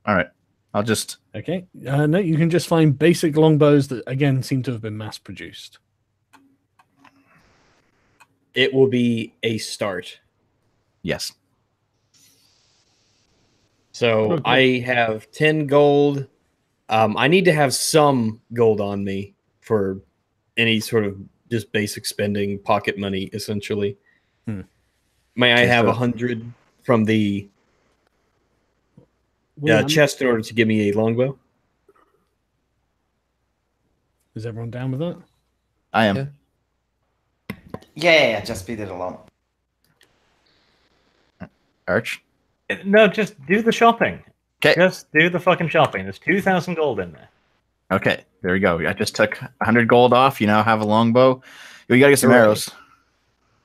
All right, I'll just. Okay. No, you can just find basic longbows that again seem to have been mass produced. It will be a start. Yes. So I have 10 gold. I need to have some gold on me for any sort of just basic spending, pocket money, essentially. May I have 100 from the chest in order to give me a longbow? Is everyone down with that? I am. Yeah, just beat it alone. Arch? No, just do the shopping. Okay. Just do the fucking shopping. There's 2,000 gold in there. Okay, there we go. I just took 100 gold off. You now have a longbow. We gotta get some arrows.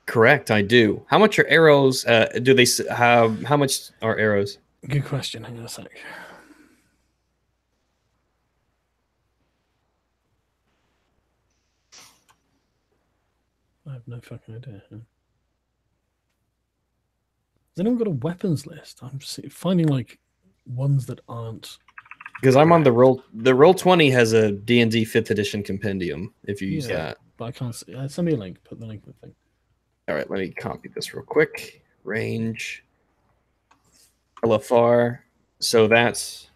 Correct, I do. How much are arrows? Do they have? How much are arrows? Good question. Hang on a sec. I have no fucking idea. Has anyone got a weapons list? I'm finding like ones that aren't. Because I'm on the roll. The Roll20 has a D&D 5th edition compendium. If you use that, but I can't see. Send me a link. Put the link in the thing. All right, let me copy this real quick. Range. LFR. So that's.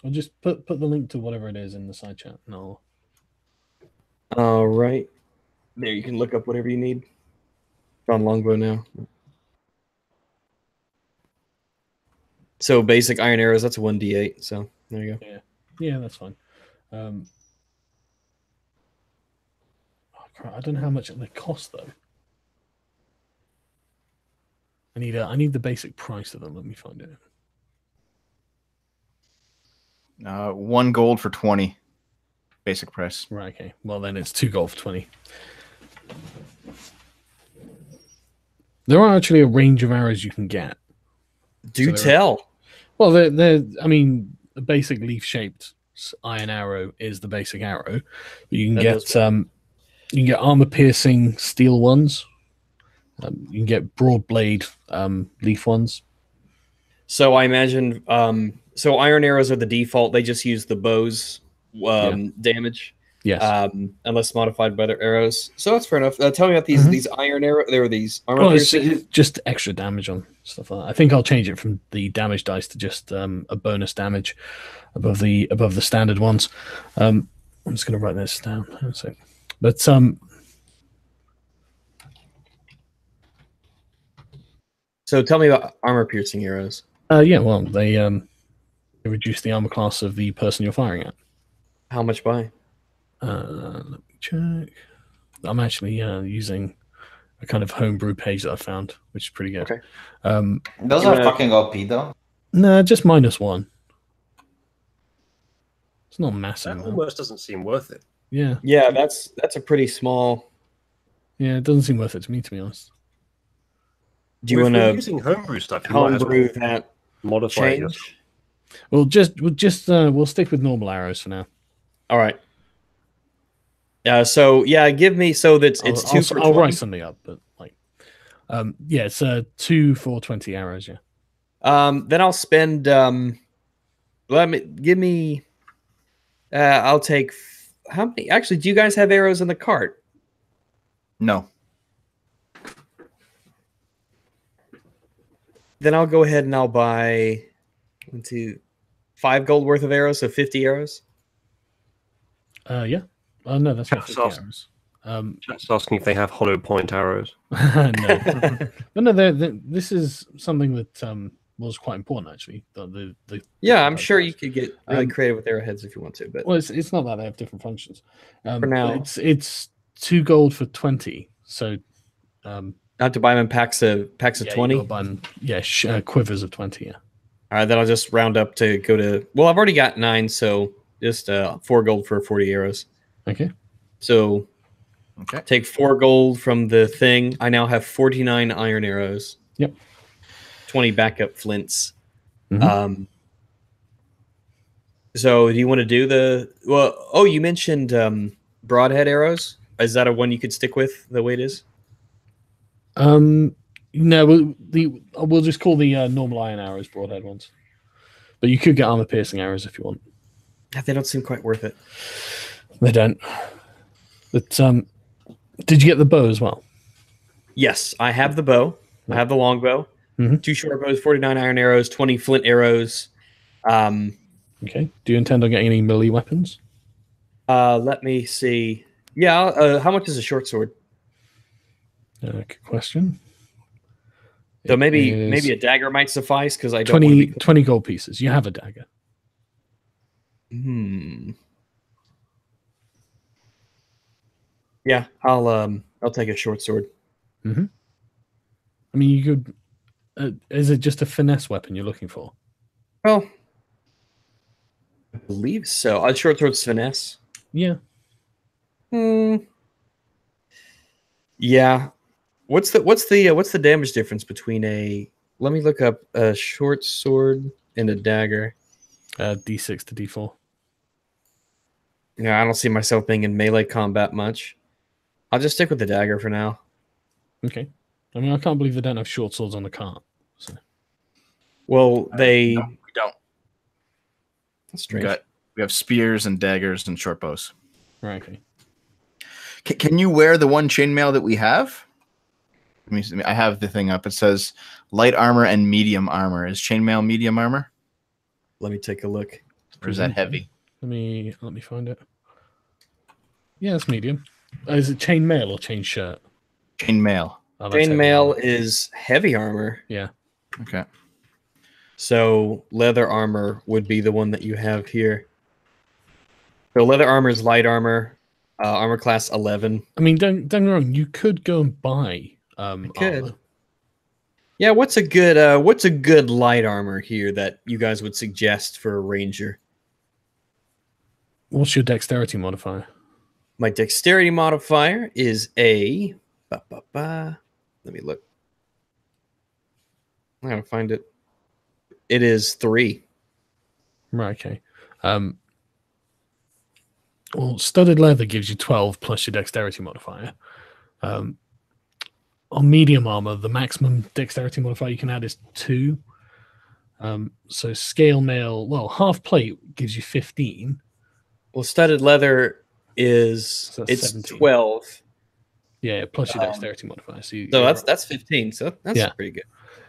I'll just put the link to whatever it is in the side chat. No. All right. There, you can look up whatever you need. On longbow now. So basic iron arrows, that's 1d8. So there you go. Yeah, that's fine. Oh crap, I don't know how much they cost though. I need the basic price of them. Let me find it. 1 gold for 20. Basic price. Right. Okay. Well, then it's 2 gold for 20. There are actually a range of arrows you can get. Do tell. Well, they're. I mean, a basic leaf-shaped iron arrow is the basic arrow. But you can get armor-piercing steel ones. You can get broad blade leaf ones. So I imagine. So iron arrows are the default. They just use the bow's damage. Yes. Unless modified by their arrows. So that's fair enough. Tell me about these iron arrow. There are these armor piercing. Just extra damage on stuff like that. I think I'll change it from the damage dice to just a bonus damage above the standard ones. I'm just going to write this down. But So tell me about armor piercing arrows. Yeah, well, they reduce the armor class of the person you're firing at. How much by? Let me check. I'm actually using a kind of homebrew page that I found, which is pretty good. Okay. Those are fucking OP though. No, just -1. It's not massive. That almost doesn't seem worth it. Yeah. Yeah, that's a pretty small. Yeah, it doesn't seem worth it to me, to be honest. Do you want to using homebrew stuff? Homebrew that modify change? We'll stick with normal arrows for now. All right. So yeah, give me so that it's two. I'll write something up, but like, yeah, it's 2 for 20 arrows. Yeah. Then I'll spend. Give me. I'll take. How many? Actually, do you guys have arrows in the cart? No. Then I'll go ahead and I'll buy 5 gold worth of arrows, so 50 arrows. Yeah. Oh no, that's not 50 arrows. Just asking if they have hollow point arrows. No, but no, this is something that was quite important actually. Yeah, I'm sure you could get really creative with arrowheads if you want to, but well, it's not that they have different functions. For now, it's 2 gold for 20. So, not to buy them in packs of 20. Quivers of 20. Yeah. All right, then I'll just round up to go to. Well, I've already got 9, so just 4 gold for 40 arrows. Okay. So, take 4 gold from the thing. I now have 49 iron arrows. Yep. 20 backup flints. Mm-hmm. So, do you want to do the? Well, oh, you mentioned broadhead arrows. Is that a one you could stick with the way it is? No, we'll just call the normal iron arrows broadhead ones. But you could get armor piercing arrows if you want. They don't seem quite worth it. They don't. But did you get the bow as well? Yes, I have the bow. I have the longbow. 2 short bows, 49 iron arrows, 20 flint arrows. Okay. Do you intend on getting any melee weapons? Let me see. Yeah. How much is a short sword? Good question. So maybe a dagger might suffice because I don't 20 gold pieces. You have a dagger. Yeah, I'll take a short sword. I mean, you could. Is it just a finesse weapon you're looking for? Well, I believe so. A short sword's finesse. Yeah. Yeah. What's the damage difference between a? Let me look up a short sword and a dagger. D6 to D4. Yeah, I don't see myself being in melee combat much. I'll just stick with the dagger for now. Okay. I mean, I can't believe they don't have short swords on the cart. So. Well, No, we don't. That's strange. We have spears and daggers and short bows. Right. Okay. Can you wear the one chainmail that we have? I have the thing up. It says light armor and medium armor. Is chainmail medium armor? Let me take a look. Or is that heavy? Let me find it. Yeah, it's medium. Is it chainmail or chain shirt? Chainmail. Oh, Chainmail is heavy armor. Yeah. Okay. So leather armor would be the one that you have here. So leather armor is light armor, armor class 11. I mean, don't get me wrong. You could go and buy. Could. Armor. Yeah. What's a good light armor here that you guys would suggest for a ranger? What's your dexterity modifier? My dexterity modifier is a. Let me look. I gotta find it. It is 3. Right. Okay. Well, studded leather gives you 12 plus your dexterity modifier. On medium armor, the maximum dexterity modifier you can add is 2. So scale mail, well, half plate gives you 15. Well, studded leather is So it's 17. 12. Yeah, plus your dexterity modifier. So that's 15. So that's pretty good.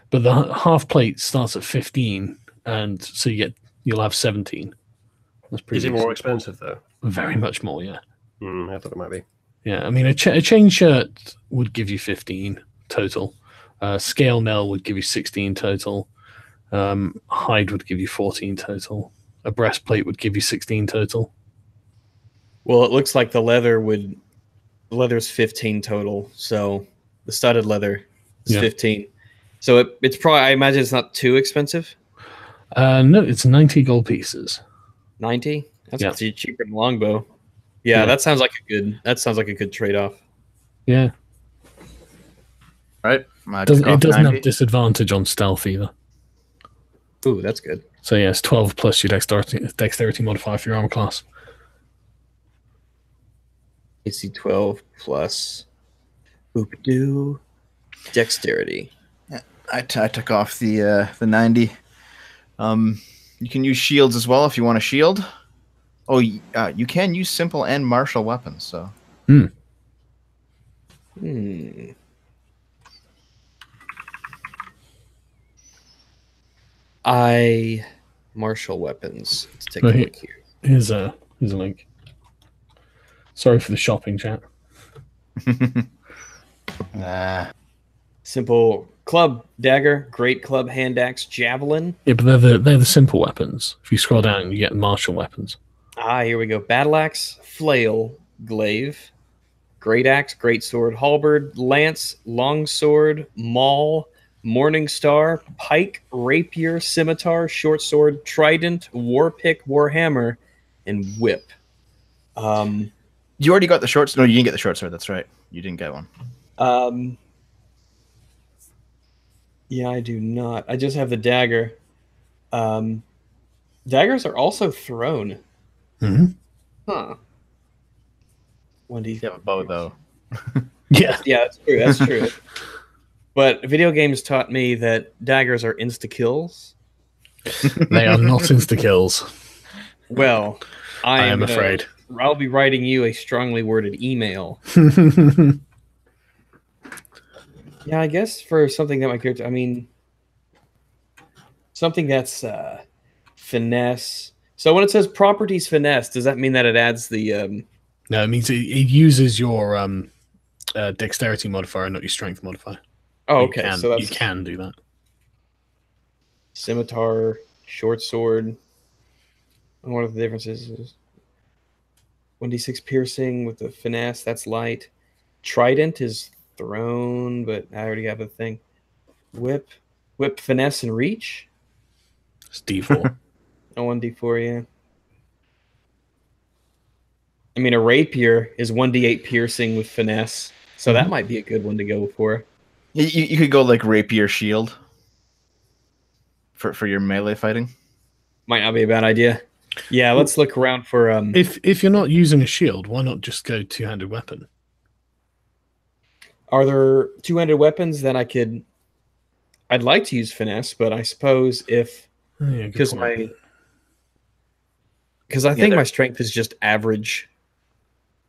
But the half plate starts at 15, and so you'll have 17. That's pretty. Is it more expensive though? Very much more, yeah. I thought it might be. Yeah, I mean a chain shirt would give you 15 total. Scale mail would give you 16 total. Hide would give you 14 total. A breastplate would give you 16 total. Well, it looks like the leather's 15 total. So the studded leather is 15. So it's probably, I imagine it's not too expensive. No, it's 90 gold pieces. 90? That's cheaper than longbow. Yeah, that sounds like a good trade-off. Yeah. Right. It doesn't have disadvantage on stealth either. Ooh, that's good. So yeah, it's 12 plus your dexterity modifier for your armor class. AC 12 plus boop-a-doo. Dexterity. Yeah, I took off the 90. You can use shields as well if you want a shield. Oh, you can use simple and martial weapons. So. Martial weapons. Let's take a look here. Here's a link. Sorry for the shopping, chat. Simple club, dagger, great club, hand axe, javelin. Yeah, but they're the simple weapons. If you scroll down, you get martial weapons. Here we go. Battle axe, flail, glaive, great axe, great sword, halberd, lance, long sword, maul, morning star, pike, rapier, scimitar, short sword, trident, war pick, war hammer, and whip. You already got the short sword. No, you didn't get the short sword. That's right. You didn't get one. Yeah, I do not. I just have the dagger. Daggers are also thrown. Huh. 1d. You have a bow, though. Yeah, that's true. That's true. But video games taught me that daggers are insta-kills. They are not insta-kills. Well, I am afraid. I'll be writing you a strongly worded email. Yeah, I guess for something that my character... I mean, something that's finesse. So when it says properties finesse, does that mean that it adds the... No, it means it uses your dexterity modifier, not your strength modifier. Oh, okay. So you can do that. Scimitar, short sword. What are the differences? 1d6 piercing with the finesse, that's light. Trident is thrown, but I already have a thing. Whip, finesse, and reach. It's D4. Oh, 1d4, yeah. I mean, a rapier is 1d8 piercing with finesse, so that might be a good one to go for. You could go like rapier shield for your melee fighting. Might not be a bad idea. Yeah, let's look around for... If you're not using a shield, why not just go two-handed weapon? Are there two-handed weapons that I could... I'd like to use finesse, but I suppose if... Because I think my strength is just average.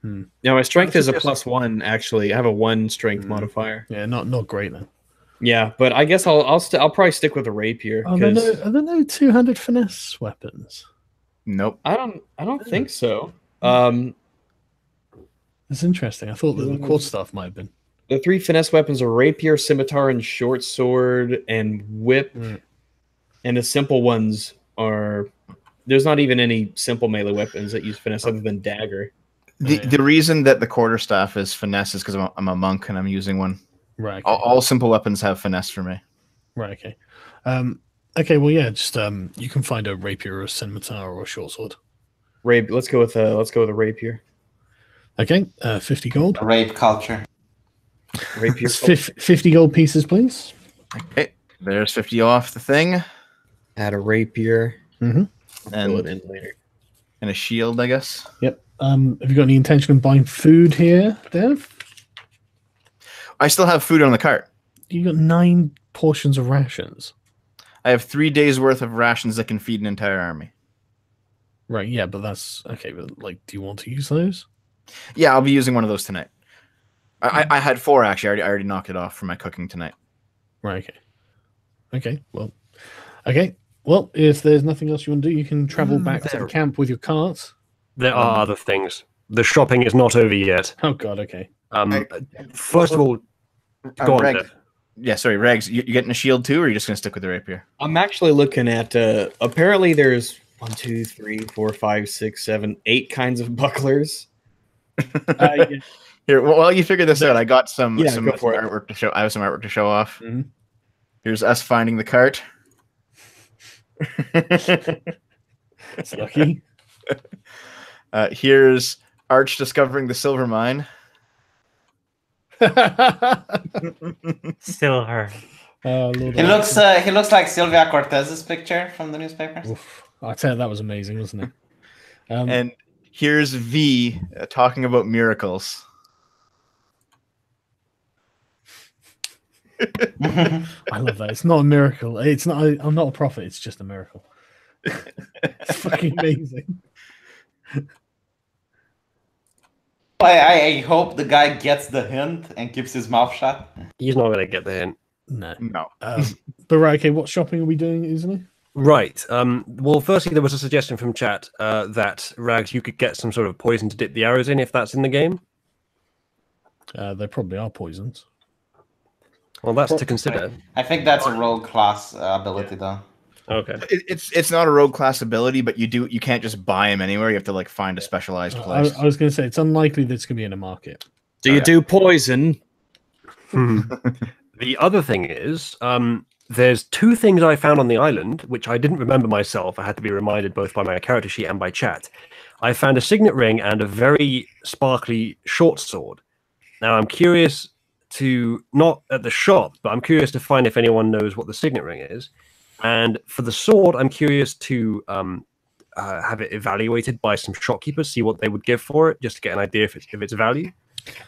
No, my strength is a +1, actually. I have a 1 strength modifier. Yeah, not great then. Yeah, but I guess I'll probably stick with a rapier. Are there no two-handed finesse weapons? Nope. I don't think so. That's interesting. I thought that the quarterstaff might have been. The 3 finesse weapons are rapier, scimitar, and short sword, and whip. And the simple ones are... There's not even any simple melee weapons that use finesse other than dagger. The reason that the quarterstaff is finesse is because I'm a monk and I'm using one. Right. Okay. All simple weapons have finesse for me. Right. Okay. Okay. Well, yeah. Just you can find a rapier, or a scimitar, or a short sword. Let's go with a rapier. Okay. 50 gold. Rape culture. Rapier. 50 gold pieces, please. Okay. There's 50 off the thing. Add a rapier. And fill it in later. And a shield, I guess. Yep. Have you got any intention of buying food here, Dev? I still have food on the cart. You got 9 portions of rations. I have 3 days worth of rations that can feed an entire army. Right. Yeah, but that's okay. But do you want to use those? Yeah, I'll be using one of those tonight. I had 4 actually. I already knocked it off for my cooking tonight. Right. Okay. Okay. Well, if there's nothing else you want to do, you can travel back to the camp with your cart. There are other things. The shopping is not over yet. Oh God. Okay. First of all, go on, Dev. Yeah, sorry, Regs. You getting a shield too, or are you just going to stick with the rapier? I'm actually looking at. Apparently, there's 1, 2, 3, 4, 5, 6, 7, 8 kinds of bucklers. Here, while you figure this out, I got some artwork to show. I have some artwork to show off. Here's us finding the cart. It's lucky. Here's Arch discovering the silver mine. Silver. He looks like Sylvia Cortez's picture from the newspapers. Oof. I tell you, that was amazing, wasn't it? And here's V talking about miracles. I love that. It's not a miracle. It's not. I'm not a prophet. It's just a miracle. It's fucking amazing. I hope the guy gets the hint and keeps his mouth shut. He's not going to get the hint. No. But right, okay, what shopping are we doing, Easily? Right. Well, firstly, there was a suggestion from chat that, Rags, you could get some sort of poison to dip the arrows in if that's in the game. They probably are poisons. Well, that's to consider. I think that's a rogue class ability, though. Okay. It's not a rogue class ability, but you can't just buy them anywhere. You have to like find a specialized place. I was going to say it's unlikely that it's going to be in a market. Do you do poison? The other thing is, there's two things I found on the island, which I didn't remember myself. I had to be reminded both by my character sheet and by chat. I found a signet ring and a very sparkly short sword. Now, I'm curious to, not at the shop, but I'm curious to find if anyone knows what the signet ring is. And for the sword, I'm curious to have it evaluated by some shopkeepers, see what they would give for it, just to get an idea if it's value.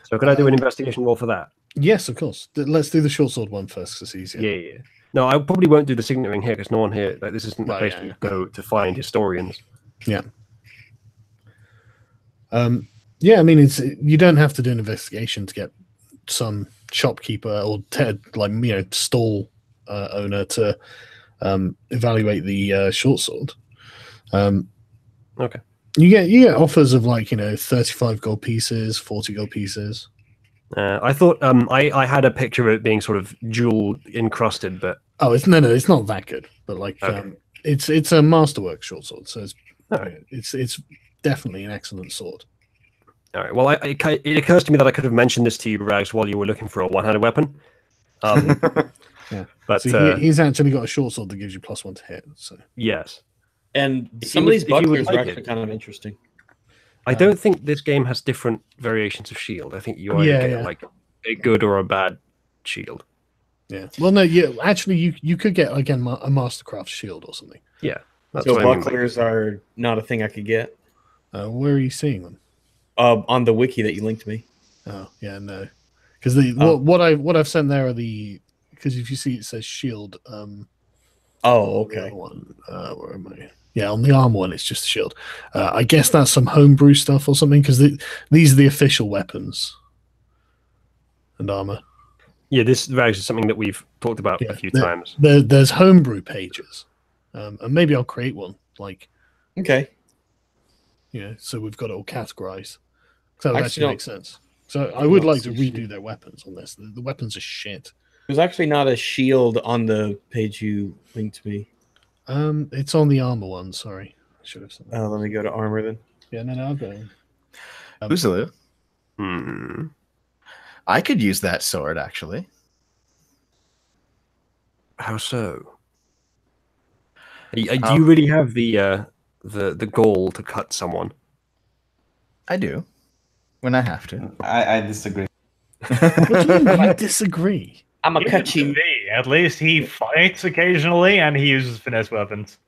So could I do an investigation roll for that? Yes, of course. Let's do the short sword one first, because it's easier. Yeah. No, I probably won't do the signet ring here, because no one here, like, this isn't the place to go to find historians. Yeah. Yeah, I mean, you don't have to do an investigation to get some shopkeeper or stall owner to evaluate the short sword. Okay. You get offers of 35 gold pieces, 40 gold pieces. I thought I had a picture of it being sort of jewel encrusted, but it's not that good. But okay. It's a masterwork short sword, so it's definitely an excellent sword. All right. Well, it occurs to me that I could have mentioned this to you, Rags, while you were looking for a one-handed weapon. Yeah, but so he's actually got a short sword that gives you +1 to hit. So yes, and some of these bucklers are actually kind of interesting. I don't think this game has different variations of shield. I think you either get like a good or a bad shield. Yeah. Well, no. Yeah. Actually, you could get again a Mastercraft shield or something. Yeah. That's so bucklers are not a thing I could get. Where are you seeing them? On the wiki that you linked me. Oh yeah, no. Because what I've sent there are because if you see it says shield. Okay. Where am I? Yeah, on the armor one, it's just a shield. I guess that's some homebrew stuff or something, because these are the official weapons and armor. Yeah, this is something that we've talked about a few times. There's homebrew pages, and maybe I'll create one. Okay. Yeah, so we've got it all categorized. So that actually makes sense. So I would like to redo their weapons on this. The weapons are shit. There's actually not a shield on the page you linked me. It's on the armor one. Sorry, I should have said that. Let me go to armor then. Yeah, no, I'll go. Usalu. I could use that sword actually. How so? Do you really have the goal to cut someone? I do, when I have to. I disagree. What do you mean you disagree? I'm a catchy V. At least he fights occasionally and he uses finesse weapons.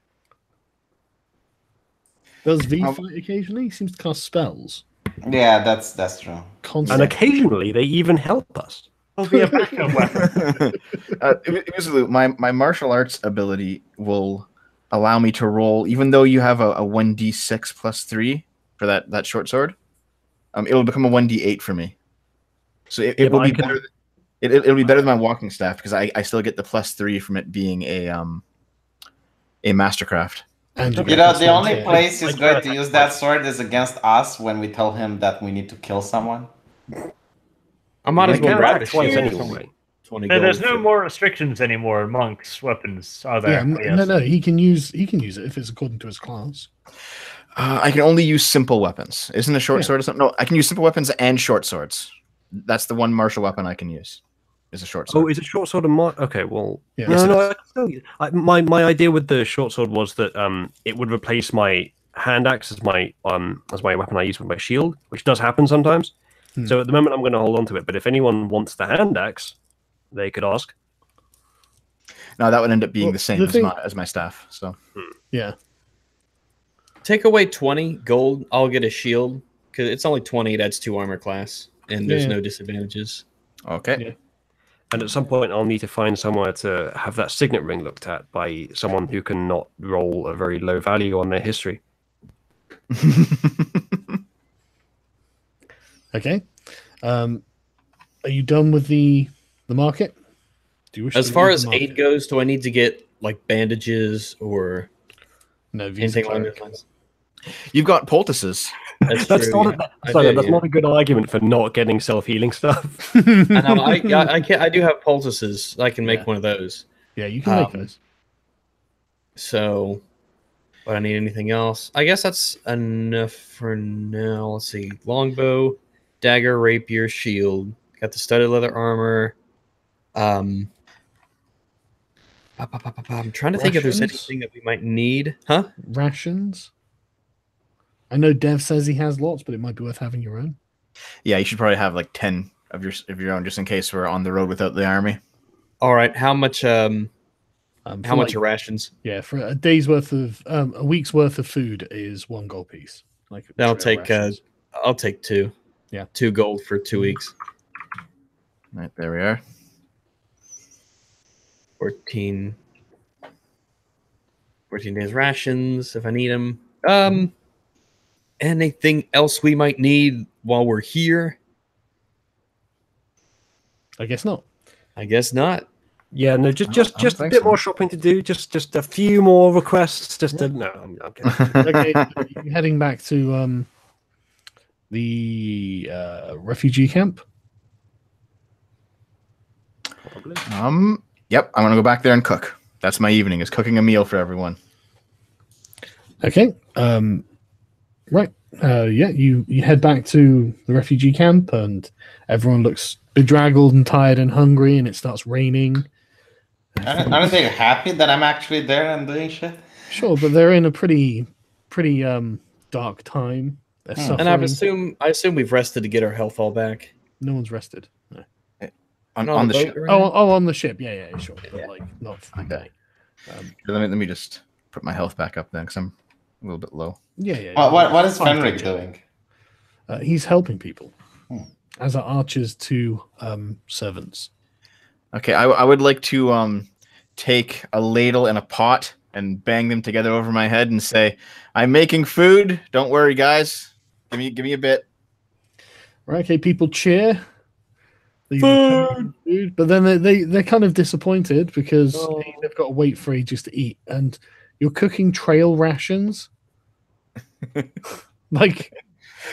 Does V fight occasionally? He seems to cast spells. Yeah, that's true. And occasionally they even help us. It'll be a backup weapon. My martial arts ability will allow me to roll, even though you have a 1d6 +3 for that short sword. It'll become a 1d8 for me. So it will be better. It'll be better than my walking staff because I still get the +3 from it being a mastercraft. And the only place he's going to use that sword is against us when we tell him that we need to kill someone. I might as well grab it twice anyway. There's no more restrictions anymore on monks' weapons, are there? Yeah, no, he can use it if it's according to his class. I can only use simple weapons. Isn't a short sword or something? No, I can use simple weapons and short swords. That's the one martial weapon I can use. is a short sword. Oh, is it short sword and okay? Well, Yeah. my idea with the short sword was that it would replace my hand axe as my weapon I use with my shield, which does happen sometimes. So at the moment I'm going to hold on to it. But if anyone wants the hand axe, they could ask. No, that would end up being the same as my staff. So yeah. Take away 20 gold. I'll get a shield because it's only 20. It adds 2 armor class, and there's no disadvantages. Okay. Yeah. And at some point, I'll need to find somewhere to have that signet ring looked at by someone who can not roll a very low value on their history. Okay. Are you done with the market? Do you wish as far as aid goes, do I need to get like bandages or anything along those lines? You've got poultices. That's not a good argument for not getting self-healing stuff. I do have poultices. I can make one of those. Yeah, you can make those. So, but I need anything else? I guess that's enough for now. Let's see: longbow, dagger, rapier, shield. Got the studded leather armor. I'm trying to think if there's anything that we might need. Huh? Rations. I know Dev says he has lots, but it might be worth having your own. Yeah, you should probably have like 10 of your own, just in case we're on the road without the army. All right. How much? How much are rations? Yeah, for a day's worth of a week's worth of food is 1 gold piece. Like I'll take 2. Yeah, 2 gold for 2 weeks. Right, there we are. 14 days rations if I need them. Anything else we might need while we're here? I guess not. I guess not. Yeah, no, just a bit more shopping to do. Just a few more requests. I'm kidding. Okay, you're heading back to the refugee camp. Probably. Yep, I'm gonna go back there and cook. That's my evening, is cooking a meal for everyone. Okay. Right. Yeah, you head back to the refugee camp, and everyone looks bedraggled and tired and hungry, and it starts raining. Aren't they happy that I'm actually there and doing shit? Sure, but they're in a pretty dark time. They're suffering. And I assume we've rested to get our health all back. No one's rested. No. On the ship. Right? Oh, on the ship. Yeah, sure. But like not okay. Let me just put my health back up then, because I'm a little bit low. Yeah. What is Fenric doing? He's helping people as are archers to servants. Okay, I would like to take a ladle and a pot and bang them together over my head and say, "I'm making food. Don't worry, guys. Give me a bit." Right. Okay. People cheer. Food. But then they're kind of disappointed because they've got to wait for ages to eat, and you're cooking trail rations. Like,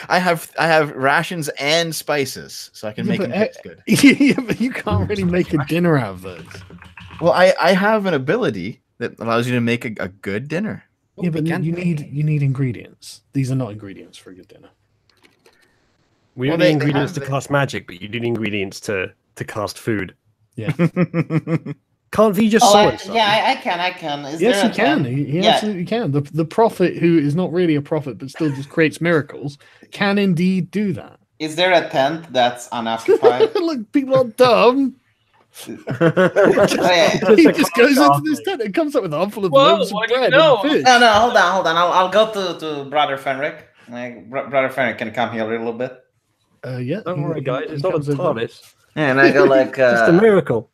I have rations and spices, so I can make them taste good. Yeah, but you can't really make a dinner out of those. Well, I have an ability that allows you to make a good dinner. Yeah, but you need ingredients. These are not ingredients for a good dinner. We don't need ingredients to cast magic, but you need ingredients to cast food. Yeah. Can't V just summon? I can. Yes, he can. He absolutely can. The prophet, who is not really a prophet but still just creates miracles, can indeed do that. Is there a tent that's unoccupied? Look, people are dumb. He just goes into this tent and comes up with a handful of loaves of bread and fish. No, hold on. I'll go to Brother Fenric. Brother Fenric can come here a little bit. Yeah. Don't worry, guys. It's not a TARDIS. Yeah, and I go like... just a miracle.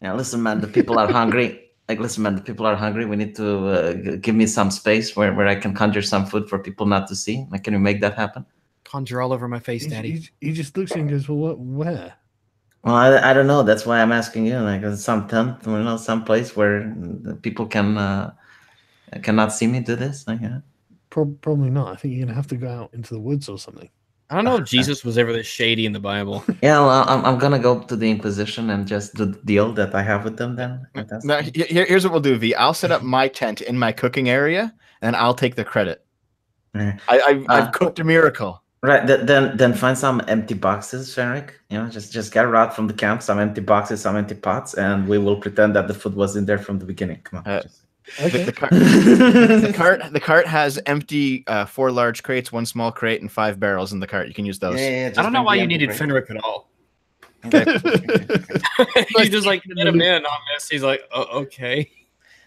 Yeah, listen, man, the people are hungry. The people are hungry. We need to give me some space where I can conjure some food for people not to see. Like, can you make that happen? Conjure all over my face, Daddy. He just looks and goes, well, where? Well, I don't know. That's why I'm asking you. Like, some tent, some place where people cannot see me do this. Like, yeah. Probably not. I think you're going to have to go out into the woods or something. I don't know if Jesus was ever this shady in the Bible. Yeah, well, I'm gonna go to the Inquisition and just do the deal that I have with them then. Now, here's what we'll do, V. I'll set up my tent in my cooking area, and I'll take the credit. I've cooked a miracle. Right, then find some empty boxes, Fenric. You know, just gather out from the camp some empty boxes, some empty pots, and we will pretend that the food was in there from the beginning. Come on. Okay. The cart has empty 4 large crates, 1 small crate, and 5 barrels in the cart. You can use those. I don't know why you needed Fenric at all. Okay. You just like let him in on this. He's like, oh, okay.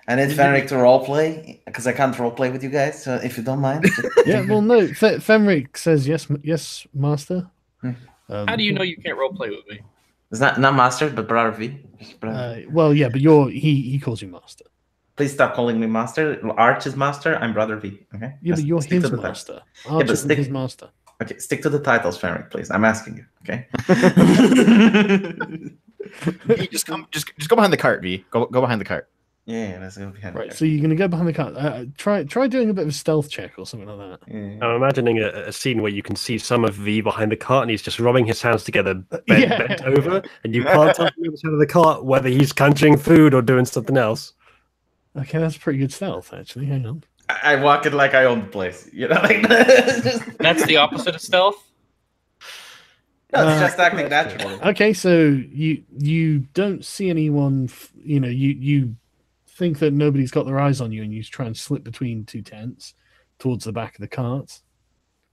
I need Fenric to roleplay because I can't roleplay with you guys. So if you don't mind. Yeah, well, no. Fenric says yes, master. How do you know you can't roleplay with me? It's not master, but brother V. Well, yeah, but he calls you master. Please stop calling me master. Arch is master. I'm brother V. Okay. Yeah, but you're his master. Arch is his master. Okay, stick to the titles, Fenric, please. I'm asking you. Okay. Just go behind the cart, V. Go behind the cart. Yeah, let's go behind. Right, so you're gonna go behind the cart. Try doing a bit of a stealth check or something like that. Yeah. I'm imagining a scene where you can see some of V behind the cart, and he's just rubbing his hands together, bent over, and you can't tell from the other side of the cart whether he's crunching food or doing something else. Okay, that's pretty good stealth, actually. Hang on. I walk it like I own the place. You know, like that's the opposite of stealth. No, it's just acting naturally. Okay, so you don't see anyone. You think that nobody's got their eyes on you, and you try and slip between 2 tents towards the back of the cart.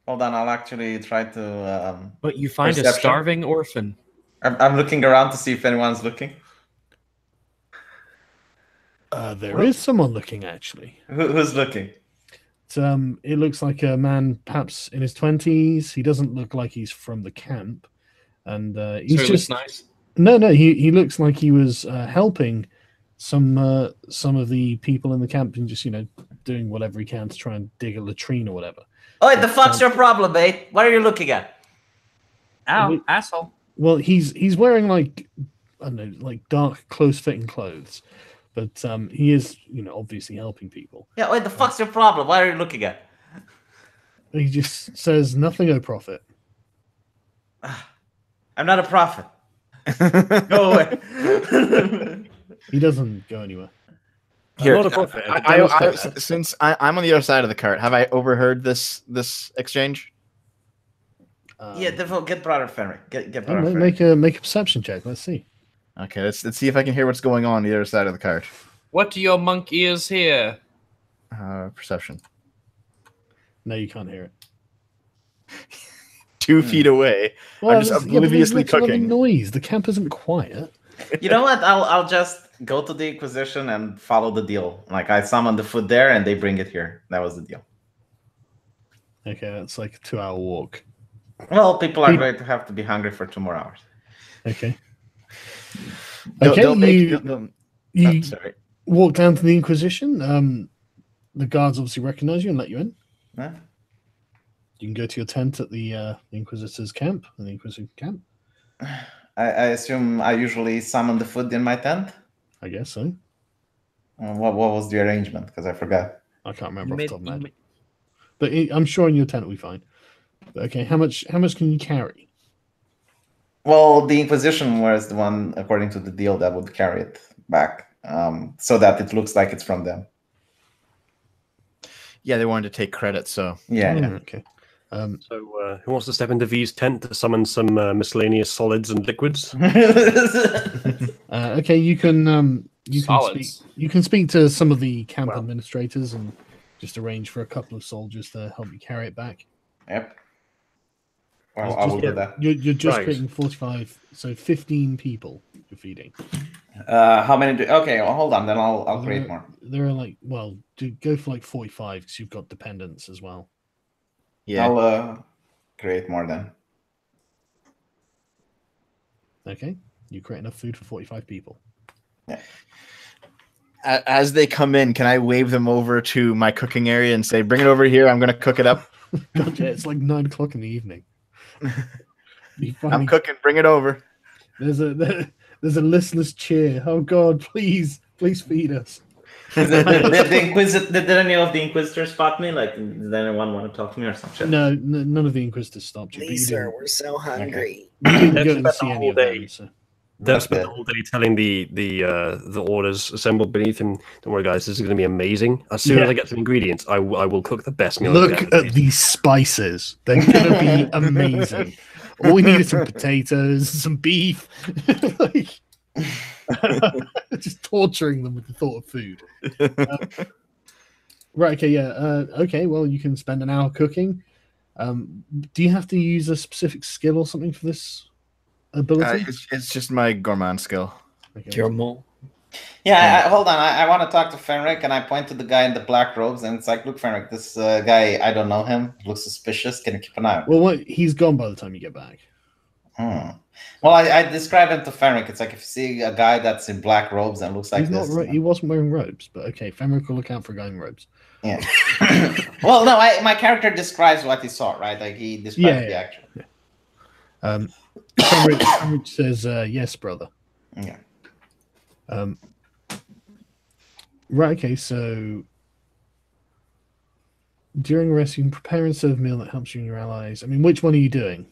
Hold on, I'll actually try to. But you find a starving orphan. I'm looking around to see if anyone's looking. There is someone looking, actually. Who's looking? It looks like a man, perhaps in his 20s. He doesn't look like he's from the camp, and he's just nice. No. He looks like he was helping some of the people in the camp and just doing whatever he can to try and dig a latrine or whatever. Oh, the fuck's your problem, mate? What are you looking at? Ow, asshole. Well, he's wearing like I don't know, like dark, close-fitting clothes. But he is, obviously helping people. Yeah, wait, the fuck's your problem? What are you looking at? He just says, nothing, O prophet. I'm not a prophet. Go away. He doesn't go anywhere. Here, since I'm on the other side of the cart, have I overheard this exchange? Yeah, get brother Fenric. Get brother Fenric. Make a perception check. Let's see. Okay, let's see if I can hear what's going on the other side of the cart. What do your monk ears hear? Perception. No, you can't hear it. 2 feet away. Well, I'm just obliviously cooking. Noise. The camp isn't quiet. You know what? I'll just go to the Inquisition and follow the deal. Like I summon the food there, and they bring it here. That was the deal. Okay, that's like a 2-hour walk. Well, people are going to have to be hungry for 2 more hours. Okay. Okay, you walk down to the Inquisition. The guards obviously recognize you and let you in. Yeah. You can go to your tent at the Inquisitor's camp, the Inquisition camp. I assume I usually summon the food in my tent? I guess so. What was the arrangement? Because I forgot. I can't remember off the top of my head. But I'm sure in your tent will be fine. But okay, how much can you carry? Well, the Inquisition was the one, according to the deal, that would carry it back, so that it looks like it's from them. Yeah, they wanted to take credit, so yeah. Okay. So, who wants to step into V's tent to summon some miscellaneous solids and liquids? Okay, you can speak to some of the camp administrators and just arrange for a couple of soldiers to help you carry it back. Yep. Well, I will do that. You're just creating 45, so 15 people you're feeding. How many? Okay, well, hold on. Then I'll create more. There are go for like 45 because you've got dependents as well. Yeah, I'll create more then. Okay, you create enough food for 45 people. Yeah. As they come in, can I wave them over to my cooking area and say, "Bring it over here. I'm going to cook it up." Gotcha. It's like 9 o'clock in the evening. I'm cooking. Bring it over. There's a listless cheer. Oh God, please feed us. Did any of the Inquisitors spot me? Like, did anyone want to talk to me or something? No, none of the Inquisitors stopped you. Please, sir, we're so hungry. You didn't go and see any of them. So. Dev spent the whole day telling the orders assembled beneath him. Don't worry, guys, this is going to be amazing. As soon as I get some ingredients, I will cook the best meal. Look at these spices; they're going to be amazing. All we need is some potatoes, some beef. Like, just torturing them with the thought of food. Right? Okay. Yeah. Okay. Well, you can spend an hour cooking. Do you have to use a specific skill or something for this ability? It's just my gourmand skill. Okay. Gourmand. Yeah, hold on. I want to talk to Fenric, and I point to the guy in the black robes, and it's like, look, Fenric, this guy, I don't know him. Looks suspicious. Can you keep an eye on him? Well, he's gone by the time you get back. Well, I describe him to Fenric. It's like if you see a guy that's in black robes and looks like He's this. not. He wasn't wearing robes, but okay, Fenric will look out for a guy in robes. Yeah. Well, no, my character describes what he saw, right? Like he describes the action. Yeah. Fenric says, "Yes, brother." Yeah. Right. Okay. So during rest, you can prepare and serve a meal that helps you and your allies. I mean, which one are you doing?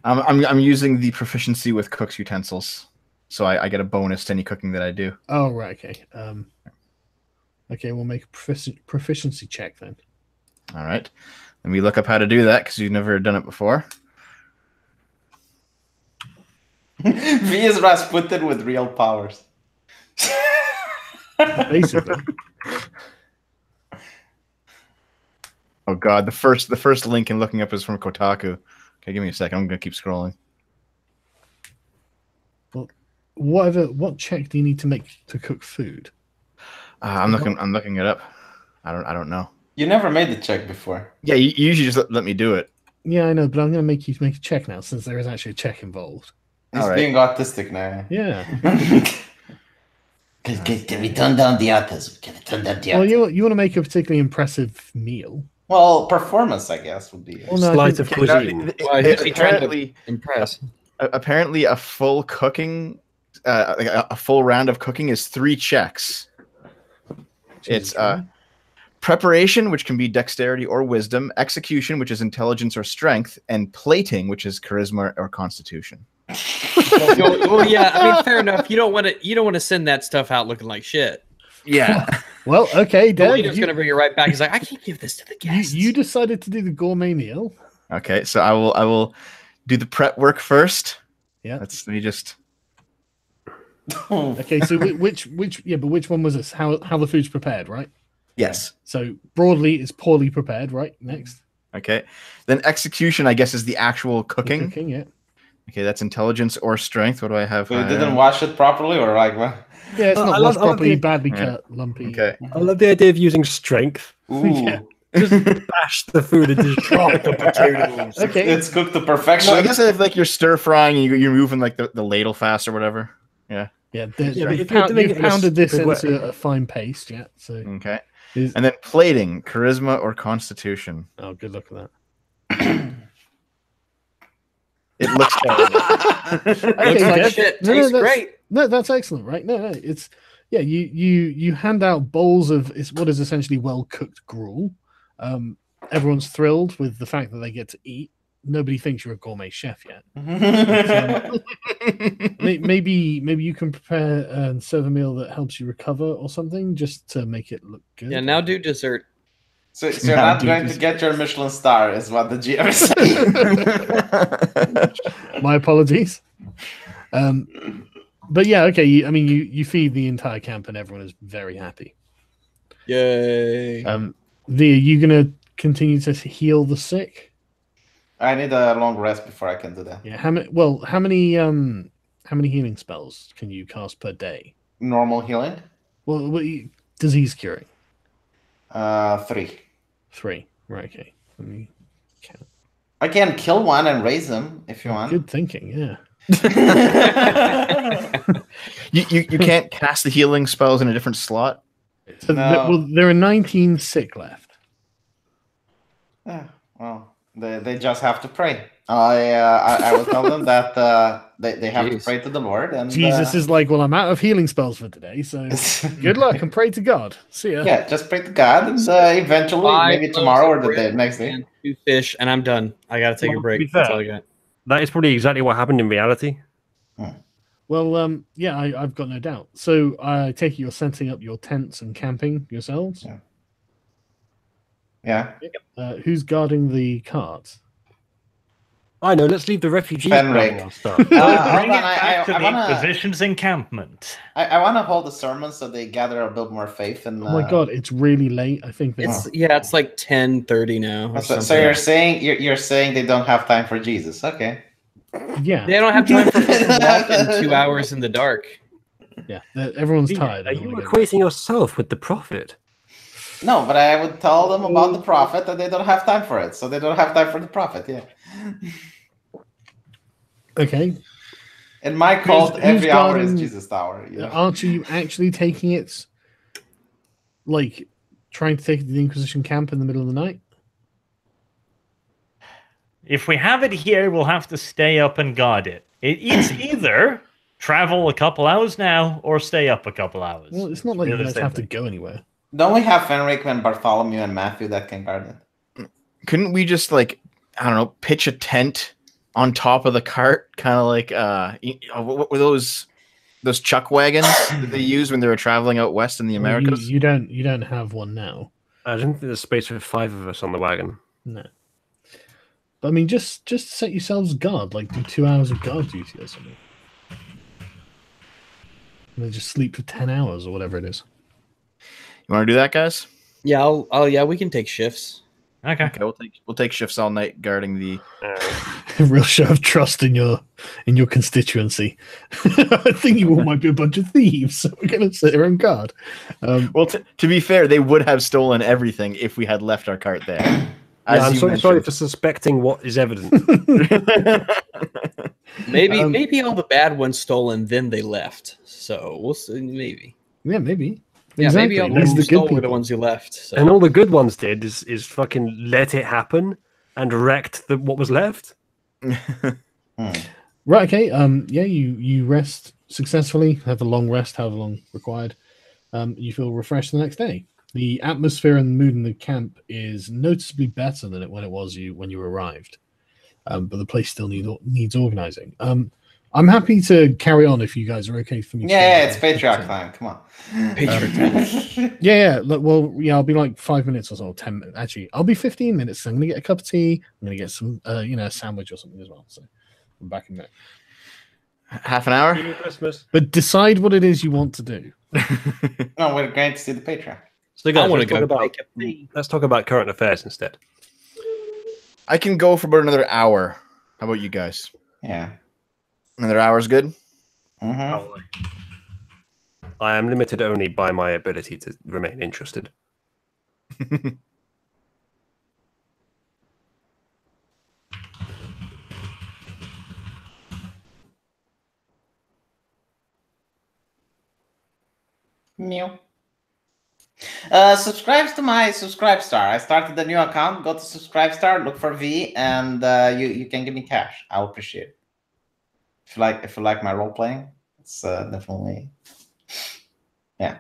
I'm using the proficiency with cook's utensils, so I get a bonus to any cooking that I do. Oh, right. Okay. Okay, we'll make a proficiency check then. All right. Let me look up how to do that because you've never done it before. V is Rasputin with real powers. Basically. Oh God, the first link in looking up is from Kotaku. Okay, give me a second. I'm gonna keep scrolling. Well, what check do you need to make to cook food? I'm looking it up. I don't know. You never made the check before. Yeah, you usually just let me do it. Yeah, I know, but I'm going to make you make a check now since there is actually a check involved. He's being autistic now. Yeah. Can we turn down the autism? Can we turn down the autism? Well, you want to make a particularly impressive meal. Well, performance, I guess, would be. Well, no, slice of cuisine. Apparently, a full cooking, a full round of cooking is 3 checks. It's preparation, which can be dexterity or wisdom; execution, which is intelligence or strength; and plating, which is charisma or constitution. Well, yeah. I mean, fair enough. You don't want to send that stuff out looking like shit. Yeah. Well, okay, Dad. He's going to bring it right back. He's like, I can't give this to the guests. You decided to do the gourmet meal. Okay, so I will do the prep work first. Yeah. Let me just. Okay, so which one was this? How the food's prepared, right? Yes. So broadly, it's poorly prepared, right? Next. Okay. Then execution, I guess, is the actual cooking. Cooking, yeah. Okay, that's intelligence or strength. What do I have? So you didn't wash it properly, or like what? Yeah, it's not washed properly, badly cut, lumpy. Okay. I love the idea of using strength. Ooh. Yeah. Just bash the food and just drop the potatoes. Okay. It's cooked to perfection. No, I guess if like you're stir frying and you're moving like the ladle fast or whatever. Yeah. Yeah, but you've if you're doing it in a pounded this good way. into a fine paste, yeah. So Okay. And then plating, charisma or constitution. Oh, good luck with that. It looks terrible. Looks like shit. Tastes great. No, that's excellent, right? No, it's you hand out bowls of what is essentially well cooked gruel. Everyone's thrilled with the fact that they get to eat. Nobody thinks you're a gourmet chef yet. Maybe you can prepare and serve a meal that helps you recover or something, just to make it look good. Yeah, now do dessert. So you're not going to get your Michelin star, is what the GM said. My apologies. But yeah, okay. You feed the entire camp and everyone is very happy. Yay! V, are you gonna continue to heal the sick? I need a long rest before I can do that. Yeah. How many healing spells can you cast per day? Normal healing? Well, disease curing. 3. 3. Right. Okay. Let me count. I can kill one and raise them if you want. Good thinking. Yeah. You can't cast the healing spells in a different slot. So there are 19 sick left. Yeah. Well, they just have to pray. I will tell them that they have to pray to the Lord. And Jesus is like, well, I'm out of healing spells for today, so good luck and pray to God. See ya. Yeah, just pray to God, and eventually, maybe tomorrow or the next day. 2 fish, and I'm done. I gotta take a break. Fair, that's all I got. That is probably exactly what happened in reality. Well, yeah, I've got no doubt. So I take it you're setting up your tents and camping yourselves? Yeah. Who's guarding the cart? I know. Let's leave the refugees Fenric. guarding our stuff. Bring Hold it on, back to I the wanna, positions encampment. I want to hold a sermon so they gather a bit more faith in. Oh my god, it's really late. I think It's like 10:30 now. Or so you're saying you're saying they don't have time for Jesus? Okay. Yeah. They don't have time for walking 2 hours in the dark. Yeah, everyone's tired. Are you equating yourself with the prophet? No, but I would tell them about the prophet and they don't have time for it. So they don't have time for the prophet, yeah. Okay. In my cult, every hour is Jesus' hour. You know? Aren't you actually taking it, like, trying to take it to the Inquisition camp in the middle of the night? If we have it here, we'll have to stay up and guard it. It's either travel a couple hours now or stay up a couple hours. Well, it's not like you guys have to go anywhere. Don't we have Fenric and Bartholomew and Matthew that can guard it? Couldn't we just, like, I don't know, pitch a tent on top of the cart, kind of like what were those chuck wagons that they used when they were traveling out west in the Americas? You don't have one now. I don't think there's space for 5 of us on the wagon. No. But I mean, just set yourselves guard, like do 2 hours of guard duty or something. And then just sleep for 10 hours or whatever it is. You want to do that, guys? Yeah, yeah, we can take shifts. Okay. We'll take shifts all night guarding the real show of trust in your constituency. I think you all might be a bunch of thieves, so we're gonna sit here on guard. Well, to be fair, they would have stolen everything if we had left our cart there. Yeah, I'm sorry for suspecting what is evident. Maybe all the bad ones stole and then they left. So we'll see. Maybe. Yeah, maybe. Yeah, exactly. maybe all the ones who stole were the ones who left. So. And all the good ones did is fucking let it happen and wrecked what was left. Right. Okay. Yeah. You rest successfully. Have a long rest, however long required. You feel refreshed the next day. The atmosphere and mood in the camp is noticeably better than when it was when you arrived. But the place still needs organizing. I'm happy to carry on if you guys are okay for me. Yeah, it's Patriarch time. Come on. Patriarch time. Yeah. Well, yeah, I'll be like 5 minutes or so, 10 minutes. Actually, I'll be 15 minutes. So I'm going to get a cup of tea. I'm going to get some, a sandwich or something as well. So I'm back in there. Half an hour? Christmas. But decide what it is you want to do. No, we're going to see the Patriarch. So guys, let's talk about current affairs instead. I can go for about another hour. How about you guys? Yeah. Another hour's good? Mm-hmm. I am limited only by my ability to remain interested. Meow. Subscribe to my Subscribestar. I started a new account. Go to Subscribestar, look for V, and you can give me cash. I'll appreciate it. If you like my role playing, it's definitely yeah.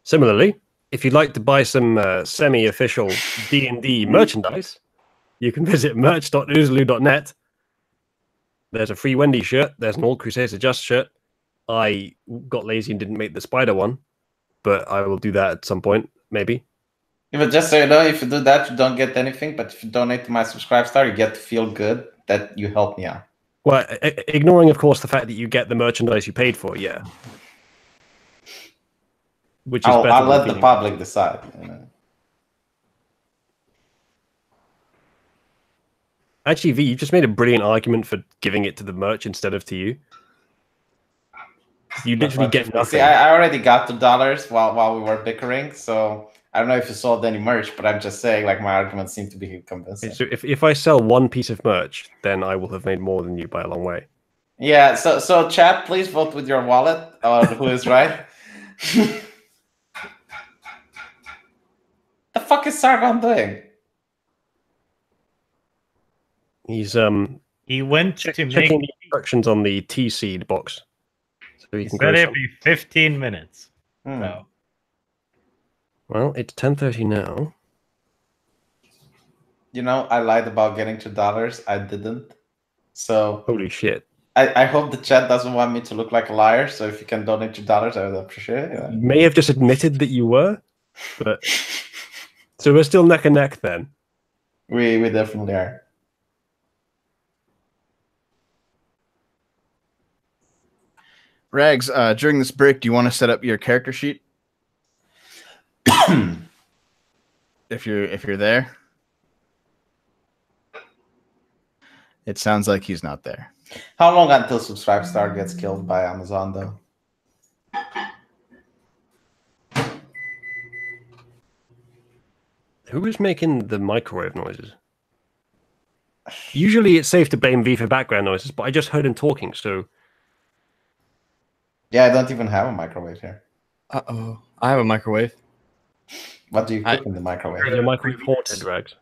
Similarly, if you'd like to buy some semi-official D&D merchandise, you can visit merch.oozaloo.net. There's a free Wendy shirt. There's an All Crusaders Adjust shirt. I got lazy and didn't make the spider one, but I will do that at some point, maybe. Yeah, but just so you know, if you do that, you don't get anything. But if you donate to my Subscribestar, you get to feel good that you helped me out. Well, ignoring, of course, the fact that you get the merchandise you paid for, yeah. Which is I'll let the public decide. You know? Actually, V, you just made a brilliant argument for giving it to the merch instead of to you. You literally get nothing. See, I already got $2 while we were bickering, so I don't know if you sold any merch, but I'm just saying, like, my arguments seem to be convincing. So if I sell one piece of merch, then I will have made more than you by a long way. Yeah, so chat, please vote with your wallet on who is right. The fuck is Sargon doing? He's he went to checking make the instructions on the tea seed box. So he can said grow it'd some. be 15 minutes. No. Well, it's 10:30 now. You know, I lied about getting $2. I didn't. So holy shit. I hope the chat doesn't want me to look like a liar. So if you can donate $2, I would appreciate it. You may have just admitted that you were, but so we're still neck and neck then. We definitely are. Rags, during this break, do you want to set up your character sheet? if you're there. It sounds like he's not there. How long until Subscribe Star gets killed by Amazon, though? Who is making the microwave noises? Usually it's safe to blame V for background noises, but I just heard him talking, so... Yeah, I don't even have a microwave here. Uh-oh. I have a microwave. What do you cook in the microwave? Is your microwave haunted, Rags?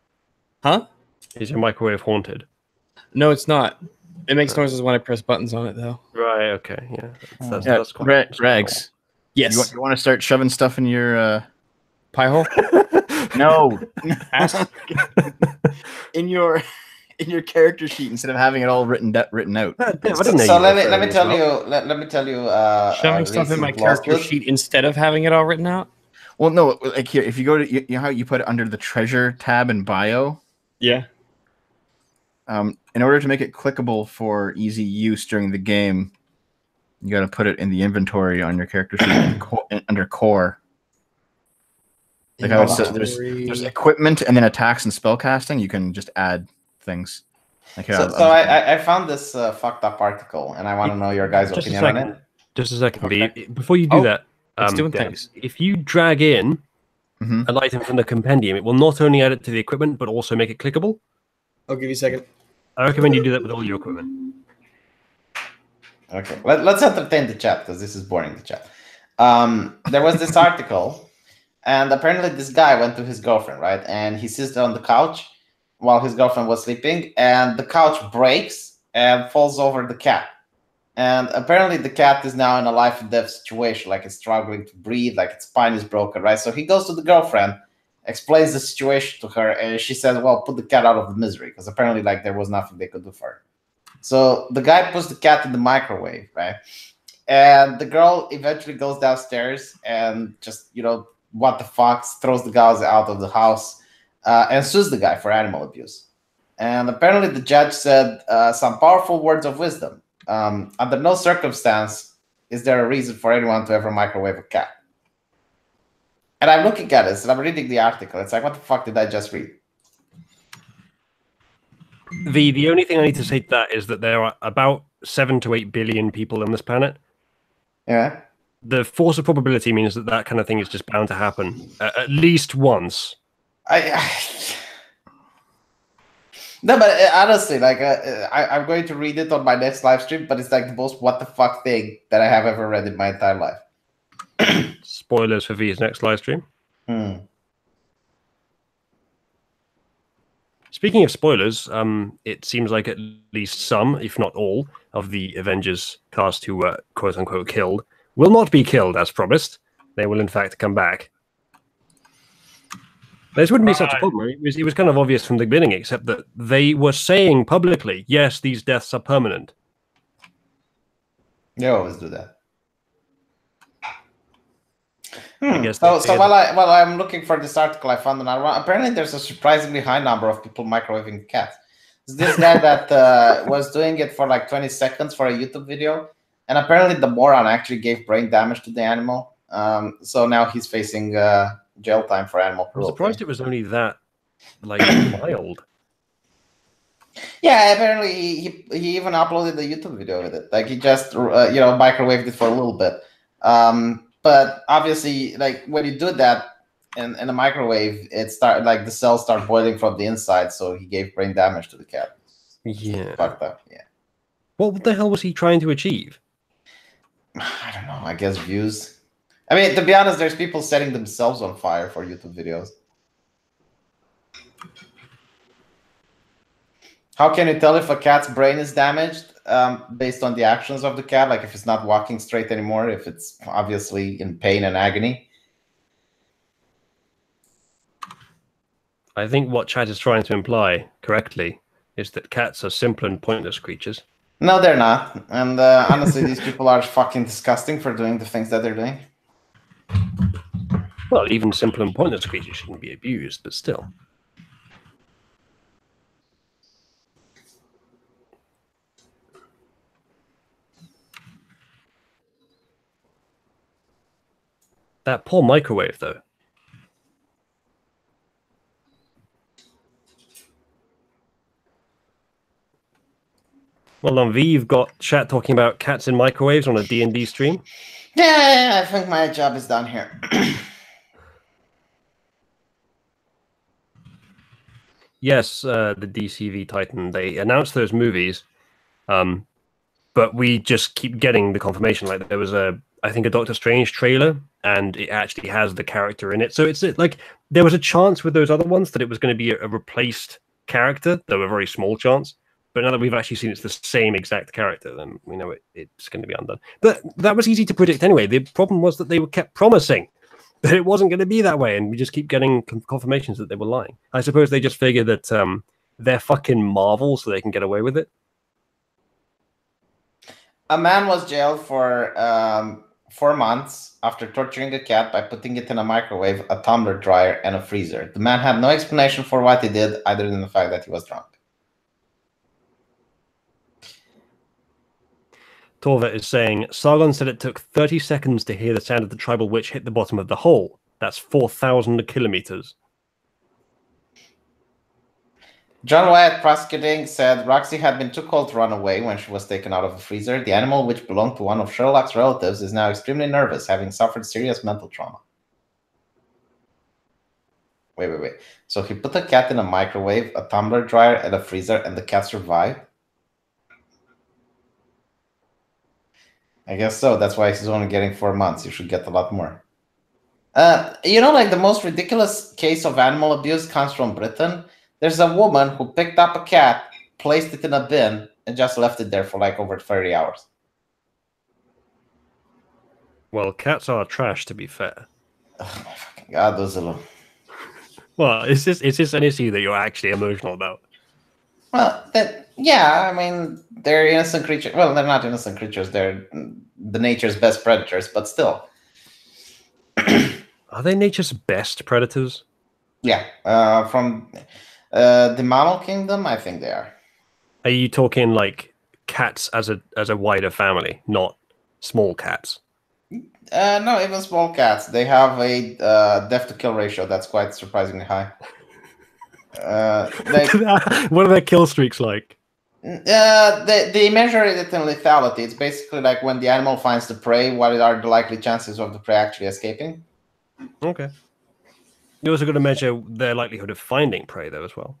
Huh? Is your microwave haunted? No, it's not. It makes noises when I press buttons on it, though. Right, okay, yeah. That's quite... Rags. Yes. You want to start shoving stuff in your... pie hole? No. in your character sheet instead of having it all written out. So let me tell you. Shoving stuff in my character sheet instead of having it all written out. Well, no, like here, if you go to you know how you put it under the treasure tab in bio. Yeah. In order to make it clickable for easy use during the game, you got to put it in the inventory on your character sheet under core. Like I would say, there's equipment and then attacks and spellcasting. You can just add things. Okay, so I found this fucked up article, and I want to know your guys' opinion on it. Just a second, okay. Before you do that, doing things. If you drag in an item from the compendium, it will not only add it to the equipment, but also make it clickable. I'll give you a second. I recommend you do that with all your equipment. Okay, let's entertain the chat, because this is boring, the chat. There was this article, and apparently this guy went to his girlfriend, right? And he sits on the couch while his girlfriend was sleeping, and the couch breaks and falls over the cat. And apparently the cat is now in a life and death situation, like it's struggling to breathe, like its spine is broken, right? So he goes to the girlfriend, explains the situation to her, and she says, well, put the cat out of the misery, because apparently like there was nothing they could do for her. So the guy puts the cat in the microwave, right? And the girl eventually goes downstairs and just, what the fuck, throws the guys out of the house and sues the guy for animal abuse. And apparently the judge said some powerful words of wisdom. Under no circumstance is there a reason for anyone to ever microwave a cat. And I'm looking at this and I'm reading the article. It's like, what the fuck did I just read? The only thing I need to say to that is that there are about 7 to 8 billion people on this planet. Yeah. The force of probability means that kind of thing is just bound to happen at least once. No, but honestly, like I'm going to read it on my next live stream, but it's like the most what the fuck thing that I have ever read in my entire life. Spoilers for V's next live stream. Speaking of spoilers, it seems like at least some, if not all, of the Avengers cast who were quote-unquote killed will not be killed as promised. They will in fact come back. This wouldn't be such a problem. It was kind of obvious from the beginning, except that they were saying publicly, yes, these deaths are permanent. They always do that. So while I'm looking for this article, I found another one. Apparently, there's a surprisingly high number of people microwaving cats. This guy that was doing it for like 20 seconds for a YouTube video, and apparently the moron actually gave brain damage to the animal. So now he's facing jail time for animal cruelty. I'm surprised it was only that like mild. Yeah, apparently he even uploaded the YouTube video with it. Like he just microwaved it for a little bit. But obviously, like when you do that in a microwave, the cells start boiling from the inside. So he gave brain damage to the cat. Yeah, fucked up. Yeah. What the hell was he trying to achieve? I don't know. I guess views. I mean, to be honest, there's people setting themselves on fire for YouTube videos. How can you tell if a cat's brain is damaged based on the actions of the cat? Like if it's not walking straight anymore, if it's obviously in pain and agony? I think what Chad is trying to imply correctly is that cats are simple and pointless creatures. No, they're not. And honestly, these people are fucking disgusting for doing the things that they're doing. Well, even simple and pointless creatures shouldn't be abused, but still. That poor microwave, though. Well, on V, you've got chat talking about cats in microwaves on a D&D stream. Yeah, I think my job is done here. Yes, the DCV Titan, they announced those movies, but we just keep getting the confirmation. Like there was I think a Doctor Strange trailer, and it actually has the character in it. So it's like there was a chance with those other ones that it was going to be a replaced character, though a very small chance. But now that we've actually seen it's the same exact character, then we know it's going to be undone. But that was easy to predict anyway. The problem was that they kept promising that it wasn't going to be that way, and we just keep getting confirmations that they were lying. I suppose they just figured that they're fucking Marvel, so they can get away with it. A man was jailed for 4 months after torturing a cat by putting it in a microwave, a tumbler dryer, and a freezer. The man had no explanation for what he did, other than the fact that he was drunk. Torva is saying, Sargon said it took 30 seconds to hear the sound of the tribal witch hit the bottom of the hole. That's 4,000 kilometers. John Wyatt, prosecuting, said Roxy had been too cold to run away when she was taken out of a freezer. The animal, which belonged to one of Sherlock's relatives, is now extremely nervous, having suffered serious mental trauma. Wait. So he put the cat in a microwave, a tumbler dryer, and a freezer, and the cat survived? I guess so. That's why he's only getting 4 months. You should get a lot more. Like the most ridiculous case of animal abuse comes from Britain. There's a woman who picked up a cat, placed it in a bin, and just left it there for like over 30 hours. Well, cats are trash, to be fair. Oh my fucking god, those are... Well, is this an issue that you're actually emotional about? Well, yeah, I mean, they're innocent creatures. Well, they're not innocent creatures. They're the nature's best predators, but still. Are they nature's best predators? Yeah, from the mammal kingdom, I think they are. Are you talking like cats as a wider family, not small cats? No, even small cats. They have a death-to-kill ratio that's quite surprisingly high. What are their kill streaks like? They measure it in lethality. It's basically like when the animal finds the prey, what are the likely chances of the prey actually escaping? Okay. You're also going to measure their likelihood of finding prey, though, as well.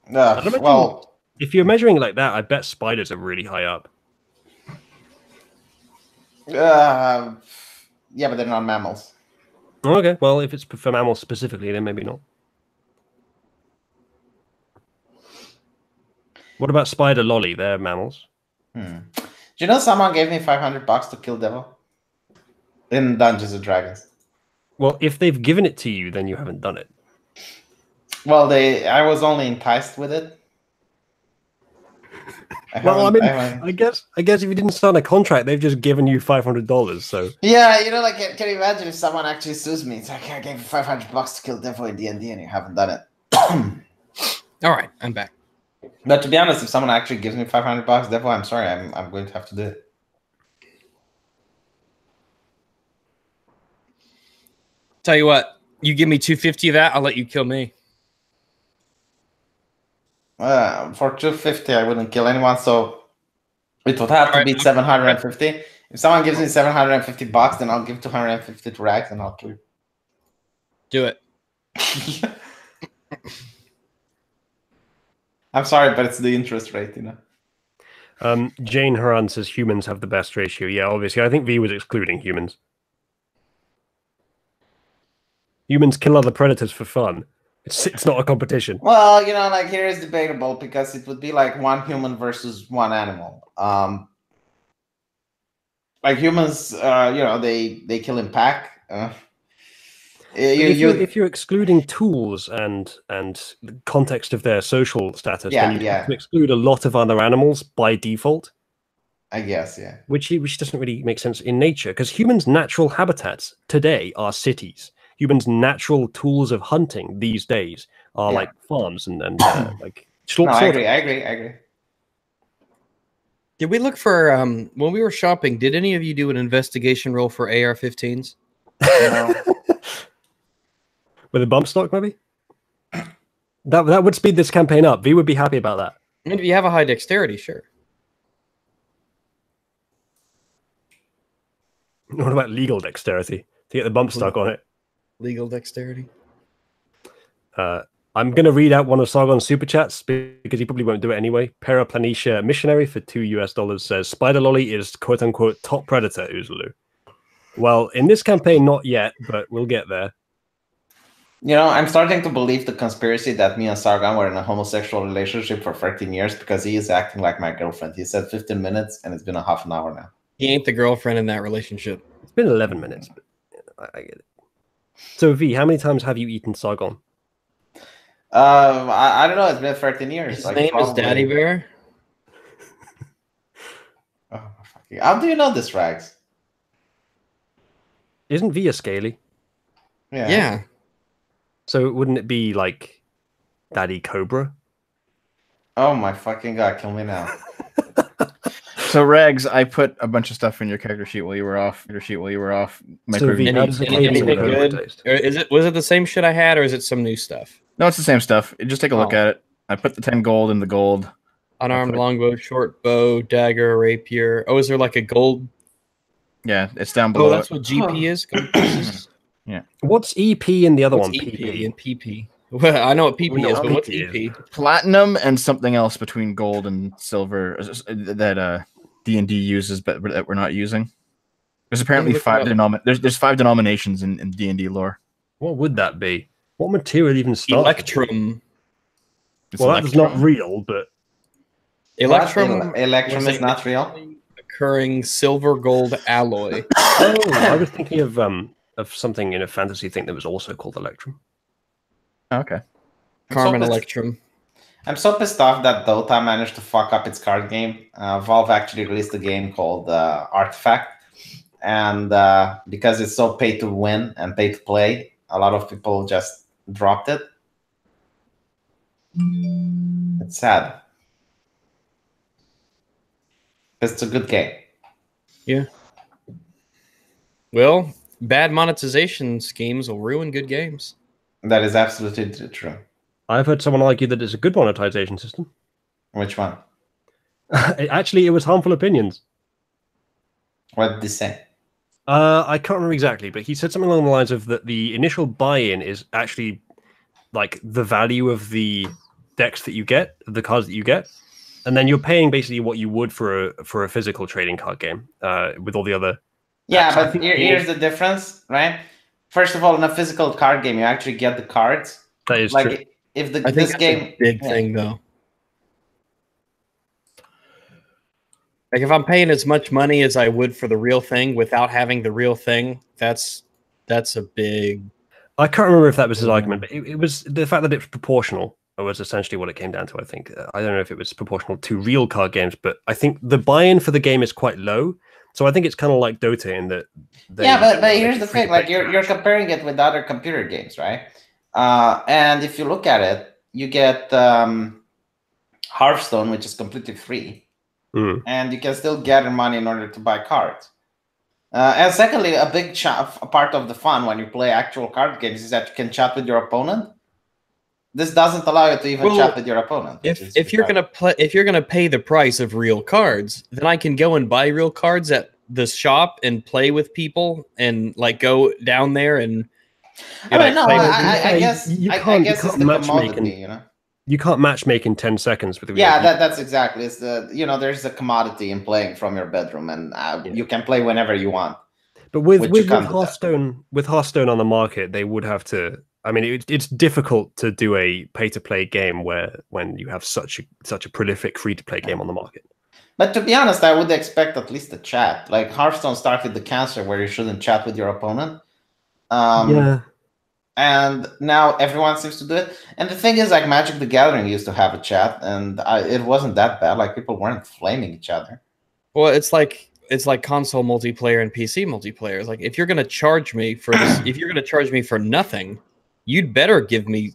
Well, if you're measuring like that, I bet spiders are really high up. Yeah, but they're not mammals. Okay, well, if it's for mammals specifically, then maybe not. What about spider lolly? They're mammals. Do you know someone gave me $500 to kill devil in Dungeons and Dragons? Well, if they've given it to you, then you haven't done it. Well, I was only enticed with it. I guess if you didn't sign a contract, they've just given you $500. So yeah, like, can you imagine if someone actually sues me? It's like, I gave you $500 to kill devil in D&D, and you haven't done it. All right, I'm back. But to be honest, if someone actually gives me $500, devil, I'm sorry, I'm going to have to do it. Tell you what, you give me $250 of that, I'll let you kill me. For $250, I wouldn't kill anyone, so it would have to be $750. If someone gives me $750, then I'll give $250 to Rags, and I'll kill you. Do it. I'm sorry, but it's the interest rate, Jane Haran says humans have the best ratio. Yeah, obviously. I think V was excluding humans. Humans kill other predators for fun. It's not a competition. Well, like here is debatable because it would be like one human versus one animal. Like humans, they kill in pack. If you're excluding tools and the context of their social status, then you have to exclude a lot of other animals by default. I guess, yeah. Which doesn't really make sense in nature, because humans' natural habitats today are cities. Humans' natural tools of hunting these days are like farms and like No, I agree. Did we look for when we were shopping? Did any of you do an investigation roll for AR-15s? No. With a bump stock, maybe? That would speed this campaign up. V would be happy about that. I mean, if you have a high dexterity, sure. What about legal dexterity to get the bump stock on it? Legal dexterity. I'm going to read out one of Sargon's super chats because he probably won't do it anyway. Paraplanetia Missionary for $2 says Spider Lolly is quote unquote top predator, Uzulu. Well, in this campaign, not yet, but we'll get there. You know, I'm starting to believe the conspiracy that me and Sargon were in a homosexual relationship for 13 years because he is acting like my girlfriend. He said 15 minutes and it's been a half an hour now. He ain't the girlfriend in that relationship. It's been 11 minutes, but I get it. So, V, how many times have you eaten Sargon? I don't know. It's been 13 years. His name is Daddy Bear. How do you know this, Rags? Isn't V a scaly? Yeah. So wouldn't it be like Daddy Cobra? Oh my fucking god, kill me now. So Rags, I put a bunch of stuff in your character sheet while you were off. My So V, how does the anything good? Or was it the same shit I had, or is it some new stuff? No, it's the same stuff. Just take a look at it. I put the 10 gold in the gold. Unarmed longbow, short bow, dagger, rapier. Oh, is there like a gold? Yeah, it's down below. Oh, that's what GP is. Gold pieces. Yeah. What's EP in the other one? EP and PP. Well, I know what PP is, but what's EP? Platinum and something else between gold and silver that D&D uses, but that we're not using. There's apparently there's 5 denominations in D&D lore. What would that be? What material even starts? Electrum. Well, that's not real, but Electrum is not real. Occurring silver gold alloy. Oh, I was thinking of something in a fantasy thing that was also called Electrum. Okay. Carmen Electrum. I'm so pissed off that Dota managed to fuck up its card game. Valve actually released a game called Artifact, and because it's so pay to win and pay to play, a lot of people just dropped it. It's sad. It's a good game. Yeah. Well, bad monetization schemes will ruin good games. That is absolutely true. I've heard someone argue that it's a good monetization system. Which one? Actually, it was Harmful Opinions. What did they say? I can't remember exactly, but he said something along the lines of that the initial buy-in is actually like the value of the decks that you get, the cards that you get, and then you're paying basically what you would for a physical trading card game with all the other. Yeah, but here's the difference, right? First of all, in a physical card game, you actually get the cards. That is like true. If I think this that's game a big thing though. Like if I'm paying as much money as I would for the real thing without having the real thing, that's a big. I can't remember if that was his argument, but it was the fact that it's proportional was essentially what it came down to. I think I don't know if it was proportional to real card games, but I think the buy-in for the game is quite low. So I think it's kind of like Dota in that. But here's the thing: like you're comparing it with other computer games, right? And if you look at it, you get Hearthstone, which is completely free, and you can still gather money in order to buy cards. And secondly, a big part of the fun when you play actual card games is that you can chat with your opponent. This doesn't allow you to even chat with your opponent. If you're gonna pay the price of real cards, then I can go and buy real cards at the shop and play with people and like go down there and. I guess it's the commodity, you know. You can't matchmake in 10 seconds with. That's exactly. It's there's a commodity in playing from your bedroom, and you can play whenever you want. But with Hearthstone on the market, they would have to. I mean, it's difficult to do a pay-to-play game when you have such a prolific free-to-play game on the market. But to be honest, I would expect at least a chat. Like Hearthstone started the cancer where you shouldn't chat with your opponent. And now everyone seems to do it. And the thing is, like, Magic the Gathering used to have a chat, and it wasn't that bad. Like, people weren't flaming each other. Well, it's like console multiplayer and PC multiplayer. It's like, if you're gonna charge me for this, if you're gonna charge me for nothing, you'd better give me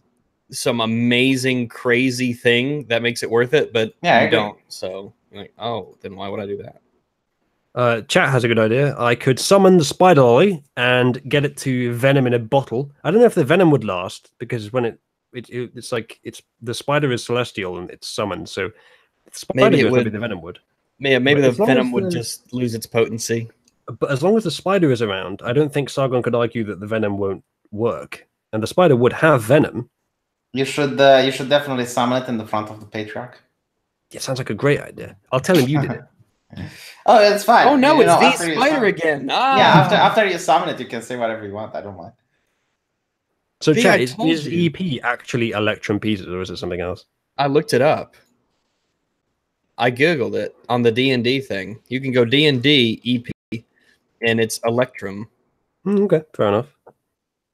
some amazing, crazy thing that makes it worth it. But yeah, you don't. So, like, oh, then why would I do that? Chat has a good idea. I could summon the spider lolly and get it to venom in a bottle. I don't know if the venom would last, because when it's like the spider is celestial and it's summoned, so the spider maybe maybe the venom would. Yeah, maybe the venom would just lose its potency. But as long as the spider is around, I don't think Sargon could argue that the venom won't work, and the spider would have venom. You should definitely summon it in the front of the Patriarch. Yeah, sounds like a great idea. I'll tell him you did it. Oh, it's fine. Oh no, it's the spider again. Ah. Yeah, after you summon it, you can say whatever you want. I don't mind. So, chat, is EP actually Electrum pieces, or is it something else? I looked it up. I googled it on the D&D thing. You can go D&D EP, and it's Electrum. Okay, fair enough.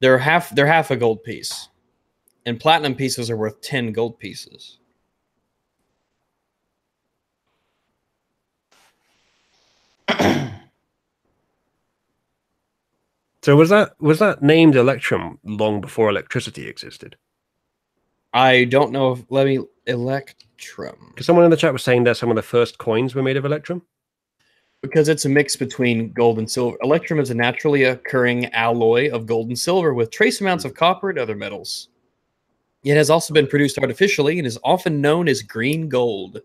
They're half a gold piece, and platinum pieces are worth 10 gold pieces. So was that named Electrum long before electricity existed? I don't know if Electrum. Because someone in the chat was saying that some of the first coins were made of Electrum. Because it's a mix between gold and silver. Electrum is a naturally occurring alloy of gold and silver with trace amounts of copper and other metals. It has also been produced artificially and is often known as green gold.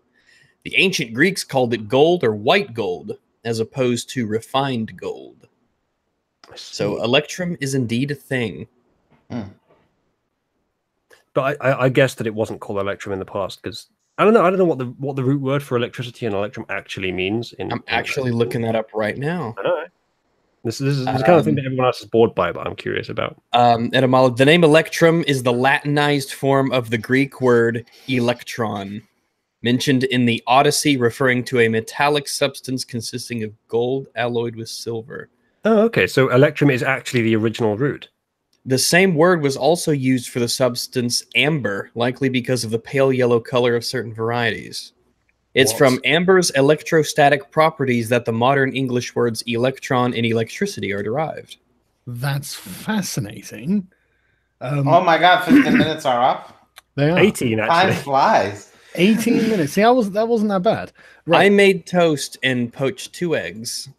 The ancient Greeks called it gold or white gold, as opposed to refined gold. So Electrum is indeed a thing. But I guess that it wasn't called Electrum in the past, because I don't know what the root word for electricity and Electrum actually means. I'm actually looking that up right now. I know. This is the kind of thing that everyone else is bored by, but I'm curious about. Etymology. The name Electrum is the Latinized form of the Greek word electron, mentioned in the Odyssey, referring to a metallic substance consisting of gold alloyed with silver. Oh, okay. So Electrum is actually the original root. The same word was also used for the substance amber, likely because of the pale yellow color of certain varieties. It's from amber's electrostatic properties that the modern English words electron and electricity are derived. That's fascinating. Oh my god, 15 minutes are up. They are. 18, actually. Time flies. 18 minutes. See, that wasn't that bad. Right. I made toast and poached 2 eggs.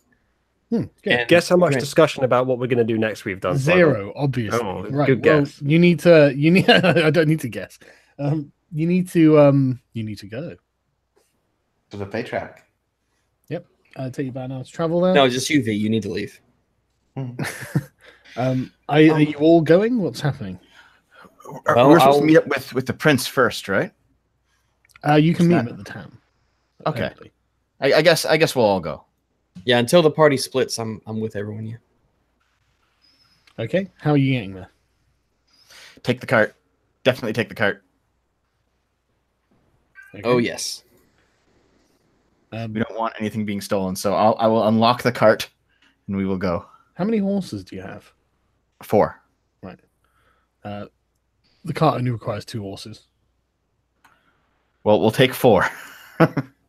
Guess how much discussion about what we're going to do next we've done? 0, obviously. Oh, right. Good guess. You need I don't need to guess. You need to go to the Patriarch. Yep. Take you about an hour to travel there. No, just you, V. You need to leave. Are you all going? What's happening? We're supposed to meet up with the prince first, right? You can meet him at the town. Okay. I guess we'll all go. Yeah, until the party splits, I'm with everyone here. Okay. How are you getting there? Take the cart. Definitely take the cart. Okay. Oh yes. We don't want anything being stolen, so I will unlock the cart, and we will go. How many horses do you have? 4. Right. The cart only requires 2 horses. Well, we'll take 4.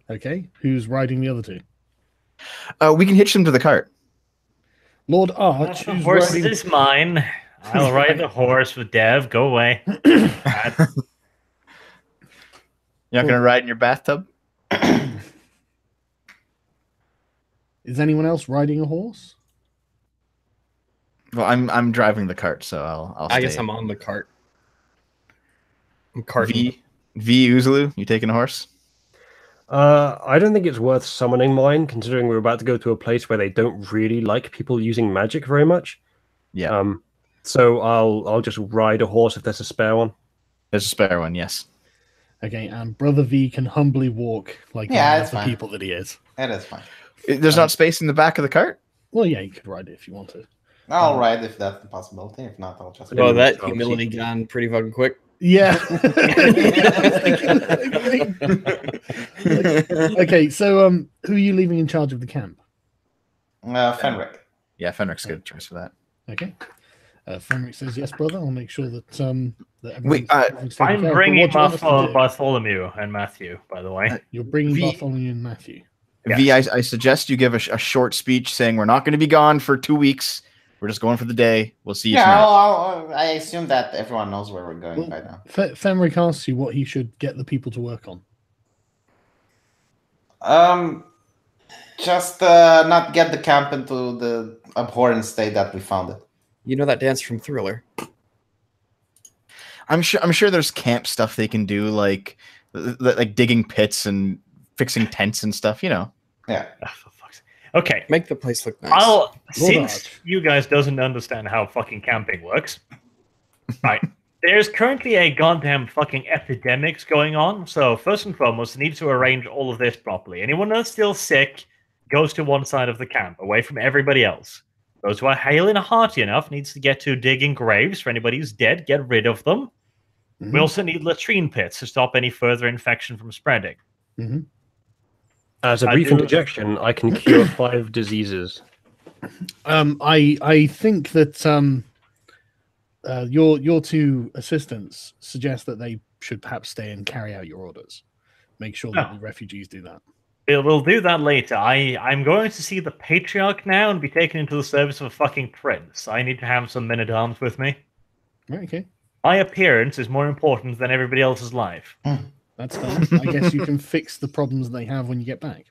Okay. Who's riding the other 2? We can hitch them to the cart. Lord Arch. The horse is mine. I'll ride the horse with Dev. Go away. You're not going to ride in your bathtub? Is anyone else riding a horse? Well, I'm driving the cart, so I'll stay. I guess I'm on the cart. I'm carting. V Uzulu, you taking a horse? I don't think it's worth summoning mine, considering we're about to go to a place where they don't really like people using magic very much. Yeah. So I'll just ride a horse if there's a spare one. There's a spare one, yes. Okay, and Brother V can humbly walk like the people that he is. That is fine. There's not space in the back of the cart? Well, yeah, you could ride it if you wanted. I'll ride if that's the possibility. If not, I'll just... Well, that humility gone pretty fucking quick. Yeah. Okay, so who are you leaving in charge of the camp? Fenric. Yeah, Fenric's good choice for that. Okay. Fenric says, "Yes, brother. I'll make sure that I'm bringing Bartholomew and Matthew. By the way, you're bringing Bartholomew and Matthew. Yes. V, I suggest you give a short speech saying we're not going to be gone for 2 weeks. We're just going for the day. We'll see you tonight. I assume that everyone knows where we're going by now. Fenric asks you what he should get the people to work on. Just not get the camp into the abhorrent state that we found it. You know that dance from Thriller. I'm sure there's camp stuff they can do, like digging pits and fixing tents and stuff. You know. Yeah. Okay. Make the place look nice. Since you guys doesn't understand how fucking camping works, right? There's currently a goddamn fucking epidemics going on. So first and foremost, need to arrange all of this properly. Anyone that's still sick goes to one side of the camp, away from everybody else. Those who are hale and hearty enough needs to get to digging graves for anybody who's dead. Get rid of them. We also need latrine pits to stop any further infection from spreading. As a brief interjection, I can cure 5 diseases. I think that your 2 assistants suggest that they should perhaps stay and carry out your orders. Make sure that the refugees do that. We'll do that later. I'm going to see the Patriarch now and be taken into the service of a fucking prince. I need to have some men-at-arms with me. Right, okay. My appearance is more important than everybody else's life. That's fine. I guess you can fix the problems they have when you get back.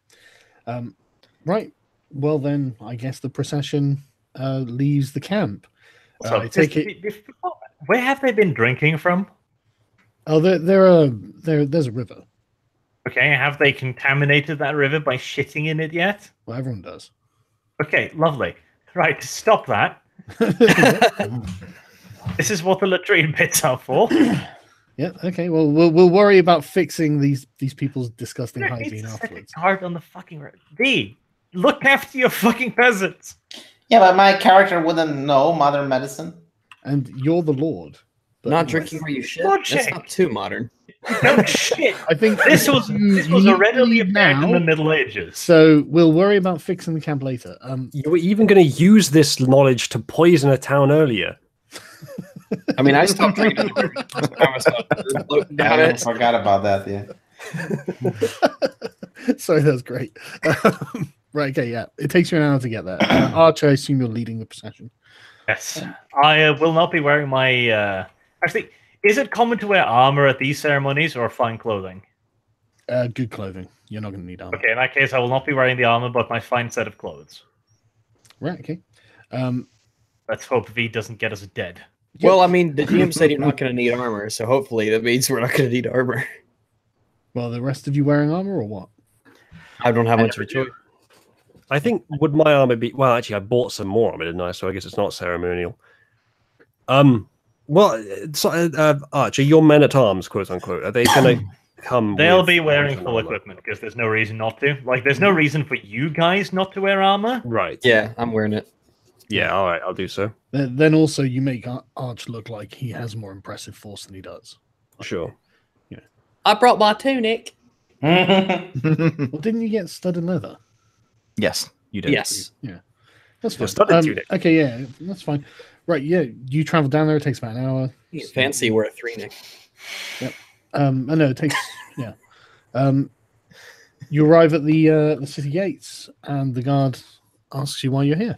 Right. Well, then, I guess the procession leaves the camp. I take it. Where have they been drinking from? Oh, there's a river. Okay, have they contaminated that river by shitting in it yet? Well, everyone does. Okay, lovely. Right, stop that. This is what the latrine pits are for. Yeah. Okay. Well, we'll worry about fixing these people's disgusting hygiene afterwards. Guard on the fucking road. Look after your fucking peasants. Yeah, but my character wouldn't know modern medicine. And you're the Lord. Not drinking where you shit. That's not too modern. No shit. I think this was a readily apparent in the Middle Ages. So we'll worry about fixing the camp later. You were even going to use this knowledge to poison a town earlier. I mean, I stopped drinking. I forgot about that. Yeah. Sorry, that was great. Right. Okay. Yeah. It takes you an hour to get there. Archer, I assume you're leading the procession. Yes. I will not be wearing my. Actually, is it common to wear armor at these ceremonies or fine clothing? Good clothing. You're not going to need armor. Okay. In that case, I will not be wearing the armor, but my fine set of clothes. Right. Okay. Let's hope V doesn't get us dead. Well, I mean, the GM said you're not going to need armor, so hopefully that means we're not going to need armor. Well, the rest of you wearing armor or what? I don't have much of a choice. I think, would my armor be... Well, actually, I bought some more armor, didn't I? So I guess it's not ceremonial. Well, Archie, your men-at-arms, quote-unquote, are they going to come They'll be wearing full equipment, because there's no reason not to. Like, there's no reason for you guys not to wear armor. Right. Yeah, I'm wearing it. Yeah, all right, I'll do so. Then also you make Arch look like he has more impressive force than he does. Sure. Yeah. I brought my tunic. Well, didn't you get studded leather? Yes, you did. Yes. Yeah. That's fine. Studded tunic. Okay, yeah, that's fine. Right, yeah, you travel down there, it takes about an hour. He's fancy, wear a 3-neck. Yep. I know, it takes, yeah. You arrive at the city gates, and the guard asks you why you're here.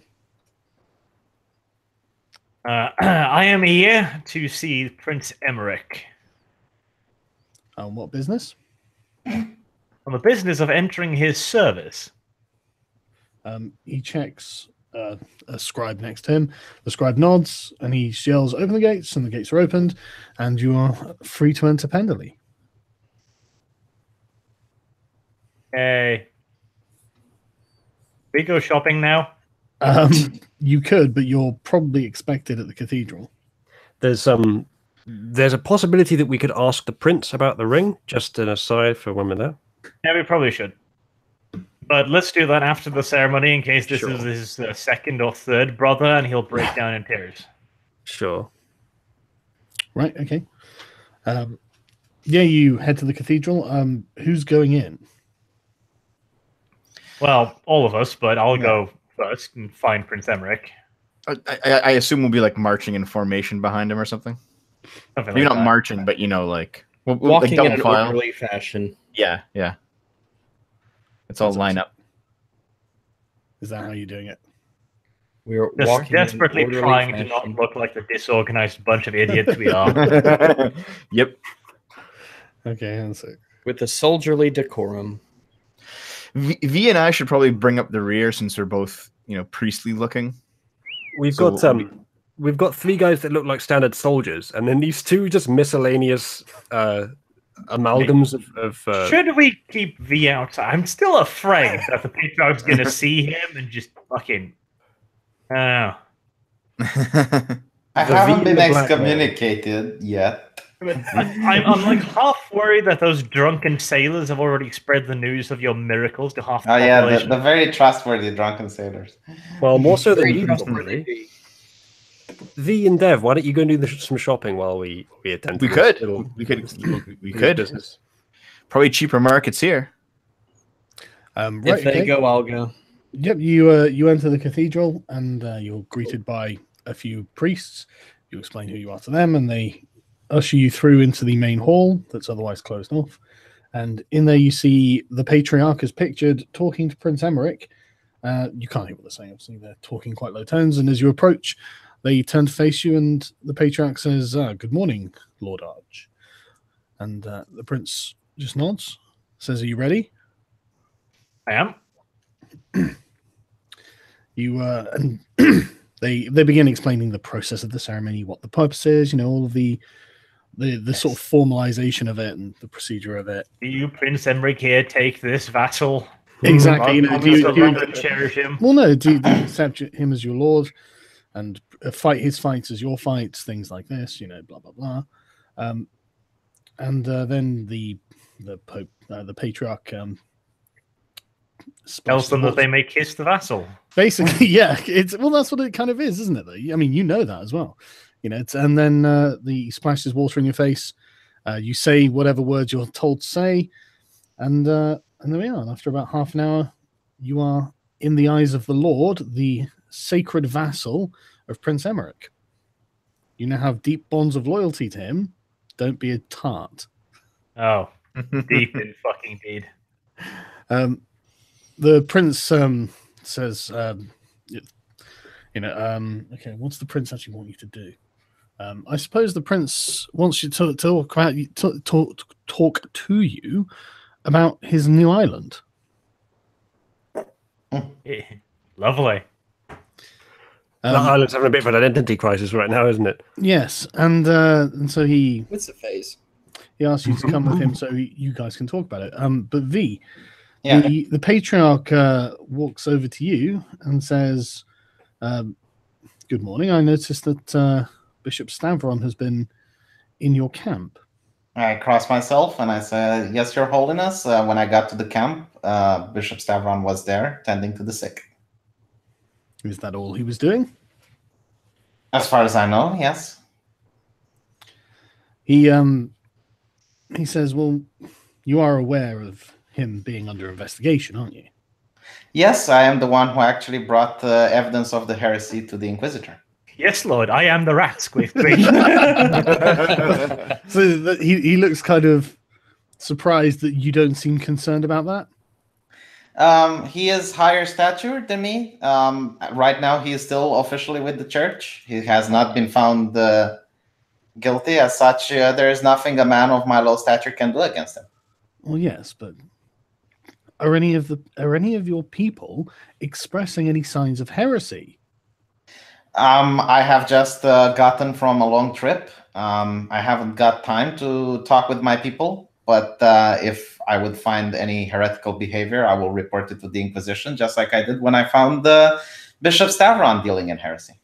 I am here to see Prince Emmerich. On what business? On the business of entering his service. He checks a scribe next to him. The scribe nods, and he yells, "Open the gates," and the gates are opened, and you are free to enter Penderley. Hey. We go shopping now? You could, but you're probably expected at the cathedral. There's a possibility that we could ask the prince about the ring, just an aside for when we're there. Yeah, we probably should. But let's do that after the ceremony, in case this is his second or third brother, and he'll break down in tears. Sure. Right, okay. Yeah, you head to the cathedral. Who's going in? Well, all of us, but I'll go first and find Prince Emmerich. I assume we'll be like marching in formation behind him or something. Maybe not marching, but like walking like in an orderly fashion. Yeah. It's all line up. Is that how you're doing it? We're just walking desperately trying to not look like the disorganized bunch of idiots we are. Yep. Okay, that's it. With a soldierly decorum. V and I should probably bring up the rear since we're both, priestly looking. We've got 3 guys that look like standard soldiers, and then these 2 just miscellaneous amalgams of. Should we keep V outside? I'm still afraid that the Patriarch's going to see him and just fucking. I haven't been excommunicated yet. I'm like half worried that those drunken sailors have already spread the news of your miracles to half the population. The very trustworthy drunken sailors. Well, more so than you, probably. V and Dev, why don't you go and do some shopping while we attend to We could. Business. Probably cheaper markets here. Right, if they go, I'll go. Yep, you enter the cathedral and you're greeted by a few priests. You explain who you are to them, and they usher you through into the main hall that's otherwise closed off. And in there you see the Patriarch is pictured talking to Prince Emmerich. You can't hear what they're saying, obviously. They're talking quite low tones, and as you approach, they turn to face you, and the Patriarch says, "Good morning, Lord Arch." And the prince just nods, says, "Are you ready?" I am. And they begin explaining the process of the ceremony, what the purpose is, all of the sort of formalization of it and the procedure of it. Do you, Prince Emmerich, here take this vassal? Exactly. Do you cherish him? Well, no. Do you accept him as your lord and fight his fights as your fights? Things like this, blah blah blah. And then the Pope, the Patriarch, tells them that they may kiss the vassal. Basically, yeah. That's what it kind of is, isn't it? Though, I mean, that as well. And then he splashes water in your face. You say whatever words you're told to say, and there we are. And after about half an hour, you are in the eyes of the Lord, the sacred vassal of Prince Emmerich. You now have deep bonds of loyalty to him. Don't be a tart. Oh, deep in fucking deed. The prince says, okay, what's the prince actually want you to do? I suppose the prince wants you to talk to you about his new island. Lovely. That island's having a bit of an identity crisis right now, isn't it? Yes, and so he. What's the phase? He asks you to come with him so you guys can talk about it. But V, the Patriarch walks over to you and says, "Good morning. I noticed that Bishop Stavron has been in your camp." I cross myself and I say, "Yes, Your Holiness. When I got to the camp, Bishop Stavron was there tending to the sick." Is that all he was doing? As far as I know, yes. He says, "Well, you are aware of him being under investigation, aren't you?" Yes, I am the one who actually brought the evidence of the heresy to the Inquisitor. Yes, Lord, I am the rat, Squiff. So he looks kind of surprised that you don't seem concerned about that. He is higher stature than me. Right now, he is still officially with the church. He has not been found guilty. As such, there is nothing a man of my low stature can do against him. Well, yes, but are any of your people expressing any signs of heresy? I have just gotten from a long trip. I haven't got time to talk with my people. But if I would find any heretical behavior, I will report it to the Inquisition, just like I did when I found Bishop Stavron dealing in heresy.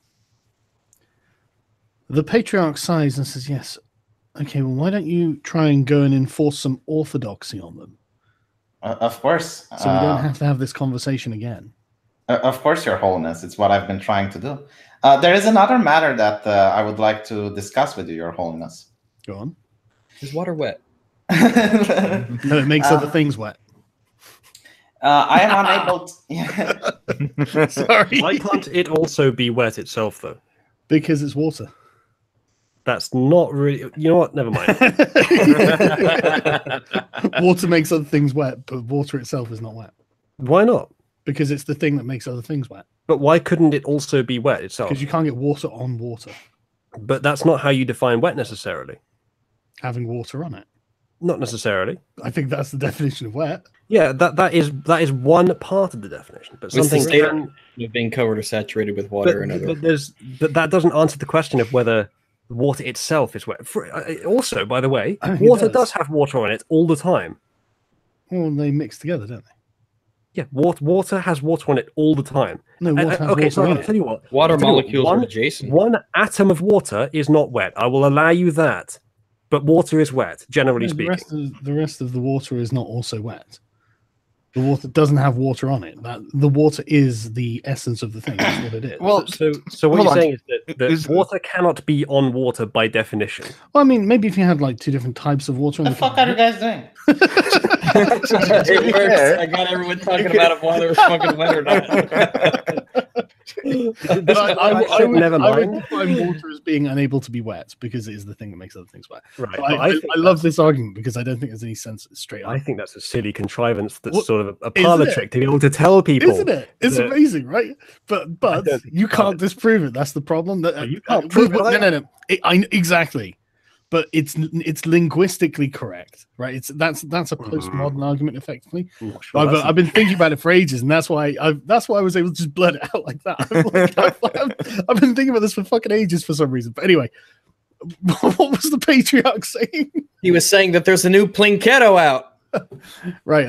The Patriarch sighs and says, "Yes. Okay, well, why don't you try and go and enforce some orthodoxy on them?" Of course. So we don't have to have this conversation again. Of course, Your Holiness. It's what I've been trying to do. There is another matter that I would like to discuss with you, Your Holiness. Go on. Is water wet? No, it makes other things wet. I am unable to... Sorry. Why can't it also be wet itself, though? Because it's water. That's not really... You know what? Never mind. Water makes other things wet, but water itself is not wet. Why not? Because it's the thing that makes other things wet. But why couldn't it also be wet itself? Because you can't get water on water. But that's not how you define wet necessarily. Having water on it. Not necessarily. I think that's the definition of wet. Yeah, that is one part of the definition. But something of being covered or saturated with water. But that doesn't answer the question of whether water itself is wet. Also, by the way, water does have water on it all the time. Well, they mix together, don't they? Yeah, water has water on it all the time. No, water has water so on I'll it. tell you what. Water molecules are adjacent. One atom of water is not wet. I will allow you that. But water is wet, generally speaking. The rest of the water is not also wet. The water doesn't have water on it. The water is the essence of the thing. That's what it is. Well, so what you're saying is that water cannot be on water by definition. Well, I mean, maybe if you had like two different types of water. What the fuck are you guys doing? It works. I got everyone talking about whether it's fucking wet or not. I would define water as being unable to be wet because it is the thing that makes other things wet. Right. I love this argument because I don't think there's any sense straight up. I think that's a silly contrivance that's sort of a parlor trick to be able to tell people. Isn't it? It's amazing, right? But you can't disprove it. That's the problem. You can't prove it. No. Exactly. But it's linguistically correct, right? That's a postmodern argument, effectively. Sure I've been thinking about it for ages, and that's why I was able to just blurt it out like that. I've been thinking about this for fucking ages for some reason. But anyway, what was the Patriarch saying? He was saying that there's a new Plinketto out. Right.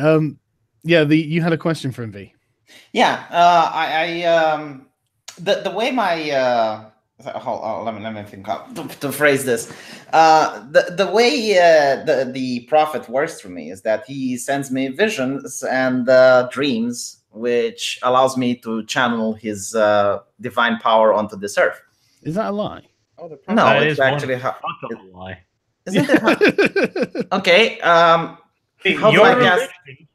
Yeah. You had a question for MV. Yeah. The way my let me think how to phrase this. The way the prophet works for me is that he sends me visions and dreams, which allows me to channel his divine power onto this earth. Is that a lie? No, it's actually a lie. Isn't it? Okay. Your religion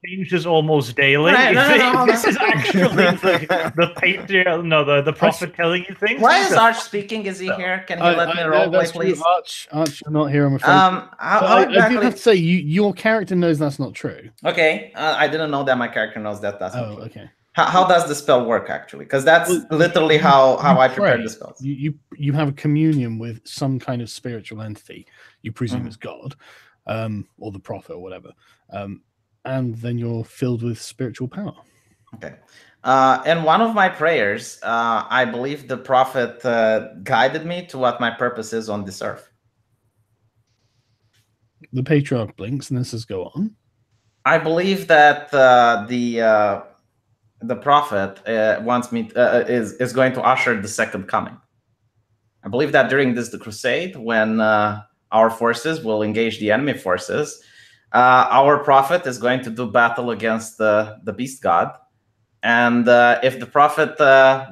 changes almost daily. No. This is actually the Patriarch, the prophet telling you things. Why is Arch speaking? Is he here? Can he let me roleplay, please? Arch, you're not here, I'm afraid. I do have to say, your character knows that's not true. Okay, I didn't know that my character knows that that's not true. Okay. How does the spell work, actually? Because that's literally how I prepare the spells. You have a communion with some kind of spiritual entity. You presume it's God, or the prophet, or whatever. And then you're filled with spiritual power. Okay. In one of my prayers, I believe the prophet guided me to what my purpose is on this earth. The Patriarch blinks and then says, "Go on." I believe that the prophet wants me is going to usher the second coming. I believe that during the crusade, when our forces will engage the enemy forces, our prophet is going to do battle against the beast god. And if the prophet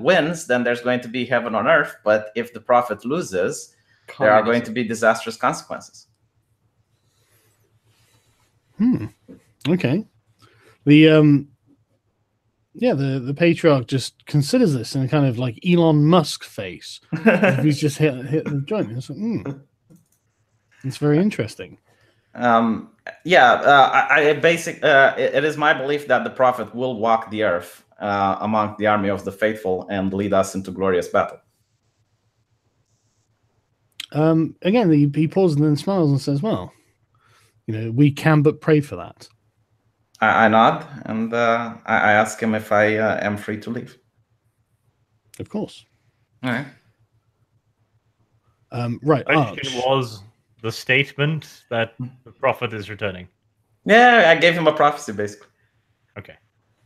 wins, then there's going to be heaven on earth. But if the prophet loses, there are going to be disastrous consequences. Okay. The Patriarch just considers this in a kind of like Elon Musk face. He's just hit the joint. It's like, it's very interesting. It is my belief that the prophet will walk the earth among the army of the faithful and lead us into glorious battle. Again, he pauses and then smiles and says, "Well, we can but pray for that." I nod and I ask him if I am free to leave. Of course. All right. Right. Question was the statement that the prophet is returning. Yeah, I gave him a prophecy, basically. Okay.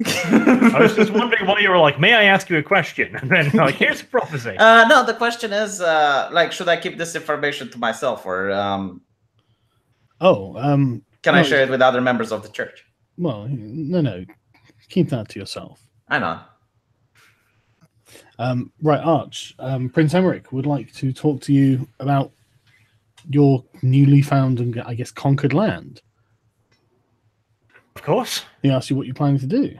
I was just wondering why you were like, "May I ask you a question?" And then like, "Here's a prophecy." No, the question is, should I keep this information to myself, or can I share it with other members of the church? Well, no. Keep that to yourself. I know. Right, Arch. Prince Emmerich would like to talk to you about your newly found and, I guess, conquered land. Of course. He asks you what you're planning to do.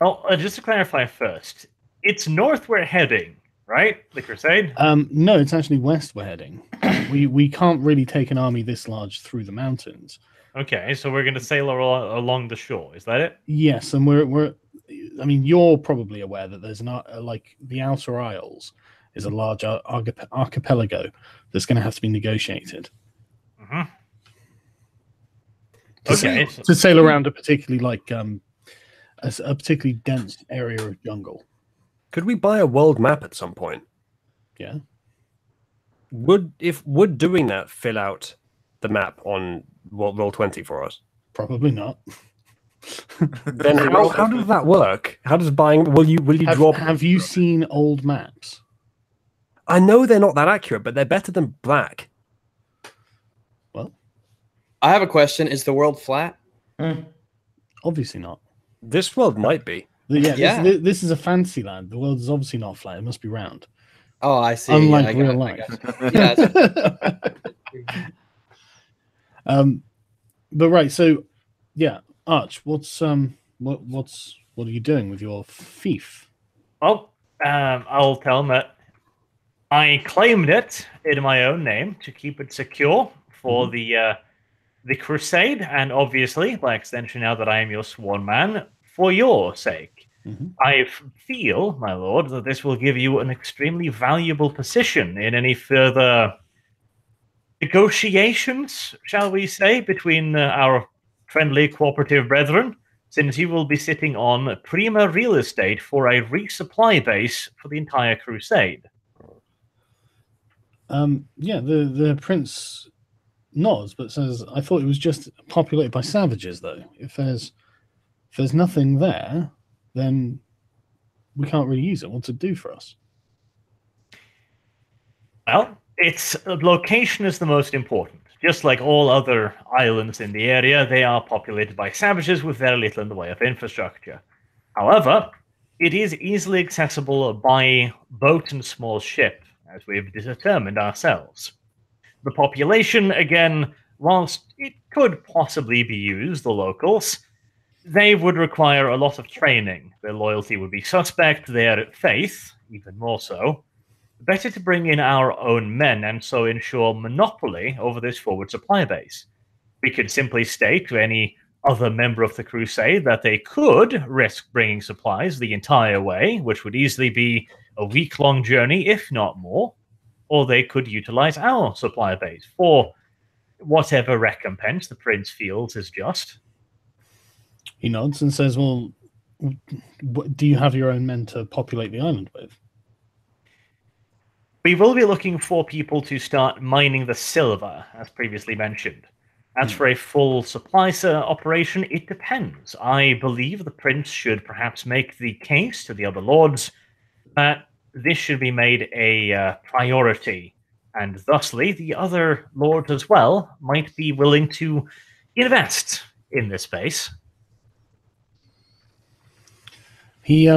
Oh, just to clarify first, it's north we're heading, right? The Crusade? No, it's actually west we're heading. We can't really take an army this large through the mountains. Okay, so we're going to sail along the shore. Is that it? Yes, and we're. I mean, you're probably aware that there's not like the Outer Isles is a large archipelago that's going to have to be negotiated. Mm-hmm. To sail around a particularly a particularly dense area of jungle. Could we buy a world map at some point? Yeah. Would doing that fill out the map on Roll20 for us? Probably not. Then how does that work? How does buying? Will you draw? Have you seen old maps? I know they're not that accurate, but they're better than black. Well, I have a question. Is the world flat? Obviously not. This world might be. Yeah. This is a fantasy land. The world is obviously not flat. It must be round. Oh, I see. Unlike real life. But right, so yeah, Arch, what are you doing with your fief? Well, I'll tell him that I claimed it in my own name to keep it secure for the Crusade, and obviously, by extension, now that I am your sworn man, for your sake. I feel, my lord, that this will give you an extremely valuable position in any further negotiations, shall we say, between our friendly cooperative brethren, since you will be sitting on prima real estate for a resupply base for the entire Crusade. Yeah, the prince nods, but says, "I thought it was just populated by savages, though. If there's nothing there, then we can't really use it. What's it do for us?" Well, its location is the most important. Just like all other islands in the area, they are populated by savages with very little in the way of infrastructure. However, it is easily accessible by boat and small ship, as we've determined ourselves. The population, again, whilst it could possibly be used, the locals, they would require a lot of training. Their loyalty would be suspect, their faith, even more so. Better to bring in our own men and so ensure monopoly over this forward supply base. We could simply state to any other member of the Crusade that they could risk bringing supplies the entire way, which would easily be a week-long journey, if not more, or they could utilize our supply base for whatever recompense the prince feels is just. He nods and says, "Well, do you have your own men to populate the island with?" We will be looking for people to start mining the silver, as previously mentioned. As for a full supply operation, it depends. I believe the prince should perhaps make the case to the other lords that this should be made a priority, and thusly the other lords as well might be willing to invest in this space. He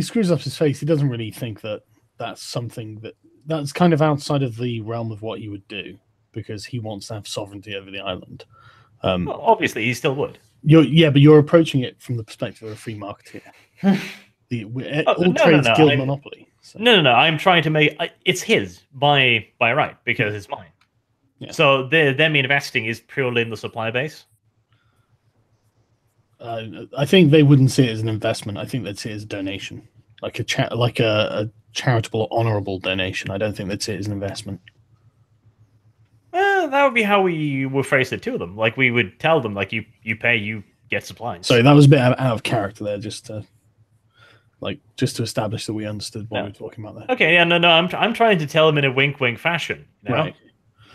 screws up his face. He doesn't really think that that's something that's kind of outside of the realm of what he would do, because he wants to have sovereignty over the island. Well, obviously, he still would. But you're approaching it from the perspective of a free marketeer. All trades guild monopoly. So. No. I'm trying to make it's his by right because it's mine. Yeah. So them investing is purely in the supply base. I think they wouldn't see it as an investment. I think they'd see it as a donation, like a charitable, honourable donation. I don't think they'd see it as an investment. That would be how we would phrase it to them. Like we would tell them, like you pay, you get supplies. Sorry, that was a bit out of character there, just to establish that we understood what we were talking about there. Okay, yeah, no. I'm trying to tell them in a wink fashion. You know? Right.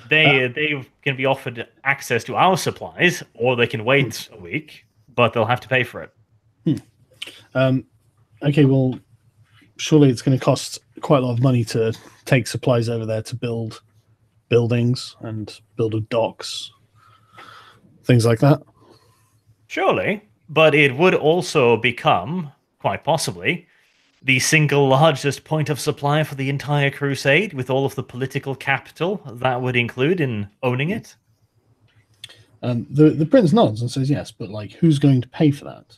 They can be offered access to our supplies, or they can wait a week, but they'll have to pay for it. Okay, well, surely it's going to cost quite a lot of money to take supplies over there to build buildings and build docks, things like that. Surely, but it would also become, quite possibly, the single largest point of supply for the entire Crusade, with all of the political capital that would include in owning it. The prince nods and says yes, but who's going to pay for that?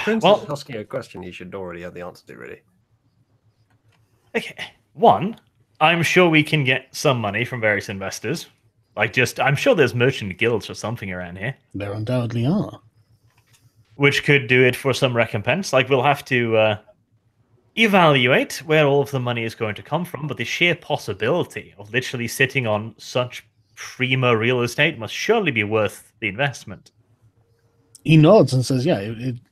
Prince is asking a question he should already have the answer to, really. Okay. One, I'm sure we can get some money from various investors. I'm sure there's merchant guilds or something around here. There undoubtedly are. Which could do it for some recompense. We'll have to evaluate where all of the money is going to come from, but the sheer possibility of literally sitting on such prima real estate must surely be worth the investment. He nods and says, yeah,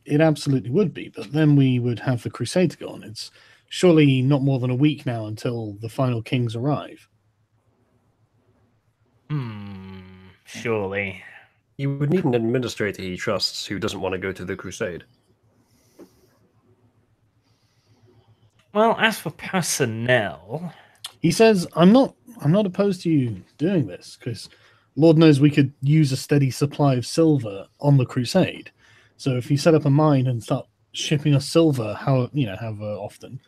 it absolutely would be, but then we would have the crusade to go on. It's surely not more than a week now until the final kings arrive. Surely. You would need an administrator he trusts who doesn't want to go to the crusade. Well, as for personnel... He says, I'm not opposed to you doing this, because Lord knows we could use a steady supply of silver on the crusade. So if you set up a mine and start shipping us silver, however often,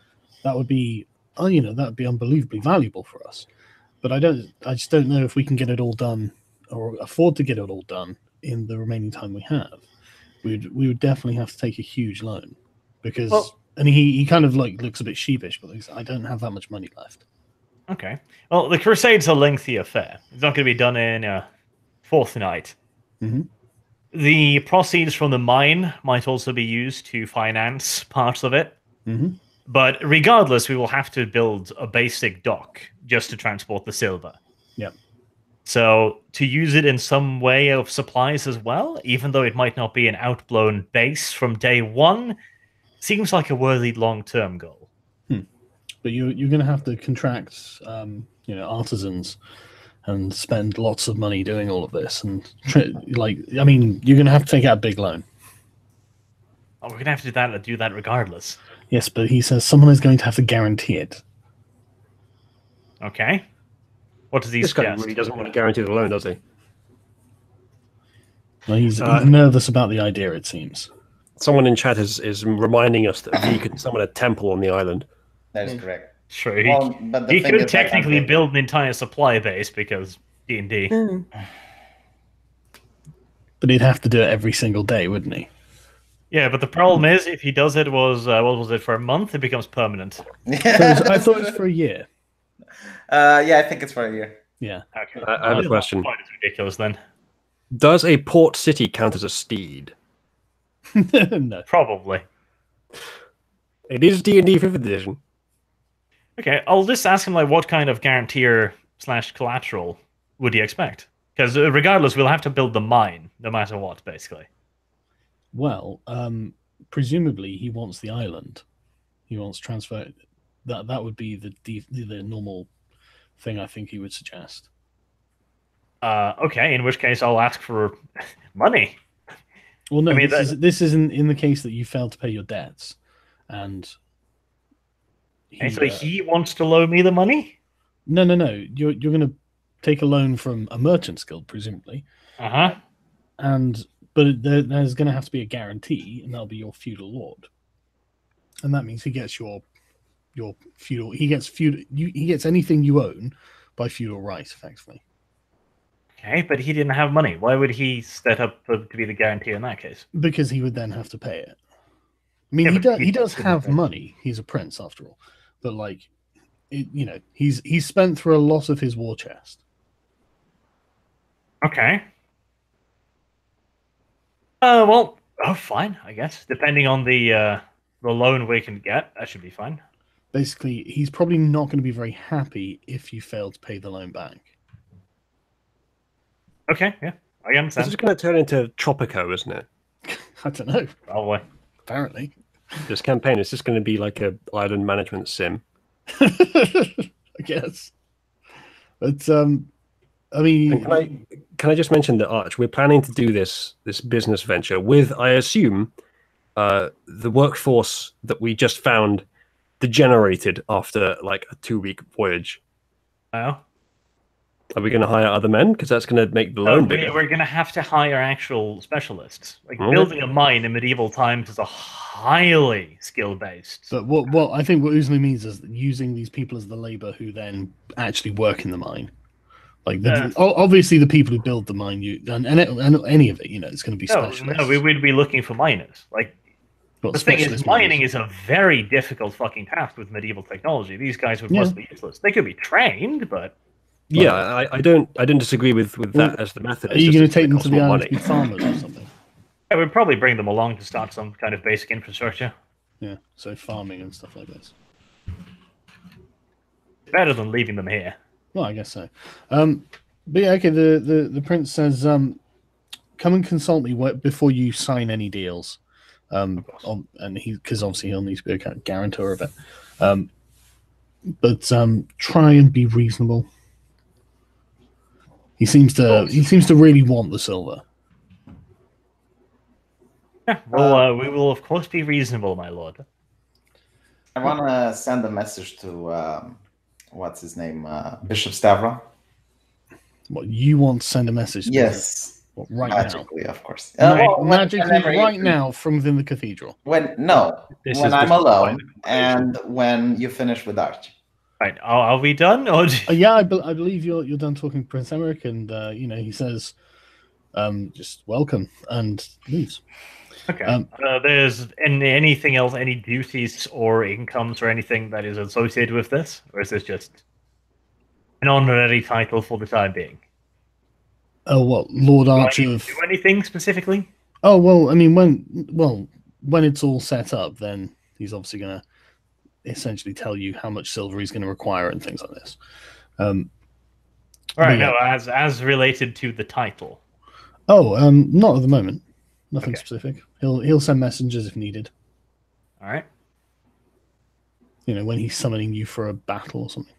that would be, that would be unbelievably valuable for us. But I just don't know if we can get it all done or afford to get it all done in the remaining time we have. We would definitely have to take a huge loan because, and he kind of looks a bit sheepish, but I don't have that much money left. Okay. Well, the Crusade's a lengthy affair. It's not going to be done in a fortnight. Mm-hmm. The proceeds from the mine might also be used to finance parts of it. Mm-hmm. But regardless, we will have to build a basic dock just to transport the silver. Yeah. So to use it in some way of supplies as well, even though it might not be an outblown base from day one, seems like a worthy long-term goal. But you're going to have to contract, artisans and spend lots of money doing all of this. And you're going to have to take out a big loan. Oh, we're going to have to do that regardless. Yes, but he says someone is going to have to guarantee it. Okay. What does he suggest? This guy really doesn't want to guarantee the loan, does he? Well, he's nervous about the idea, it seems. Someone in chat is reminding us that he could summon a temple on the island. That is correct. True. He could technically build an entire supply base because D&D. But he'd have to do it every single day, wouldn't he? Yeah, but the problem is, if he does it, what was it, for a month, it becomes permanent. I thought it was for a year. Yeah, I think it's for a year. Yeah. Okay. I have a question. Quite as ridiculous then. Does a port city count as a steed? No. Probably. It is D&D 5th edition. Okay, I'll just ask him what kind of guarantor / collateral would he expect? Because regardless, we'll have to build the mine, no matter what, basically. Well, presumably he wants the island. He wants transfer. That would be the normal thing I think he would suggest. Okay, in which case I'll ask for money. Well, no, this isn't in the case that you failed to pay your debts, and. So he wants to loan me the money? No. You're going to take a loan from a merchant's guild, presumably. Uh-huh. But there's going to have to be a guarantee, and that'll be your feudal lord. And that means he gets your feudal. He gets anything you own by feudal right, effectively. Okay, but he didn't have money. Why would he set up to be the guarantee in that case? Because he would then have to pay it. I mean, he does have money. He's a prince, after all. But he's spent through a lot of his war chest. Okay. Fine, I guess. Depending on the loan we can get, that should be fine. Basically, he's probably not going to be very happy if you fail to pay the loan back. Okay, yeah, I understand. This is going to turn into Tropico, isn't it? I don't know. Probably. Apparently. This campaign is just going to be like a island management sim. I guess. But I mean, can I just mention that Arch, we're planning to do this business venture with, I assume, the workforce that we just found degenerated after like a 2-week voyage. Oh. Are we going to hire other men? Because that's going to make the loan bigger. We're going to have to hire actual specialists. Building a mine in medieval times is a highly skill-based. But what I think what Uzli means is using these people as the labor who then actually work in the mine. Obviously the people who build the mine, and any of it, it's going to be specialists. No, we would be looking for miners. The thing is, mining is a very difficult fucking task with medieval technology. These guys would must be useless. They could be trained, but yeah, I don't disagree with that as the method. Are you going to take them to the island to be farmers or something? I would probably bring them along to start some kind of basic infrastructure. Yeah, so farming and stuff like this. Better than leaving them here. Well, I guess so. But yeah, okay. The prince says, "Come and consult me before you sign any because obviously he'll need to be a guarantor of it. But try and be reasonable. He seems to really want the silver. Yeah, well, we will of course be reasonable, my lord. I want to send a message to what's his name, Bishop Stavron. What, you want to send a message? Yes. What, right magically, of course. Magically, right now, from within the cathedral. When I'm alone, and when you finish with Arch. Right, are we done? Or yeah, I believe you're done talking to Prince Emmerich, and he says, "Just welcome," and leaves. Okay. There's anything else, any duties or incomes or anything that is associated with this, or is this just an honorary title for the time being? Oh, what, Lord Archer? Do anything specifically? Oh well, I mean, when it's all set up, then he's obviously going to essentially tell you how much silver he's going to require and things like this. All right, no, as related to the title. Oh, not at the moment. Nothing specific. He'll send messengers if needed. All right. When he's summoning you for a battle or something.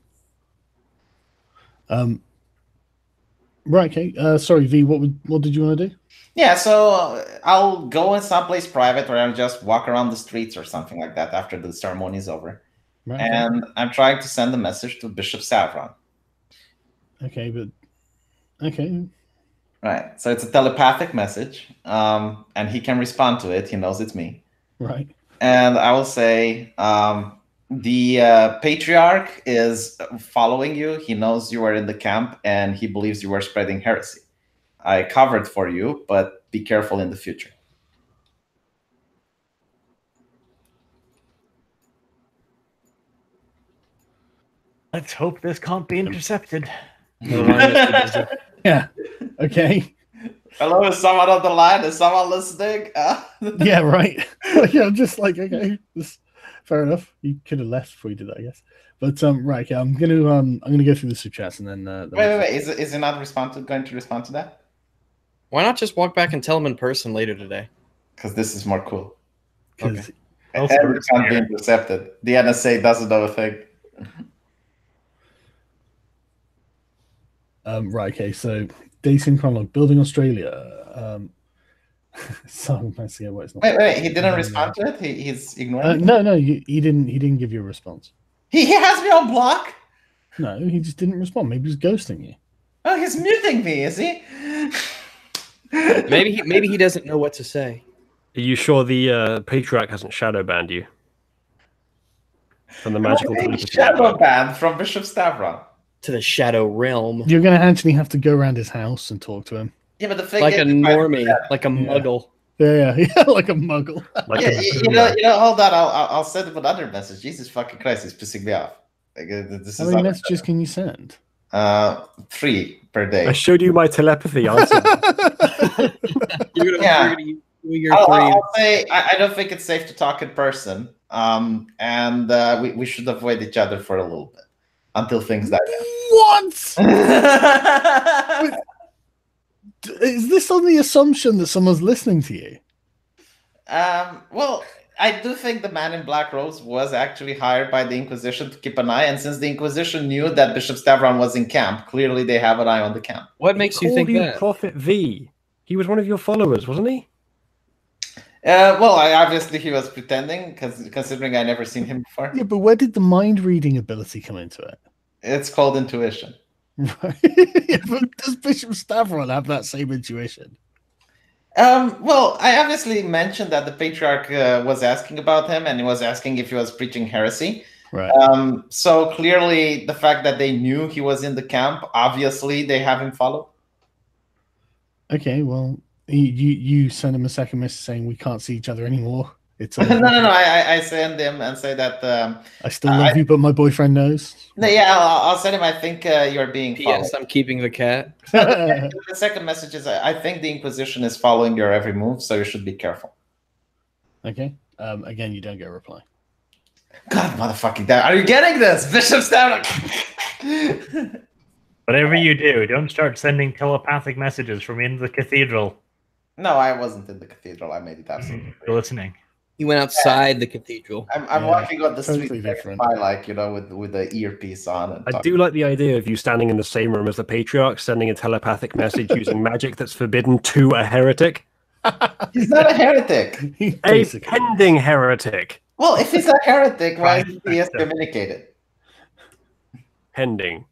Right. Okay. Sorry, V. What did you want to do? Yeah. So I'll go in someplace private where I'll just walk around the streets or something like that after the ceremony is over. Right, and I'm trying to send a message to Bishop Savron. Okay, but okay. Right. So it's a telepathic message, and he can respond to it. He knows it's me. Right. And I will say, the Patriarch is following you. He knows you are in the camp, and he believes you are spreading heresy. I covered for you, but be careful in the future. Let's hope this can't be intercepted. Yeah. Okay. Hello, is someone on the line? Is someone listening? Yeah, right. Yeah, just like, okay, fair enough. You could have left before you did that, I guess. But right, okay, I'm gonna go through the super chats and then. Wait. Is he not going to respond to that? Why not just walk back and tell him in person later today? Because this is more cool. Okay. And it can't be intercepted. The NSA doesn't know a thing. Right, okay, so Dating Chronologue, Building Australia. Wait, he didn't respond to it? He's ignoring No, he didn't give you a response. He has me on block? No, he just didn't respond. Maybe he's ghosting you. Oh, he's muting me, is he? Maybe he doesn't know what to say. Are you sure the Patriarch hasn't shadow banned you? From the magical shadow ban from Bishop Stavron. To the shadow realm. You're going to actually have to go around his house and talk to him. Yeah, but the thing like is, a normie, like a muggle. Yeah, like a muggle. Like you know, hold on. I'll send him another message. Jesus fucking Christ, he's pissing me off. Like, how many messages can you send? 3 per day. I showed you my telepathy answer. I'll say I don't think it's safe to talk in person. And we should avoid each other for a little bit until things die down. What? Is this on the assumption that someone's listening to you? Well, I do think the man in black robes was actually hired by the Inquisition to keep an eye, and since the Inquisition knew that Bishop Stavron was in camp, clearly they have an eye on the camp. What makes you think that? Prophet V. He was one of your followers, wasn't he? Well, obviously he was pretending, considering I never seen him before. Yeah, but where did the mind reading ability come into it? It's called intuition. Right. Does Bishop Stavron have that same intuition? Well, I obviously mentioned that the Patriarch was asking about him, and he was asking if he was preaching heresy. Right. So clearly, the fact that they knew he was in the camp, obviously they have him followed. Okay, well, you send him a second message saying we can't see each other anymore, It's no. I send him and say that I still love you, but my boyfriend knows. No, yeah, I'll send him. I think you're being followed. Yes, I'm keeping the cat. The second message is I think the Inquisition is following your every move, so you should be careful. Okay. Again, you don't get a reply. God, motherfucking damn! Are you getting this, Bishop Stavnik? Whatever you do, don't start sending telepathic messages from in the cathedral. No, I wasn't in the cathedral. I made it absolutely. You're listening. He went outside the cathedral. I'm walking on the totally street different. like with the earpiece on. And I do like the idea of you standing in the same room as the Patriarch, sending a telepathic message using magic that's forbidden to a heretic. He's not a heretic. A pending heretic. Well, if he's a heretic, why is he excommunicated? Pending.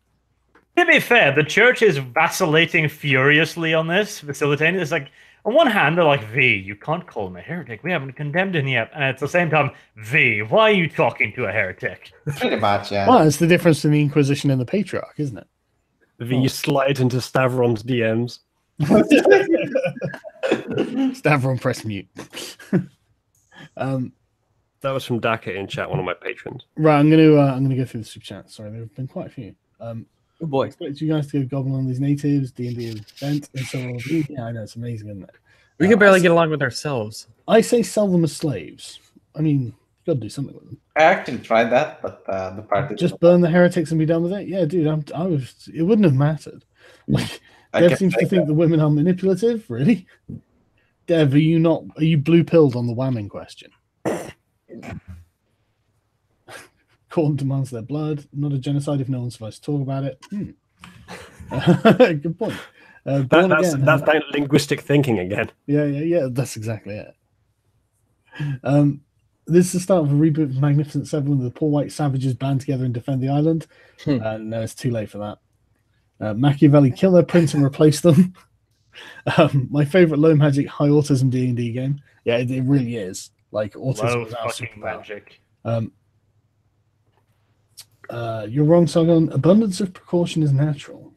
To be fair, the church is vacillating furiously on this, facilitating. It's like, on one hand, they're like, V, you can't call him a heretic. We haven't condemned him yet. And at the same time, V, why are you talking to a heretic? Pretty much, yeah. Well, it's the difference between the Inquisition and the Patriarch, isn't it? V slide into Stavron's DMs. Stavron, press mute. That was from Daka in chat, one of my patrons. Right, I'm gonna go through the super chat. Sorry, there have been quite a few. Oh boy, I expect you guys to go gobbling on these natives, D&D event, and so on. Yeah, I know, it's amazing, isn't it? we can barely get along with ourselves. I say sell them as slaves. I mean, you got to do something with them. I actually tried that, but the party Just burn the heretics and be done with it. Yeah, dude, it wouldn't have mattered. Like, Dev seems to think the women are manipulative. Really, Dev, are you blue pilled on the whamming question? Corn demands their blood. Not a genocide if no one's supposed to talk about it. Good point. That's that linguistic thinking again. Yeah. That's exactly it. This is the start of a reboot of Magnificent Seven when the poor white savages band together and defend the island. No, it's too late for that. Machiavelli kill their prince and replace them. My favorite low magic high autism D&D game. Yeah, it really is. Like autism is our magic. You're wrong, Sargon. Abundance of precaution is natural.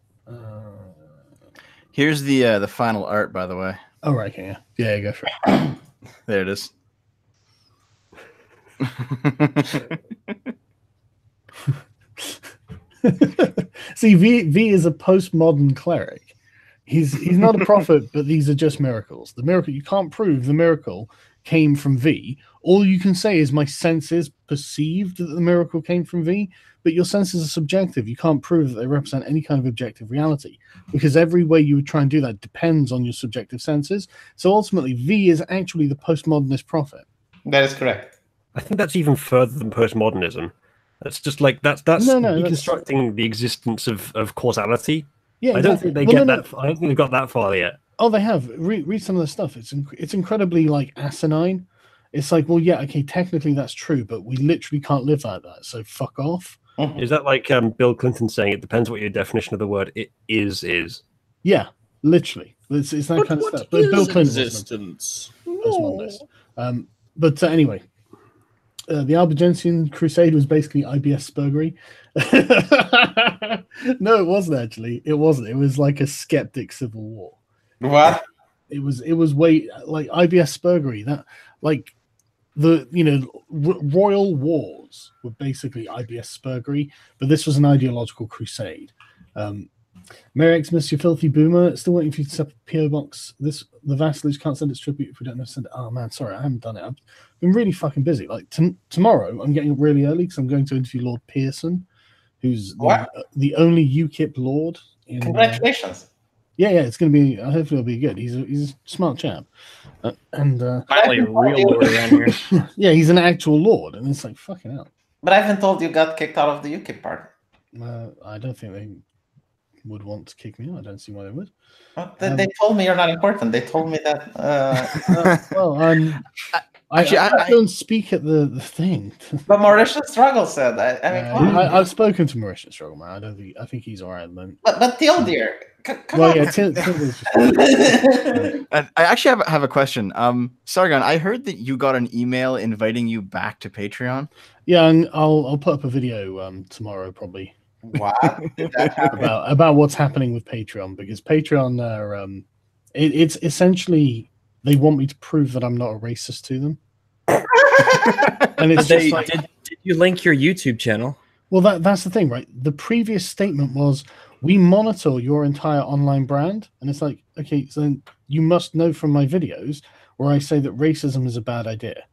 Here's the final art, by the way. Oh, right, okay, yeah, go for it. There it is. See, V is a postmodern cleric. He's not a prophet, but these are just miracles. The miracle, you can't prove the miracle came from V. All you can say is my senses perceived that the miracle came from V, but your senses are subjective. You can't prove that they represent any kind of objective reality, because every way you would try and do that depends on your subjective senses. So ultimately, V is actually the postmodernist prophet. That is correct. I think that's even further than postmodernism. That's just like that's deconstructing the existence of causality. Yeah, I don't think they get that. I don't think they've got that far yet. Oh, they have. Read some of the stuff. It's incredibly like asinine. It's like, well, yeah, okay, technically that's true, but we literally can't live like that. So fuck off. Is that like Bill Clinton saying it depends what your definition of the word it is? Yeah, literally. It's that kind of stuff. But Bill Clinton was but anyway, the Albigensian Crusade was basically IBS Spurgery. No, it wasn't actually. It wasn't. It was like a skeptic civil war. What? It was way like IBS Spurgery. That like the royal wars were basically IBS Spurgery, but this was an ideological crusade. Merrick's Mr. Filthy Boomer, still waiting for you to set up a PO box. The vassalage can't send its tribute if we don't know send it. Oh man, sorry, I haven't done it. I've been really fucking busy. Like tomorrow, I'm getting up really early because I'm going to interview Lord Pearson, who's the only UKIP Lord. Congratulations. Yeah, it's going to be. Hopefully, it'll be good. He's a smart chap, and finally a real lord around here. Yeah, he's an actual lord, and it's like fucking hell. But I've been told you got kicked out of the UKIP party. I don't think they would want to kick me out. I don't see why they would. Well, they told me you're not important. They told me that. I don't speak at the thing. But Mauritius Struggle said. I've spoken to Mauritius Struggle, man. I think he's all right at the moment. But Tildir, come on. Yeah, I actually have a question. Sargon, I heard that you got an email inviting you back to Patreon. Yeah, and I'll put up a video tomorrow probably. What? about what's happening with Patreon, because Patreon are it's essentially they want me to prove that I'm not a racist to them. And it's just like, did you link your YouTube channel? Well, that's the thing, right? The previous statement was, we monitor your entire online brand. And it's like, okay, so then you must know from my videos where I say that racism is a bad idea.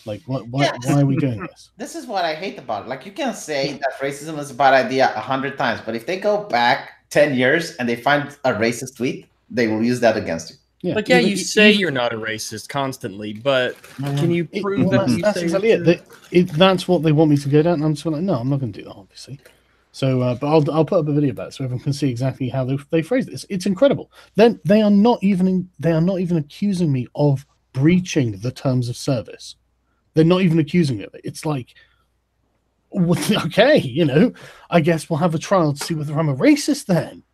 Like, why are we doing this? This is what I hate about it. Like, you can say that racism is a bad idea 100 times, but if they go back 10 years and they find a racist tweet, they will use that against you. Yeah, like, yeah, you say you're not a racist constantly, but can you prove that you that's say exactly it? That's what they want me to go down. And I'm just like, no, I'm not going to do that, obviously. So, but I'll put up a video about it so everyone can see exactly how they phrase this. It's incredible. Then they are not even accusing me of breaching the terms of service. They're not even accusing me of it. It's like, okay, you know, I guess we'll have a trial to see whether I'm a racist then.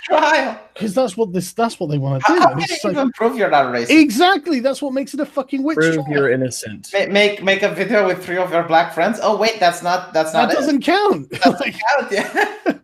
Trial, because that's what they want to do. How can you even prove you're not racist? Exactly, that's what makes it a fucking witch trial. Prove you're innocent. Make a video with 3 of your black friends. Oh wait, that doesn't count. Doesn't count. Yeah.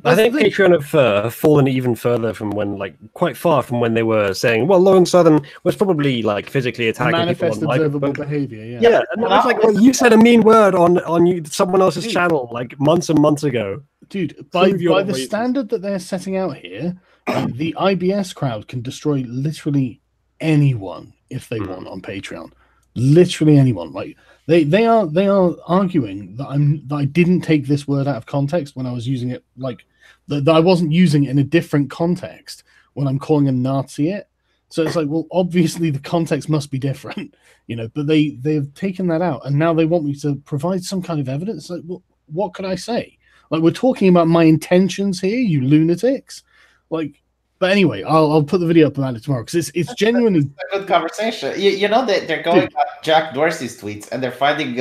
I think Patreon have fallen even further from when, like, quite far from when they were saying, well, Lauren Southern was probably like physically attacking manifest people observable behavior. Yeah, yeah, and I was like, well, you said a mean word on someone else's channel like months and months ago. Dude, by the standard that they're setting out here, the IBS crowd can destroy literally anyone if they want on Patreon. Literally anyone. Like they are arguing that I didn't take this word out of context when I was using it, like that I wasn't using it in a different context when I'm calling a Nazi it. So it's like, well, obviously the context must be different, you know. But they've taken that out, and now they want me to provide some kind of evidence. Like, well, what could I say? Like, we're talking about my intentions here, you lunatics. Like, but anyway, I'll put the video up about it tomorrow because it's genuinely a good conversation. You know that they're going at Jack Dorsey's tweets and they're finding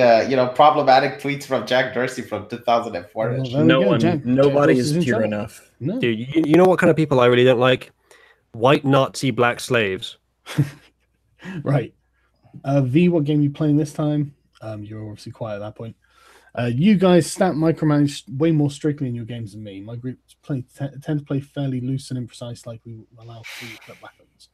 problematic tweets from Jack Dorsey from 2004. Well, nobody is pure enough. No. Dude, you know what kind of people I really don't like? White Nazi black slaves. Right. V, what game are you playing this time? You're obviously quiet at that point. You guys stat micromanage way more strictly in your games than me. My group tend to play fairly loose and imprecise, like we allow free clip weapons.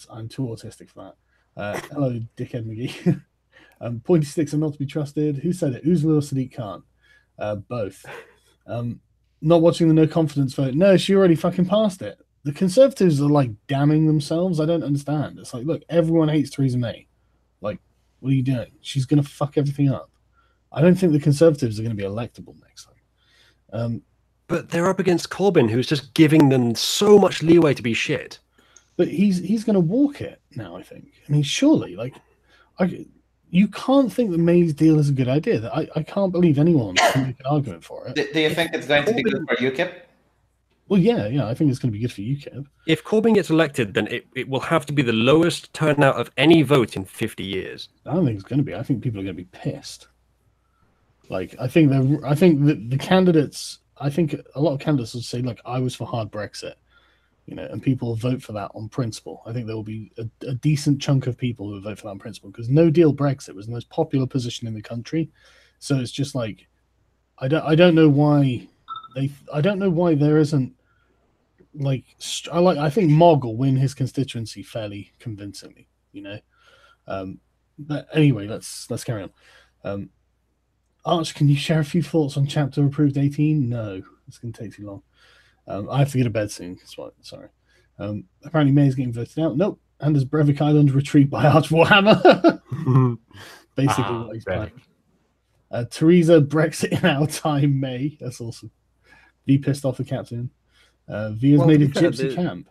I'm too autistic for that. Hello, dickhead McGee. Pointy sticks are not to be trusted. Who said it? Uzla or Sadiq Khan? Both. Not watching the no confidence vote. No, she already fucking passed it. The Conservatives are like damning themselves. I don't understand. It's like, look, everyone hates Theresa May. Like, what are you doing? She's gonna fuck everything up. I don't think the Conservatives are going to be electable next time. But they're up against Corbyn, who's just giving them so much leeway to be shit. But he's going to walk it now, I think. I mean, surely, like, you can't think that May's deal is a good idea. I can't believe anyone can make an argument for it. Do you think it's going to be good for UKIP? Well, yeah, I think it's going to be good for UKIP. If Corbyn gets elected, then it will have to be the lowest turnout of any vote in 50 years. I don't think it's going to be. I think people are going to be pissed. Like, I think the candidates, I think a lot of candidates would say, look, I was for hard Brexit, you know, and people will vote for that on principle. I think there will be a decent chunk of people who will vote for that on principle because no deal Brexit was the most popular position in the country. So it's just like, I don't know why there isn't like, I think Mogg will win his constituency fairly convincingly, you know. But anyway, let's carry on. Arch, can you share a few thoughts on chapter approved 18? No, it's going to take too long. I have to get to bed soon. That's why. Sorry. Apparently, May is getting voted out. Nope. And does Brevik Island retreat by Arch Warhammer? Basically, what he's playing. Theresa, Brexit in our time, May. That's awesome. V pissed off the captain. V has made a gypsy camp.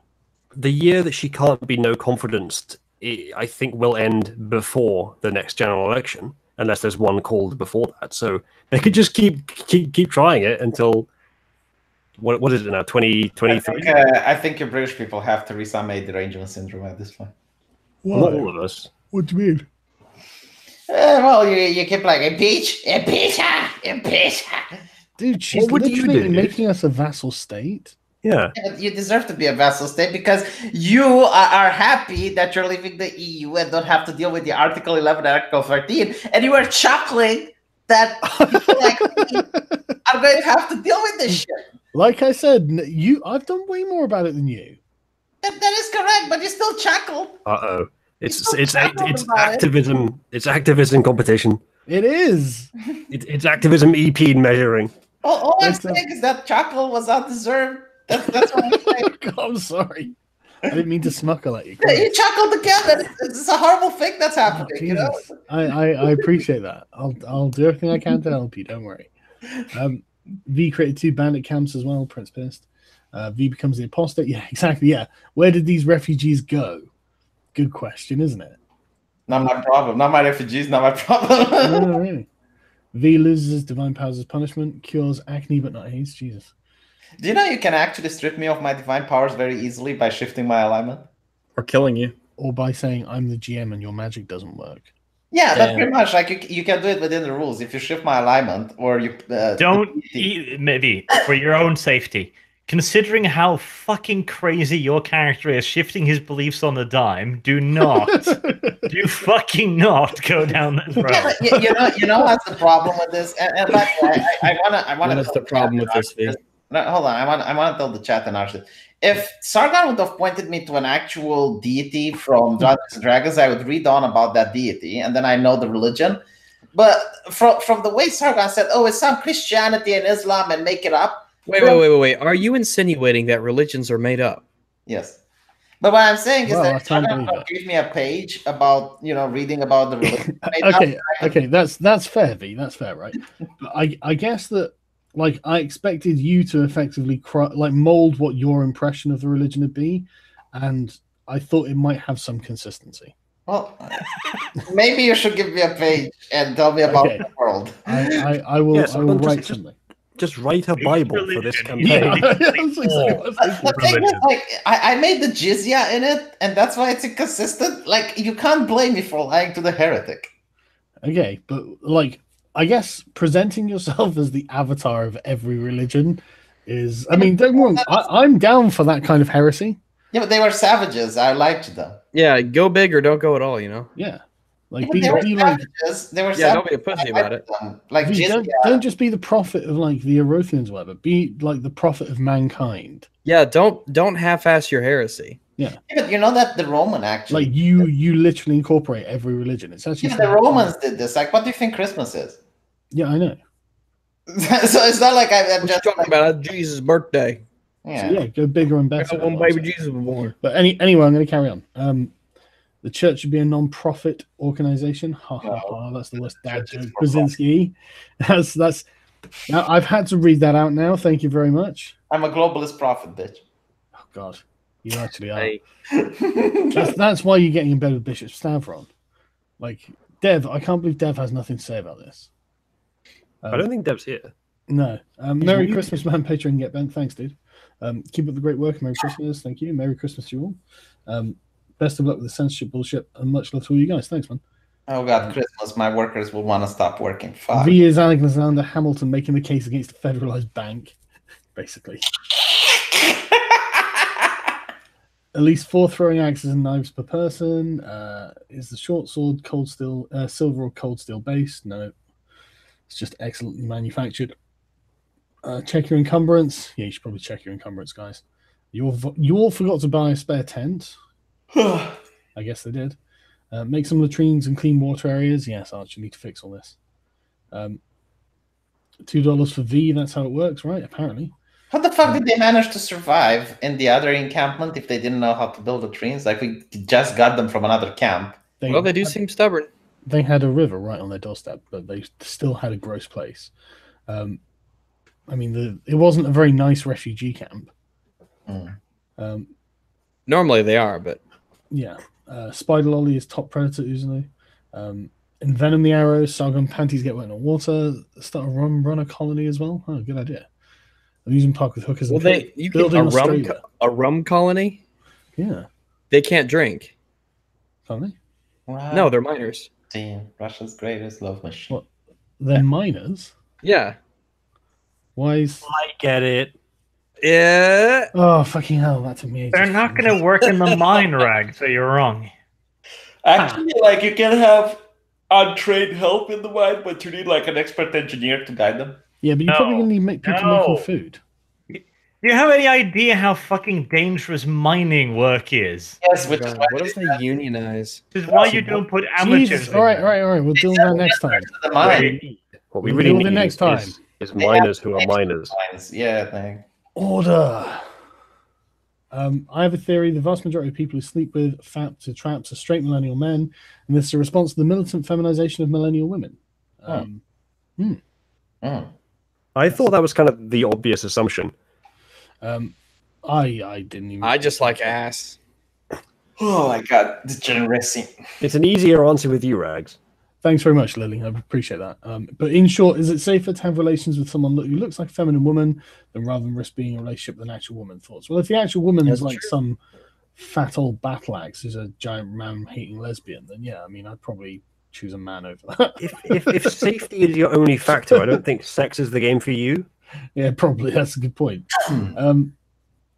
The year that she can't be no confidence, I think, will end before the next general election. Unless there's one called before that, so they could just keep trying it until what is it now? 2023. I think you British people have Theresa May derangement syndrome at this point. Not all of us. What do you mean? Well, you keep like impeach her. Dude, she's literally making us a vassal state. Yeah. You deserve to be a vassal state because you are happy that you're leaving the EU and don't have to deal with the Article 11 and Article 13, and you are chuckling that people like me are going to have to deal with this shit. Like I said, I've done way more about it than you. That is correct, but you still chuckle. Uh-oh. It's activism. It's activism competition. It is. It's activism EP measuring. All I'm saying is that chuckle was undeserved. That's what I'm saying. I'm sorry. I didn't mean to smuckle at you. Yeah, you chuckled again. It's a horrible thing that's happening. You know? I appreciate that. I'll do everything I can to help you. Don't worry. V created 2 bandit camps as well. Prince pissed. V becomes the apostate. Yeah, exactly. Yeah. Where did these refugees go? Good question, isn't it? Not my problem. Not my refugees. Not my problem. No, really. V loses divine powers as punishment. Cures acne, but not AIDS. Jesus. Do you know you can actually strip me of my divine powers very easily by shifting my alignment? Or killing you. Or by saying, I'm the GM and your magic doesn't work. Yeah, that's pretty much like you can do it within the rules. If you shift my alignment or you... Don't, maybe, for your own safety, considering how fucking crazy your character is shifting his beliefs on the dime, do fucking not go down that road. Yeah, you know what's the problem with this? And by the way, I want to... What's the problem with this, V? No, hold on. I want to tell the chat and actually, if Sargon would have pointed me to an actual deity from Dungeons and Dragons, I would read on about that deity, and then I know the religion. But from the way Sargon said, "Oh, it's some Christianity and Islam," and make it up. Wait. Are you insinuating that religions are made up? Yes. But what I'm saying is that Sargon gave me a page about reading about the religion. Okay, that's fair, V. That's fair, right? But I guess that. Like, I expected you to effectively mold what your impression of the religion would be, and I thought it might have some consistency. Well, maybe you should give me a page and tell me about the world. I will. I will write something. Just write a Bible for this campaign. The thing is, I made the jizya in it, and that's why it's inconsistent. Like, you can't blame me for lying to the heretic. Okay, but I guess presenting yourself as the avatar of every religion is... I mean, don't get me wrong, I'm down for that kind of heresy. Yeah, but they were savages. I liked them. Yeah, go big or don't go at all, Yeah. Like, they were savages. They were savages. Don't be a pussy about it. Like, don't just be the prophet of, the Erothians or whatever. Be, the prophet of mankind. Yeah, don't half-ass your heresy. Yeah, but you know that the Roman actually... you literally incorporate every religion. It's actually... the Romans did this. Like, what do you think Christmas is? Yeah, I know. So it's not like I'm just talking about Jesus' birthday. Yeah. So go bigger and better. One baby Jesus was born. But anyway, I'm going to carry on. The church should be a non-profit organization. Ha ha ha! That's the worst dad joke. Krasinski. That's. Now I've had to read that out now. Thank you very much. I'm a globalist prophet, bitch. Oh God, you actually are. That's why you're getting in bed with Bishop Stavron. Like, Dev, I can't believe Dev has nothing to say about this. I don't think Dev's here. No. Merry Christmas, man. Patreon get bent. Thanks, dude. Keep up the great work. Merry Christmas. Thank you. Merry Christmas to you all. Best of luck with the censorship bullshit, and much love to all you guys. Thanks, man. Oh God, Christmas! My workers will want to stop working. Fuck. V is Alexander Hamilton making the case against a federalized bank, basically. At least 4 throwing axes and knives per person. Is the short sword cold steel, silver or cold steel base? No. It's just excellently manufactured. Check your encumbrance. Yeah, you should probably check your encumbrance, guys. You all forgot to buy a spare tent. I guess they did. Make some latrines and clean water areas. Yes, Arch, you need to fix all this. $2 for V. That's how it works, right? Apparently. How the fuck did they manage to survive in the other encampment if they didn't know how to build latrines? Like, we just got them from another camp. They do seem stubborn. They had a river right on their doorstep, but they still had a gross place. I mean, it wasn't a very nice refugee camp. Normally they are, but... Yeah. Spider Lolly is top predator, usually. Envenom the arrows. Sargon panties get wet in water. Start a runner colony as well. Oh, good idea. Amusement park with hookers. A rum colony? Yeah. They can't drink. Can't they? Wow. No, they're miners. Damn, Russia's greatest love machine. What? They're miners? Yeah. Why is... I get it. Yeah. Oh, fucking hell. That took me ages. They're not going to work in the mine, Rag, so you're wrong. Actually, you can have untrained help in the mine, but you need, an expert engineer to guide them. Yeah, but you're probably going to need people making food. Do you have any idea how fucking dangerous mining work is? Yes, which is why What if they unionize? This is why you don't put amateurs. Jesus. All right. We'll deal with that next time. What we We'll really deal with need it next time. is miners who are miners. Yeah, thank. Order. I have a theory: the vast majority of people who sleep with traps are straight millennial men, and this is a response to the militant feminization of millennial women. I thought that was kind of the obvious assumption. I didn't even. I just like ass. Oh my god, degeneracy. It's an easier answer with you, Rags. Thanks very much, Lily. I appreciate that. But in short, is it safer to have relations with someone who looks like a feminine woman than rather than risk being in a relationship with an actual woman? Thoughts? Well, if the actual woman is like some fat old battle axe who's a giant man-hating lesbian, then yeah, I mean, I'd probably choose a man over that. If safety is your only factor, I don't think sex is the game for you. Yeah, probably. That's a good point.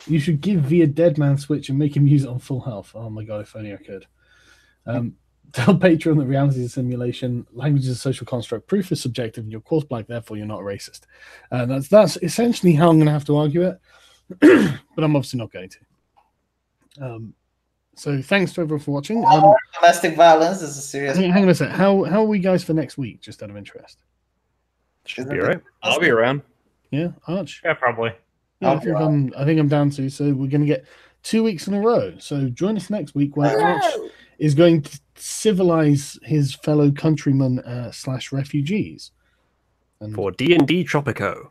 You should give V a dead man switch and make him use it on full health. Oh my god, if only I could. Tell Patreon that reality is a simulation, language is a social construct, proof is subjective, and you're of course black, therefore you're not a racist. That's essentially how I'm going to have to argue it, but I'm obviously not going to. So thanks to everyone for watching. Domestic violence is a serious. Hang on a sec. How are we guys for next week? Just out of interest. Should be all right. I'll be around. Yeah, Arch. Yeah, probably. Yeah, I think I'm down to. So we're going to get 2 weeks in a row. So join us next week where Arch is going to civilize his fellow countrymen / refugees. For D&D Tropico.